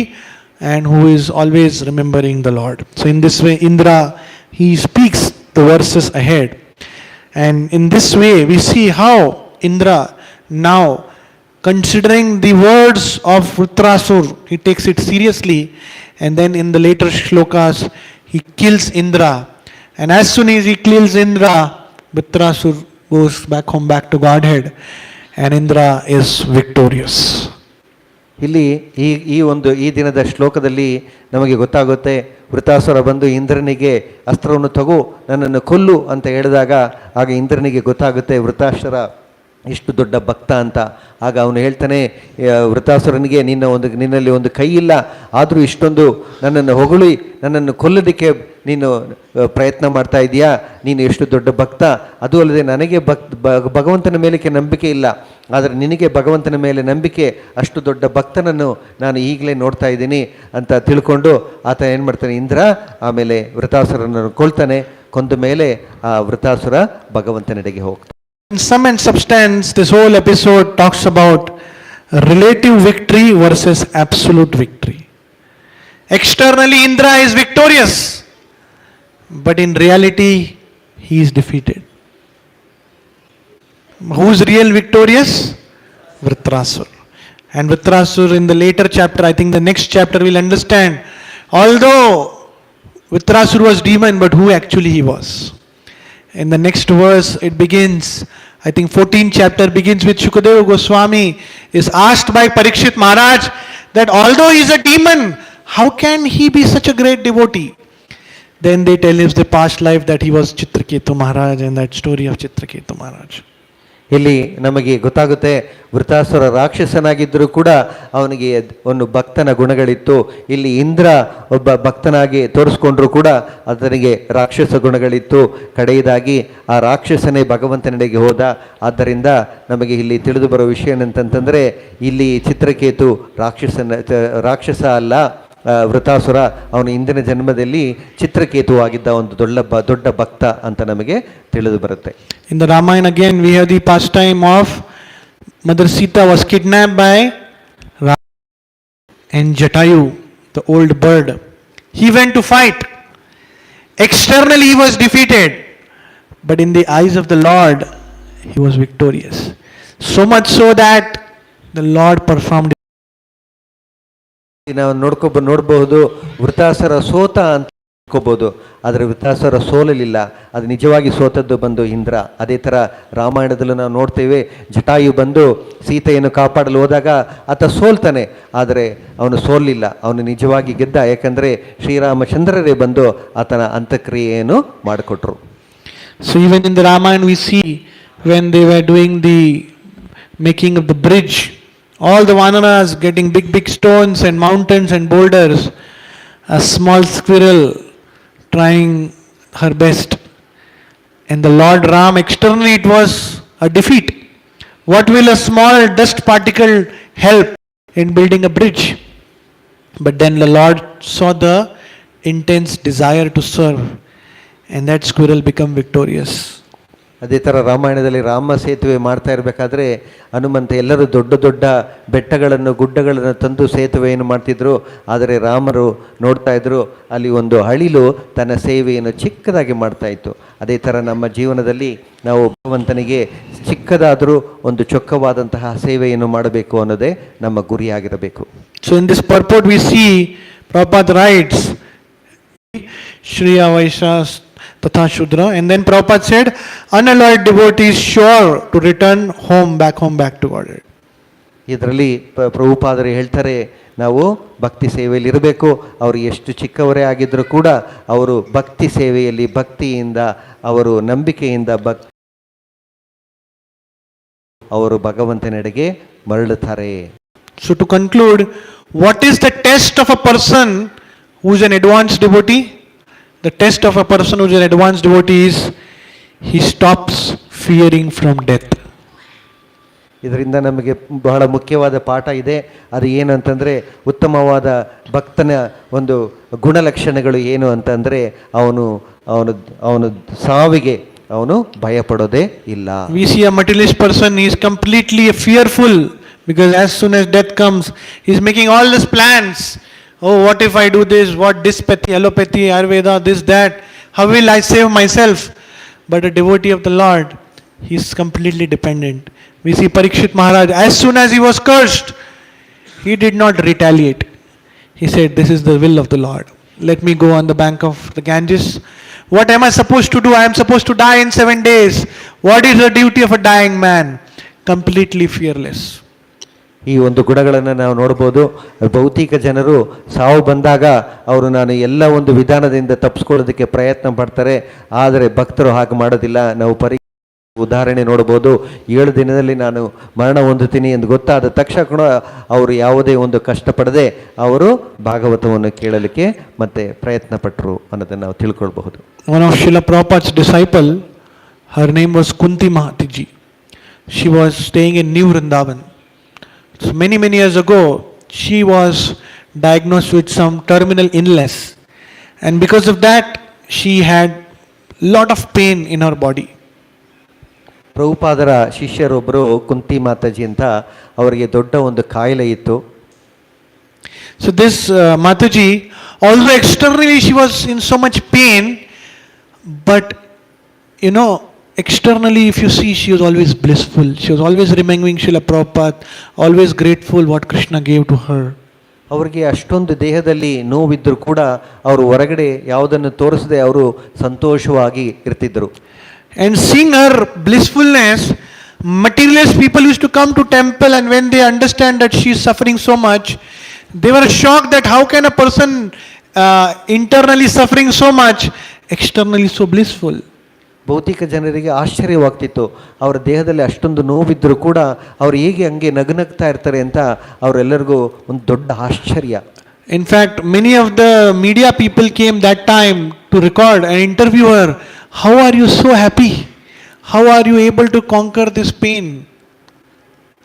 and who is always remembering the Lord. So in this way Indra, he speaks the verses ahead. And in this way we see how Indra now, considering the words of Vritrasur, he takes it seriously, and then in the later shlokas he kills Indra, and as soon as he kills Indra, Vritrasur goes back home, back to Godhead, and Indra is victorious. ಇಲ್ಲಿ ಈ ದಿನದ ಶ್ಲೋಕದಲ್ಲಿ ನಮಗೆ ಗೊತ್ತಾಗುತ್ತೆ, ವೃತಾಸುರ ಬಂದು ಇಂದ್ರನಿಗೆ ಅಸ್ತ್ರವನ್ನು ತಗೋ, ನನ್ನನ್ನು ಕೊಲ್ಲು ಅಂತ ಹೇಳಿದಾಗ ಆಗ ಇಂದ್ರನಿಗೆ ಗೊತ್ತಾಗುತ್ತೆ ವೃತಾಸುರ ಇಷ್ಟು ದೊಡ್ಡ ಭಕ್ತ ಅಂತ. ಆಗ ಅವನು ಹೇಳ್ತಾನೆ ವೃತಾಸುರನಿಗೆ, ನಿನ್ನಲ್ಲಿ ಒಂದು ಕೈ ಇಲ್ಲ, ಆದರೂ ಇಷ್ಟೊಂದು ನನ್ನನ್ನು ಹೊಗಳಿ ನನ್ನನ್ನು ಕೊಲ್ಲೋದಕ್ಕೆ ನೀನು ಪ್ರಯತ್ನ ಮಾಡ್ತಾ ಇದೆಯಾ, ನೀನು ಎಷ್ಟು ದೊಡ್ಡ ಭಕ್ತ, ಅದು ಅಲ್ಲದೆ ನನಗೆ ಭಗವಂತನ ಮೇಲಕ್ಕೆ ನಂಬಿಕೆ ಇಲ್ಲ, ಆದರೆ ನಿನಗೆ ಭಗವಂತನ ಮೇಲೆ ನಂಬಿಕೆ, ಅಷ್ಟು ದೊಡ್ಡ ಭಕ್ತನನ್ನು ನಾನು ಈಗಲೇ ನೋಡ್ತಾ ಇದ್ದೀನಿ ಅಂತ ತಿಳ್ಕೊಂಡು ಆತ ಏನು ಮಾಡ್ತಾನೆ, ಇಂದ್ರ ಆಮೇಲೆ ವೃತಾಸುರನನ್ನು ಕೊಲ್ತಾನೆ. ಕೊಂದ ಮೇಲೆ ಆ ವೃತಾಸುರ ಭಗವಂತನೆಡೆಗೆ ಹೋಗ್ತಾನೆ. In sum and substance, this whole episode talks about relative victory versus absolute victory. Externally, Indra is victorious, but in reality, he is defeated. Who's real victorious? Vritrasur. And Vritrasur in the later chapter, I think the next chapter we'll understand, although Vritrasur was demon, but who actually he was. In the next verse, it begins, I think 14th chapter begins with Shukadeva Goswami is asked by Parikshit Maharaj that although he is a demon, how can he be such a great devotee? Then they tell him the past life that he was Chitraketu Maharaj and that story of Chitraketu Maharaj. ಇಲ್ಲಿ ನಮಗೆ ಗೊತ್ತಾಗುತ್ತೆ, ವೃತಾಸುರ ರಾಕ್ಷಸನಾಗಿದ್ದರೂ ಕೂಡ ಅವನಿಗೆ ಒಂದು ಭಕ್ತನ ಗುಣಗಳಿತ್ತು. ಇಲ್ಲಿ ಇಂದ್ರ ಒಬ್ಬ ಭಕ್ತನಾಗಿ ತೋರಿಸ್ಕೊಂಡ್ರೂ ಕೂಡ ಅದನಿಗೆ ರಾಕ್ಷಸ ಗುಣಗಳಿತ್ತು. ಕಡೆಯದಾಗಿ ಆ ರಾಕ್ಷಸನೇ ಭಗವಂತನೆಡೆಗೆ ಹೋದ. ಆದ್ದರಿಂದ ನಮಗೆ ಇಲ್ಲಿ ತಿಳಿದು ಬರೋ ವಿಷಯ ಏನಂತಂತಂದರೆ, ಇಲ್ಲಿ ಚಿತ್ರಕೇತು ರಾಕ್ಷಸ ಅಲ್ಲ, ವೃತಾಸುರ ಅವನು ಇಂದಿನ ಜನ್ಮದಲ್ಲಿ ಚಿತ್ರಕೇತು ಆಗಿದ್ದ ಒಂದು ದೊಡ್ಡ ಭಕ್ತ ಅಂತ ನಮಗೆ ತಿಳಿದು ಬರುತ್ತೆ. In the Ramayana again we have the pastime of Mother Sita was kidnapped by and Jatayu, the old bird. He went to fight. Externally he was defeated, but in the eyes of the Lord he was victorious. So much so that the Lord performed. ನಾವು ನೋಡಬಹುದು ವೃತಾಸುರ ಸೋತ ಅಂತ ತಿಳ್ಕೋಬಹುದು, ಆದರೆ ವೃತಾಸುರ ಸೋಲಲಿಲ್ಲ. ಅದು ನಿಜವಾಗಿ ಸೋತದ್ದು ಬಂದು ಇಂದ್ರ. ಅದೇ ಥರ ರಾಮಾಯಣದಲ್ಲೂ ನಾವು ನೋಡ್ತೇವೆ, ಜಟಾಯು ಬಂದು ಸೀತೆಯನ್ನು ಕಾಪಾಡಲು ಹೋದಾಗ ಆತ ಸೋಲ್ತಾನೆ, ಆದರೆ ಅವನು ಸೋಲಿಲ್ಲ, ಅವನು ನಿಜವಾಗಿ ಗೆದ್ದ. ಯಾಕಂದರೆ ಶ್ರೀರಾಮಚಂದ್ರರೇ ಬಂದು ಆತನ ಅಂತಕ್ರಿಯೆಯನ್ನು ಮಾಡಿಕೊಟ್ರು. So even in the Ramayana we see when they were doing the making of the bridge, all the Vanaras getting big stones and mountains and boulders, a small squirrel trying her best, and the Lord Ram, externally it was a defeat. What will a small dust particle help in building a bridge? But then the Lord saw the intense desire to serve, and that squirrel became victorious. ಅದೇ ಥರ ರಾಮಾಯಣದಲ್ಲಿ ರಾಮ ಸೇತುವೆ ಮಾಡ್ತಾ ಇರಬೇಕಾದ್ರೆ ಹನುಮಂತ ಎಲ್ಲರೂ ದೊಡ್ಡ ಬೆಟ್ಟಗಳನ್ನು ಗುಡ್ಡಗಳನ್ನು ತಂದು ಸೇತುವೆಯನ್ನು ಮಾಡ್ತಿದ್ರು. ಆದರೆ ರಾಮರು ನೋಡ್ತಾ ಇದ್ರು, ಅಲ್ಲಿ ಒಂದು ಅಳಿಲು ತನ್ನ ಸೇವೆಯನ್ನು ಚಿಕ್ಕದಾಗಿ ಮಾಡ್ತಾ ಇತ್ತು. ಅದೇ ಥರ ನಮ್ಮ ಜೀವನದಲ್ಲಿ ನಾವು ಭಗವಂತನಿಗೆ ಚಿಕ್ಕದಾದರೂ ಒಂದು ಚೊಕ್ಕವಾದಂತಹ ಸೇವೆಯನ್ನು ಮಾಡಬೇಕು ಅನ್ನೋದೇ ನಮ್ಮ ಗುರಿಯಾಗಿರಬೇಕು. So in this purport we see Prabhupada writes Shriya Vaishas Tatha Shudra, and then Prabhupada said unalloyed devotee is sure to return back home back to God. ಇದರಲ್ಲಿ ಪ್ರಭುಪಾದರು ಹೇಳ್ತಾರೆ, ನಾವು ಭಕ್ತಿ ಸೇವೆಯಲ್ಲಿ ಇರಬೇಕು. ಅವರು ಎಷ್ಟು ಚಿಕ್ಕವರೇ ಆಗಿದ್ದರೂ ಕೂಡ ಅವರು ಭಕ್ತಿ ಸೇವೆಯಲ್ಲಿ ಭಕ್ತಿಯಿಂದ, ಅವರು ನಂಬಿಕೆಯಿಂದ ಅವರು ಭಗವಂತನೆಡೆಗೆ ಮರಳುತ್ತಾರೆ. So to conclude, what is the test of a person who is an advanced devotee? The test of a person who is an advanced devotee is he stops fearing from death. ಇದರಿಂದ ನಮಗೆ ಬಹಳ ಮುಖ್ಯವಾದ ಪಾಠ ಇದೆ. ಅದು ಏನು ಅಂತಂದರೆ, ಉತ್ತಮವಾದ ಭಕ್ತನ ಒಂದು ಗುಣಲಕ್ಷಣಗಳು ಏನು ಅಂತಂದರೆ, ಅವನು ಸಾವಿಗೆ ಅವನು ಭಯಪಡೋದೇ ಇಲ್ಲ. We see a materialist person, he is completely fearful because as soon as death comes, he is making all these plans. Oh, what if I do this? What dyspathy, allopathy, Ayurveda, this, that? How will I save myself? But a devotee of the Lord, he is completely dependent. We see Parikshit Maharaj, as soon as he was cursed, he did not retaliate. He said, this is the will of the Lord. Let me go on the bank of the Ganges. What am I supposed to do? I am supposed to die in 7 days. What is the duty of a dying man? Completely fearless. ಈ ಒಂದು ಗುಣಗಳನ್ನು ನಾವು ನೋಡ್ಬೋದು. ಭೌತಿಕ ಜನರು ಸಾವು ಬಂದಾಗ ಅವರು ನಾನು ಎಲ್ಲ ಒಂದು ವಿಧಾನದಿಂದ ತಪ್ಪಿಸ್ಕೊಳ್ಳೋದಕ್ಕೆ ಪ್ರಯತ್ನ ಪಡ್ತಾರೆ, ಆದರೆ ಭಕ್ತರು ಹಾಗೆ ಮಾಡೋದಿಲ್ಲ. ನಾವು ಉದಾಹರಣೆ ನೋಡ್ಬೋದು. 7 ದಿನದಲ್ಲಿ ನಾನು ಮರಣ ಹೊಂದುತ್ತೀನಿ ಎಂದು ಗೊತ್ತಾದ ತಕ್ಷಣ ಅವರು ಯಾವುದೇ ಒಂದು ಕಷ್ಟಪಡದೆ ಅವರು ಭಾಗವತವನ್ನು ಕೇಳಲಿಕ್ಕೆ ಮತ್ತೆ ಪ್ರಯತ್ನ ಪಟ್ಟರು ಅನ್ನೋದನ್ನು ನಾವು ತಿಳ್ಕೊಳ್ಬಹುದು. One of Srila Prabhupada's disciple, her name was Kunti Mahatiji. She was staying in New Vrindavan. So many years ago, she was diagnosed with some terminal illness. And because of that, she had lot of pain in her body. ಪ್ರಭುಪಾದರ ಶಿಷ್ಯರೊಬ್ಬರು ಕುಂತಿ ಮಾತಾಜಿ ಅಂತ, ಅವರಿಗೆ ದೊಡ್ಡ ಒಂದು ಕಾಯಿಲೆ ಇತ್ತು. So this Mataji, although externally she was in so much pain, but externally if you see, she was always blissful. She was always remembering Srila Prabhupada, always grateful what Krishna gave to her. ಅವರಿಗೆ ಅಷ್ಟೊಂದು ದೇಹದಲ್ಲಿ ನೋವಿದ್ದರೂ ಕೂಡ ಅವರು ಹೊರಗಡೆ ಯಾವುದನ್ನು ತೋರಿಸದೆ ಅವರು ಸಂತೋಷವಾಗಿ ಇರ್ತಿದ್ದರು. And seeing her blissfulness, materialist people used to come to temple, and when they understand that she is suffering so much, they were shocked that how can a person internally suffering so much, externally so blissful. ಭೌತಿಕ ಜನರಿಗೆ ಆಶ್ಚರ್ಯವಾಗ್ತಿತ್ತು, ಅವರ ದೇಹದಲ್ಲಿ ಅಷ್ಟೊಂದು ನೋವಿದ್ದರೂ ಕೂಡ ಅವರು ಹೇಗೆ ಹಂಗೆ ನಗನಗ್ತಾ ಇರ್ತಾರೆ ಅಂತ ಅವರೆಲ್ಲರಿಗೂ ಒಂದು ದೊಡ್ಡ ಆಶ್ಚರ್ಯ. In fact, many of the media people came that time to record and interview her. How are you so happy? How are you able to conquer this pain?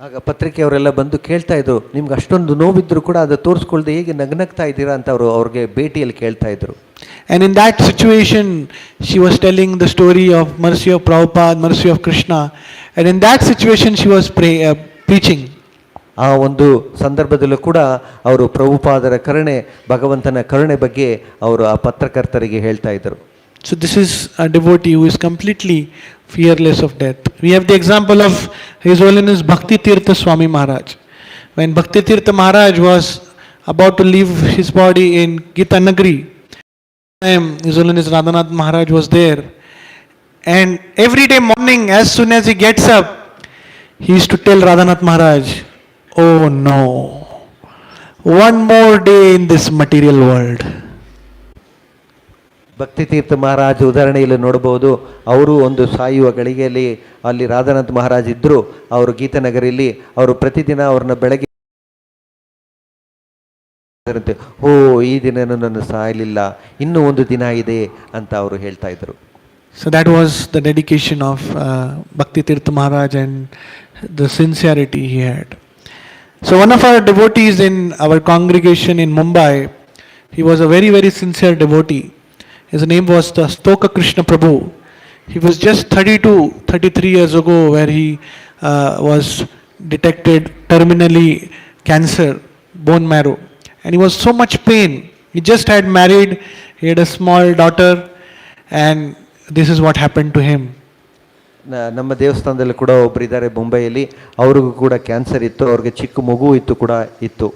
ಆಗ ಪತ್ರಿಕೆಯವರೆಲ್ಲ ಬಂದು ಕೇಳ್ತಾ ಇದ್ರು, ನಿಮ್ಗೆ ಅಷ್ಟೊಂದು ನೋವಿದ್ರು ಕೂಡ ಅದು ತೋರಿಸ್ಕೊಳ್ದೆ ಹೇಗೆ ನಗ್ನಗ್ತಾ ಇದ್ದೀರಾ ಅಂತ ಅವ್ರಿಗೆ ಭೇಟಿಯಲ್ಲಿ ಕೇಳ್ತಾ ಇದ್ರು. And in that situation, she was telling the story of mercy of Prabhupada, mercy of Krishna. And in that situation, she was preaching. ಆ ಒಂದು ಸಂದರ್ಭದಲ್ಲೂ ಕೂಡ ಅವರು ಪ್ರಭುಪಾದರ ಕರುಣೆ, ಭಗವಂತನ ಕರುಣೆ ಬಗ್ಗೆ ಅವರು ಆ ಪತ್ರಕರ್ತರಿಗೆ ಹೇಳ್ತಾ ಇದ್ದರು. So this is a devotee who is completely fearless of death. We have the example of His Holiness Bhakti Tirtha Swami Maharaj. When Bhakti Tirtha Maharaj was about to leave his body in Gita Nagari, His Holiness Radhanath Maharaj was there, and every day morning as soon as he gets up, he used to tell Radhanath Maharaj, "Oh no, one more day in this material world." ಭಕ್ತಿ ತೀರ್ಥ ಮಹಾರಾಜ್ ಉದಾಹರಣೆಯಲ್ಲಿ ನೋಡಬಹುದು. ಅವರು ಒಂದು ಸಾಯುವ ಗಳಿಗೆಯಲ್ಲಿ ಅಲ್ಲಿ ರಾಧಾನಾಥ್ ಮಹಾರಾಜ್ ಇದ್ದರು. ಅವರು ಗೀತನಗರಿಯಲ್ಲಿ ಅವರು ಪ್ರತಿದಿನ ಅವ್ರನ್ನ ಬೆಳಗ್ಗೆ ಈ ದಿನನೂ ನನ್ನ ಸಾಯಲಿಲ್ಲ, ಇನ್ನೂ ಒಂದು ದಿನ ಇದೆ ಅಂತ ಅವರು ಹೇಳ್ತಾ ಇದ್ರು. So that was the dedication of Bhakti Tirtha Maharaj and the sincerity he had. So one of our devotees in our congregation in Mumbai, he was a very sincere devotee. His name was the Stoka Krishna Prabhu. He was just 33 years ago where he was detected terminally cancer, bone marrow. And he was so much pain. He just had married, he had a small daughter, and this is what happened to him. ನಮ್ಮ ದೇವಸ್ಥಾನದಲ್ಲಿ ಕೂಡ ಒಬ್ಬರು ಇದ್ದಾರೆ ಮುಂಬೈಯಲ್ಲಿ, ಅವ್ರಿಗೂ ಕೂಡ cancer ಇತ್ತು, ಅವ್ರಿಗೆ ಚಿಕ್ಕ ಮಗು ಇತ್ತು ಕೂಡ ಇತ್ತು.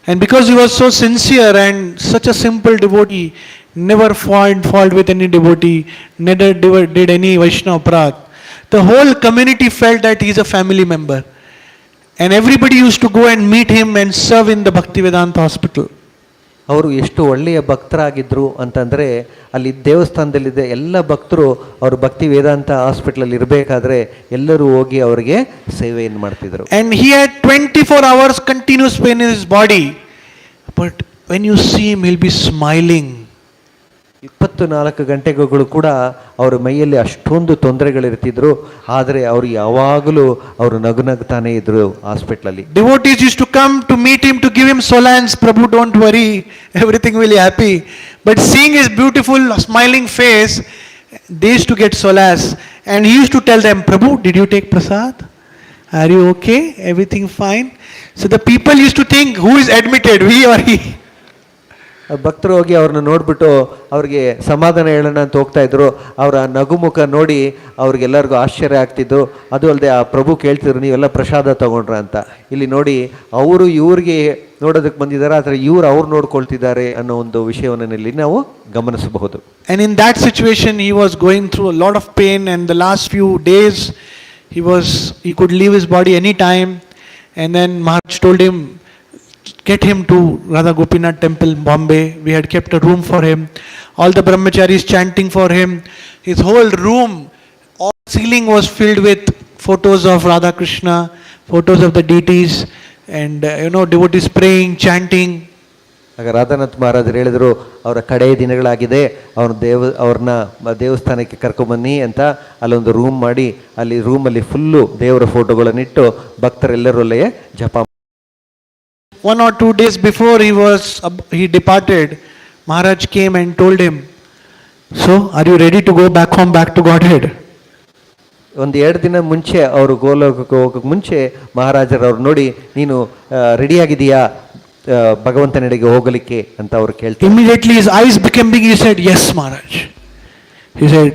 And because he was so sincere and such a simple devotee, never fault with any devotee, never did any Vaishnava aparadh, the whole community felt that he is a family member. And everybody used to go and meet him and serve in the Bhaktivedanta hospital. ಅವರು ಎಷ್ಟು ಒಳ್ಳೆಯ ಭಕ್ತರಾಗಿದ್ದರು ಅಂತಂದರೆ, ಅಲ್ಲಿ ದೇವಸ್ಥಾನದಲ್ಲಿದ್ದ ಎಲ್ಲ ಭಕ್ತರು ಅವರು ಭಕ್ತಿ ವೇದಾಂತ ಹಾಸ್ಪಿಟಲಲ್ಲಿ ಇರಬೇಕಾದ್ರೆ ಎಲ್ಲರೂ ಹೋಗಿ ಅವರಿಗೆ ಸೇವೆಯನ್ನು ಮಾಡ್ತಿದ್ರು. And he had 24 hours continuous pain in his body. But when you see him, he'll be smiling. 24 ಗಂಟೆಗಳು ಕೂಡ ಅವರ ಮೈಯಲ್ಲಿ ಅಷ್ಟೊಂದು ತೊಂದರೆಗಳಿರ್ತಿದ್ರು, ಆದರೆ ಅವರು ಯಾವಾಗಲೂ ಅವರು ನಗುನಗ್ತಾನೆ ಇದ್ರು ಹಾಸ್ಪಿಟ್ಲಲ್ಲಿ. Devotees used to come to meet him to give him solace. Prabhu, don't worry, everything will be happy. But seeing his beautiful smiling face, they used to get solace. And he used to tell them, Prabhu, did you take prasad? Are you okay? Everything fine? So the people used to think, who is admitted, we or he? ಭಕ್ತರು ಹೋಗಿ ಅವ್ರನ್ನ ನೋಡ್ಬಿಟ್ಟು ಅವ್ರಿಗೆ ಸಮಾಧಾನ ಹೇಳೋಣ ಅಂತ ಹೋಗ್ತಾ ಇದ್ರು. ಅವರ ನಗುಮುಖ ನೋಡಿ ಅವ್ರಿಗೆಲ್ಲರಿಗೂ ಆಶ್ಚರ್ಯ ಆಗ್ತಿದ್ದು. ಅದು ಅಲ್ಲದೆ ಆ ಪ್ರಭು ಕೇಳ್ತಿದ್ರು, ನೀವೆಲ್ಲ ಪ್ರಸಾದ ತಗೊಂಡ್ರ ಅಂತ. ಇಲ್ಲಿ ನೋಡಿ, ಅವರು ಇವ್ರಿಗೆ ನೋಡೋದಕ್ಕೆ ಬಂದಿದ್ದಾರೆ, ಆದರೆ ಇವ್ರು ಅವ್ರು ನೋಡ್ಕೊಳ್ತಿದ್ದಾರೆ ಅನ್ನೋ ಒಂದು ವಿಷಯವನ್ನು ಇಲ್ಲಿ ನಾವು ಗಮನಿಸಬಹುದು. And in that situation he was going through a lot of pain, and the last few days he could leave his body any time. And then Maharaj told him, get him to Radha Gopinath temple, Bombay. We had kept a room for him. All the brahmacharis chanting for him. His whole room, all ceiling was filled with photos of Radha Krishna, photos of the deities, and devotees praying, chanting. ಆಗ ರಾಧಾನಾಥ್ ಮಹಾರಾಜರು ಹೇಳಿದರು, ಅವರ ಕಡೆಯ ದಿನಗಳಾಗಿದೆ, ಅವ್ರನ್ನ ದೇವಸ್ಥಾನಕ್ಕೆ ಕರ್ಕೊಂಬನ್ನಿ ಅಂತ ಅಲ್ಲೊಂದು room ಮಾಡಿ, ಅಲ್ಲಿ ರೂಮಲ್ಲಿ ಫುಲ್ಲು ದೇವರ ಫೋಟೋಗಳನ್ನಿಟ್ಟು ಭಕ್ತರೆಲ್ಲರೂ ಅಲ್ಲೇ ಜಪ. 1 or 2 days before he departed, Maharaj came and told him, so are you ready to go back home, back to Godhead? ಒಂದು 2 ದಿನ ಮುಂಚೆ ಅವರು ಗೋಲೋಕಕ್ಕೆ ಹೋಗೋಕ್ಕೆ ಮುಂಚೆ ಮಹಾರಾಜರವ್ರು ನೋಡಿ, ನೀನು ರೆಡಿಯಾಗಿದೆಯಾ ಭಗವಂತನೆಡೆಗೆ ಹೋಗಲಿಕ್ಕೆ ಅಂತ ಅವ್ರು ಕೇಳ್ತಾರೆ. Immediately his eyes became big. He said, yes Maharaj. He said,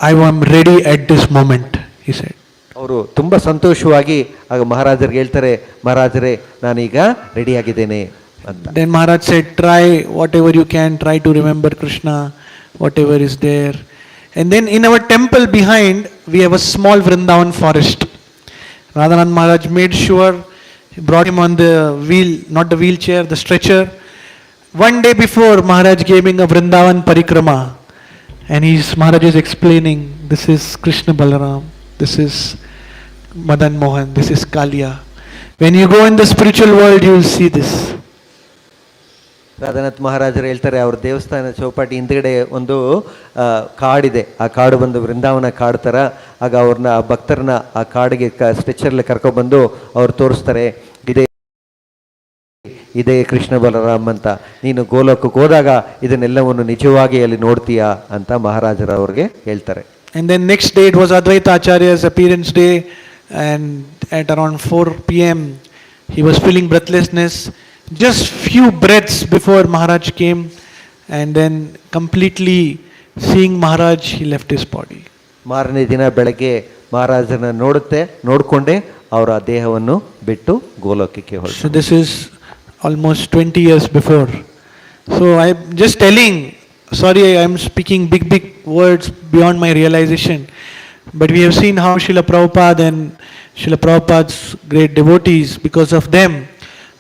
I am ready at this moment, he said. ಅವರು ತುಂಬ ಸಂತೋಷವಾಗಿ ಆಗ ಮಹಾರಾಜರಿಗೆ ಹೇಳ್ತಾರೆ, ಮಹಾರಾಜರೇ ನಾನೀಗ ರೆಡಿಯಾಗಿದ್ದೇನೆ ಅಂತ. Then Maharaj said, try whatever you can, try to remember Krishna, whatever is there. And then in our temple behind, we have a small Vrindavan forest. Radhanath Maharaj made sure, he brought him on the wheel, not the wheelchair, the stretcher. One day before, Maharaj gave him a Vrindavan parikrama. And Maharaj is explaining, this is Krishna Balaram, this is Madan Mohan, this is Kaliya. When you go in the spiritual world, you will see this. ರಾಧಾನಾಥ್ ಮಹಾರಾಜರು ಹೇಳ್ತಾರೆ, ಅವ್ರ ದೇವಸ್ಥಾನ ಚೌಪಾಟಿ ಹಿಂದ್ಗಡೆ ಒಂದು ಕಾಡಿದೆ, ಆ ಕಾಡು ಬಂದು ವೃಂದಾವನ ಕಾಡು ಥರ. ಆಗ ಅವ್ರನ್ನ ಭಕ್ತರನ್ನ ಆ ಕಾಡಿಗೆ ಸ್ಟ್ರೆಚರ್ಲಿ ಕರ್ಕೊಬಂದು ಅವ್ರು ತೋರಿಸ್ತಾರೆ, ಇದೇ ಕೃಷ್ಣ ಬಲರಾಮ್ ಅಂತ, ನೀನು ಗೋಲೋಕಕ್ಕೆ ಹೋದಾಗ ಇದನ್ನೆಲ್ಲವನ್ನು ನಿಜವಾಗಿ ಅಲ್ಲಿ ನೋಡ್ತೀಯಾ ಅಂತ ಮಹಾರಾಜರ ಅವ್ರಿಗೆ ಹೇಳ್ತಾರೆ. And then next day it was Advaita Acharya's appearance day, and at around 4 p.m. he was feeling breathlessness. Just few breaths before Maharaj came, and then completely seeing Maharaj, he left his body. ಮಾರನೇ ದಿನ ಬೆಳಗ್ಗೆ ಮಹಾರಾಜರನ್ನ ನೋಡ್ಕೊಂಡೆ ಅವರ ದೇಹವನ್ನು ಬಿಟ್ಟು ಗೋಲೋಕಕ್ಕೆ ಹೊರಟರು. So this is almost 20 years before. So I'm just telling, sorry I am speaking big words beyond my realization, but we have seen how Srila Prabhupada and Srila Prabhupada's great devotees, because of them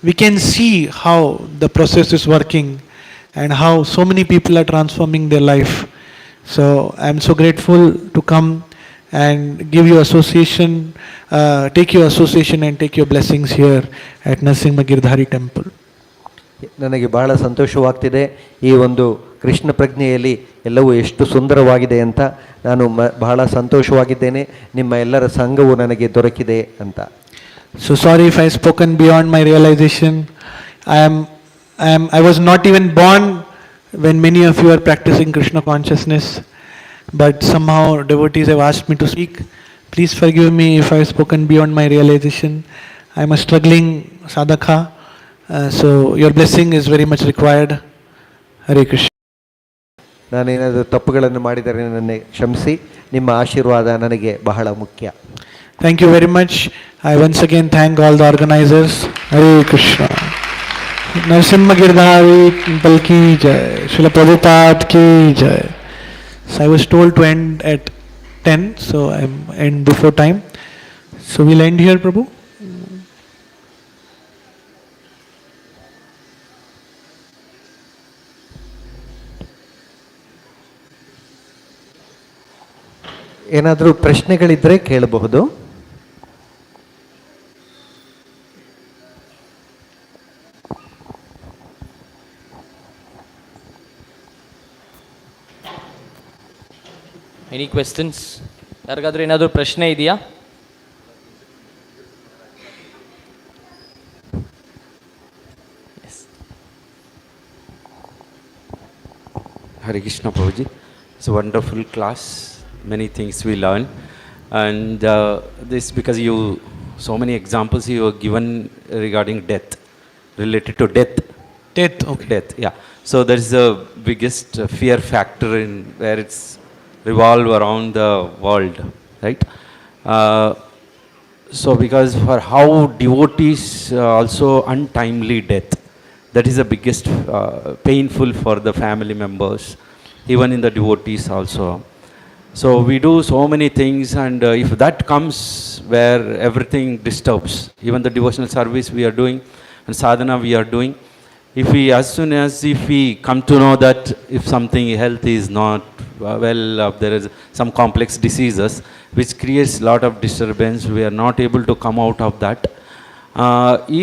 we can see how the process is working and how so many people are transforming their life. So I am so grateful to come and give you association, take your association and take your blessings here at Narasimha Giridhari temple. ನನಗೆ ಬಹಳ ಸಂತೋಷವಾಗ್ತಿದೆ. ಈ ಒಂದು ಕೃಷ್ಣ ಪ್ರಜ್ಞೆಯಲ್ಲಿ ಎಲ್ಲವೂ ಎಷ್ಟು ಸುಂದರವಾಗಿದೆ ಅಂತ ನಾನು ಬಹಳ ಸಂತೋಷವಾಗಿದ್ದೇನೆ. ನಿಮ್ಮ ಎಲ್ಲರ ಸಂಘವು ನನಗೆ ದೊರಕಿದೆ ಅಂತ. So sorry if I spoken beyond my realization. I was not even born when many of you are practicing Krishna consciousness, but somehow devotees have asked me to speak. Please forgive me if I have spoken beyond my realization. I am a struggling sadhaka, so your blessing is very much required. Hare Krishna. ನಾನೇನಾದರೂ ತಪ್ಪುಗಳನ್ನು ಮಾಡಿದರೆ ನನ್ನೇ ಕ್ಷಮಿಸಿ. ನಿಮ್ಮ ಆಶೀರ್ವಾದ ನನಗೆ ಬಹಳ ಮುಖ್ಯ. Thank you very much. I once again thank all the organizers. Hare Krishna. Narasimha Giridhari temple ki jai. Srila Prabhupada ki jai. So I was told to end at 10, so I'm end before time. So we'll end here, Prabhu. ಏನಾದರೂ ಪ್ರಶ್ನೆಗಳಿದ್ದರೆ ಕೇಳಬಹುದು. Any questions? ಯಾರಿಗಾದ್ರೂ ಏನಾದರೂ ಪ್ರಶ್ನೆ ಇದೆಯಾ? Hare Krishna Prabhuji. It's a wonderful class. Many things we learn. And this because so many examples you have given regarding death, related to death. Death, okay. Death, yeah. So that is the biggest fear factor in where it's revolve around the world, right? So because for how devotees also untimely death, that is the biggest painful for the family members, even in the devotees also. So we do so many things, and if that comes where everything disturbs, even the devotional service we are doing and sadhana we are doing, if we come to know that if something health is not there is some complex diseases which creates lot of disturbance, we are not able to come out of that.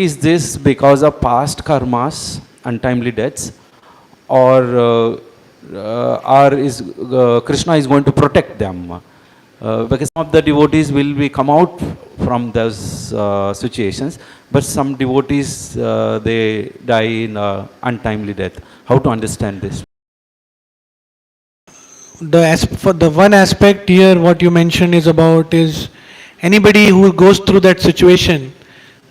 Is this because of past karmas, untimely deaths, or is Krishna is going to protect them? Because some of the devotees will be come out from those situations, but some devotees they die in untimely death. How to understand this? For the one aspect here, what you mentioned is about is anybody who goes through that situation,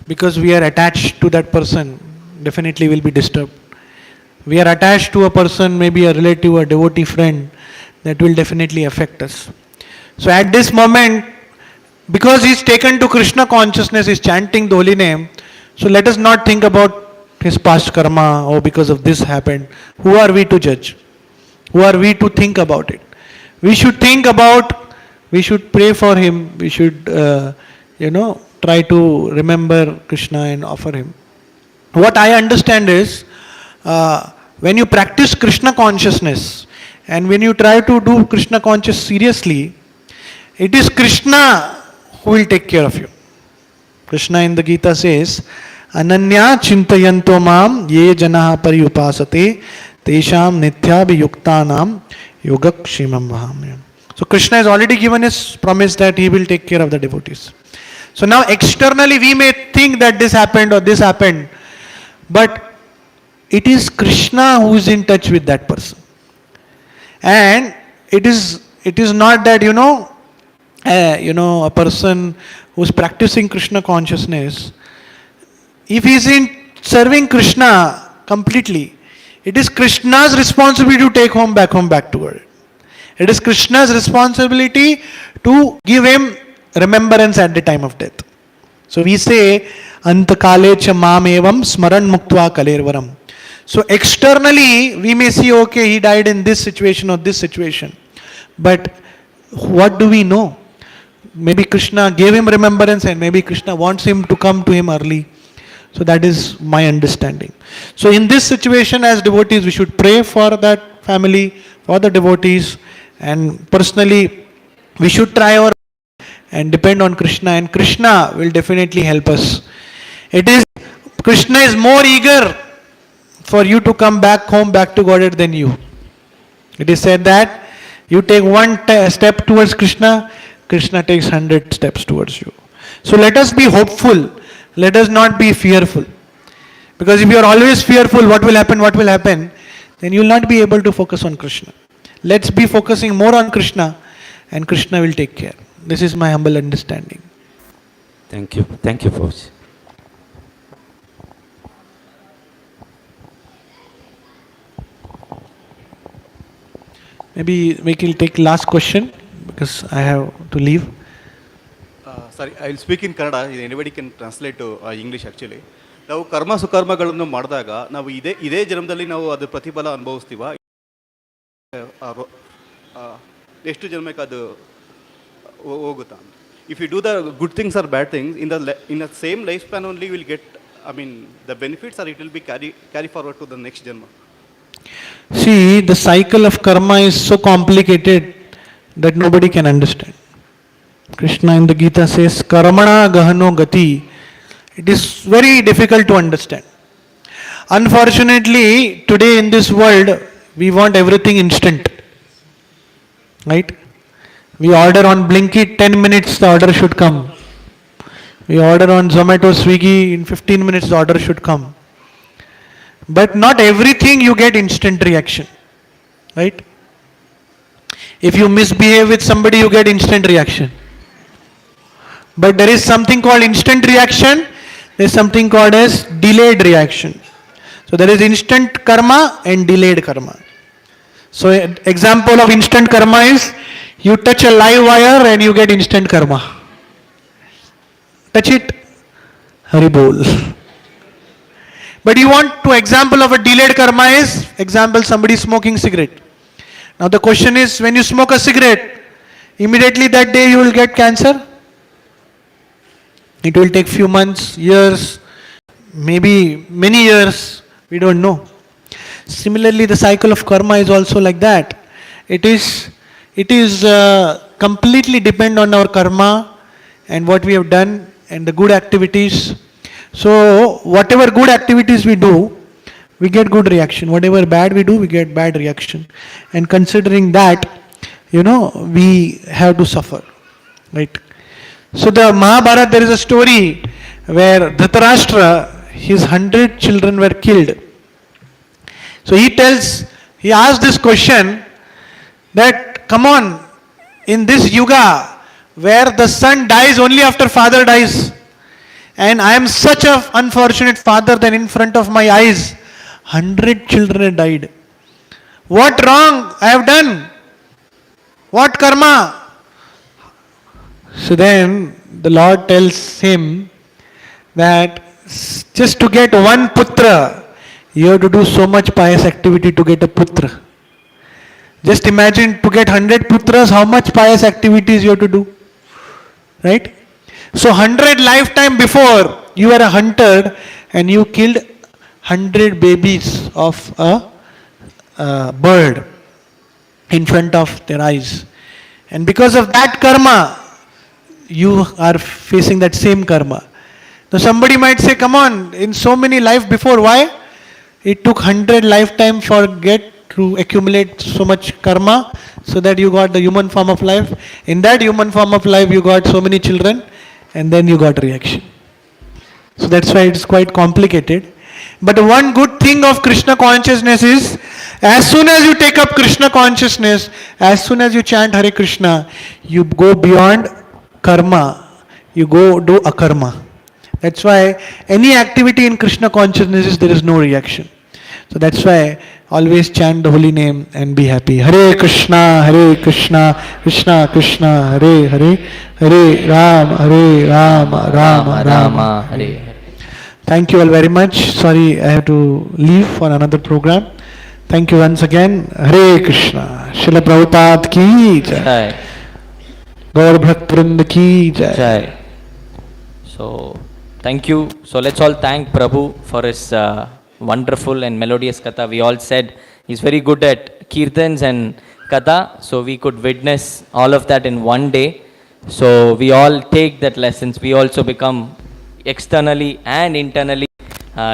because we are attached to that person, definitely will be disturbed. We are attached to a person, maybe a relative, a devotee friend, that will definitely affect us. So at this moment, because he's taken to Krishna consciousness, he's chanting the holy name, so let us not think about his past karma, or because of this happened. Who are we to judge? Who are we to think about it? We should think about, we should pray for him, we should, try to remember Krishna and offer him. What I understand is, when you practice Krishna consciousness, and when you try to do Krishna conscious seriously, it is Krishna who will take care of you. Krishna in the Gita says, Ananya chintayanto mam ye janaha pariyupasate tesham nityabhiyuktanam yogakshemam vahamyam. So Krishna has already given his promise that he will take care of the devotees. So now externally we may think that this happened or this happened, but it is Krishna who is in touch with that person. And it is not that, a person who is practicing Krishna consciousness, if he is in serving Krishna completely, it is Krishna's responsibility to take him back to God. It is Krishna's responsibility to give him remembrance at the time of death. So we say, Antakale cha mam evam smaran muktva kalervaram. So externally, we may see, okay, he died in this situation or this situation. But what do we know? Maybe Krishna gave him remembrance, and maybe Krishna wants him to come to him early. So that is my understanding. So in this situation, as devotees, we should pray for that family, for the devotees, and personally, we should try our and depend on Krishna, and Krishna will definitely help us. Krishna is more eager for you to come back home, back to Godhead than you. It is said that you take one step towards Krishna, Krishna takes 100 steps towards you. So let us be hopeful. Let us not be fearful. Because if you are always fearful, what will happen, then you will not be able to focus on Krishna. Let's be focusing more on Krishna, and Krishna will take care. This is my humble understanding. Thank you. Thank you, folks. Maybe we will take last question because I have to leave. Sorry, I will speak in Kannada. Anybody can translate to English actually. ನಾವು ಕರ್ಮ ಸುಕರ್ಮಗಳನ್ನು ಮಾಡಿದಾಗ ನಾವು ಇದೇ ಜನ್ಮದಲ್ಲಿ ನಾವು ಅದು ಪ್ರತಿಫಲ ಅನುಭವಿಸ್ತೀವ, ಎಷ್ಟು ಜನ್ಮಕ್ಕೆ ಅದು ಹೋಗುತ್ತಾ? If you do the good things or bad things in the same lifespan only, you will get, the benefits, or it will be carry forward to the next janma. See, the cycle of karma is so complicated that nobody can understand. Krishna in the Gita says, Karmana gahano gati. It is very difficult to understand. Unfortunately, today in this world, we want everything instant. Right? We order on Blinkit, 10 minutes the order should come. We order on Zomato, Swiggy, in 15 minutes the order should come. But not everything you get instant reaction. Right? If you misbehave with somebody, you get instant reaction. But there is something called instant reaction, there is something called as delayed reaction. So there is instant karma and delayed karma. So example of instant karma is, you touch a live wire and you get instant karma. Touch it, Hari Bol. But you want to example of a delayed karma is, example somebody smoking cigarette. Now the question is, when you smoke a cigarette, immediately that day you will get cancer? It will take few months, years, maybe many years, we don't know. Similarly, the cycle of karma is also like that. It is completely depend on our karma and what we have done and the good activities. So whatever good activities we do we get good reaction. Whatever bad we do, we get bad reaction. And considering that, we have to suffer. Right? So the Mahabharata, there is a story where Dhritarashtra, his 100 children were killed. So he asks this question that, come on, in this yuga where the son dies only after father dies, and I am such an unfortunate father that in front of my eyes 100 children have died. What wrong I have done? What karma? So then the Lord tells him that just to get one putra, you have to do so much pious activity to get a putra. Just imagine, to get 100 putras, how much pious activities you have to do. Right? So 100 lifetime before, you were a hunter and you killed 100 babies of a bird in front of their eyes. And because of that karma, you are facing that same karma. Now somebody might say, come on, in so many life before, why? It took 100 lifetime to accumulate so much karma, so that you got the human form of life. In that human form of life, you got so many children, and then you got reaction. So that's why it's quite complicated. But one good thing of Krishna consciousness is, as soon as you take up Krishna consciousness, as soon as you chant Hare Krishna, you go beyond karma, you go do akarma. That's why any activity in Krishna consciousness, there is no reaction. So that's why always chant the holy name and be happy. Hare Krishna, Krishna Krishna, Hare Hare, Hare Rama, Rama Rama, Hare Hare. Thank you all very much. Sorry, I have to leave for another program. Thank you once again. Hare Krishna. Srila Prabhupada ki jai. Jai. Gaur Bhakt Vrind ki jai. Jai. So, thank you. So, let's all thank Prabhu for his wonderful and melodious katha. We all said he's very good at kirtans and katha. So, we could witness all of that in one day. So, we all take that lessons. We also become externally and internally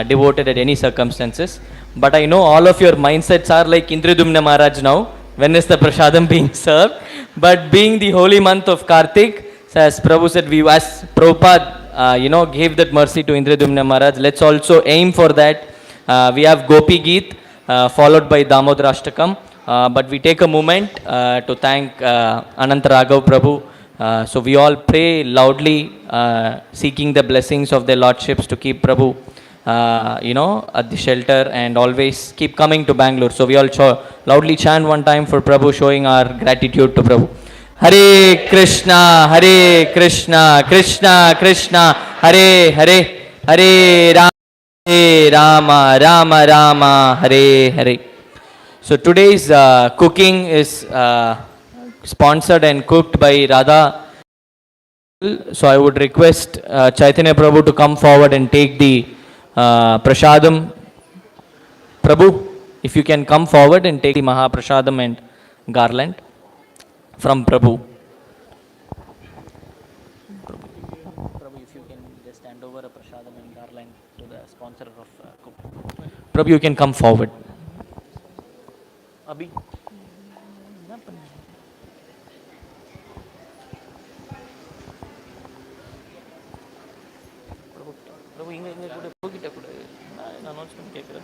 devoted at any circumstances. But I know all of your mindsets are like Indridumna Maharaj now. When is the prasadam being served? But being the holy month of Kartik, so as Prabhu said, as Prabhupada, gave that mercy to Indridumna Maharaj. Let's also aim for that. We have Gopi Geet, followed by Damodarashtakam. But we take a moment to thank ANANTA RAGHAVA Prabhu. So we all pray loudly, seeking the blessings of their lordships to keep Prabhu, at the shelter and always keep coming to Bangalore. So we all loudly chant one time for Prabhu, showing our gratitude to Prabhu. Hare Krishna, Krishna Krishna, Hare Hare, Hare Rama, Rama Rama, Hare Hare. So today's cooking is sponsored and cooked by Radha. So I would request Chaitanya Prabhu to come forward and take the prasadam. Prabhu, if you can come forward and take the Mahaprasadam and garland from Prabhu. Prabhu, if you can just hand over a prasadam and garland to the sponsor of cook. Prabhu, you can come forward. Abhi. Prabhu, inga kuda pogita kuda. Na announcement kekra.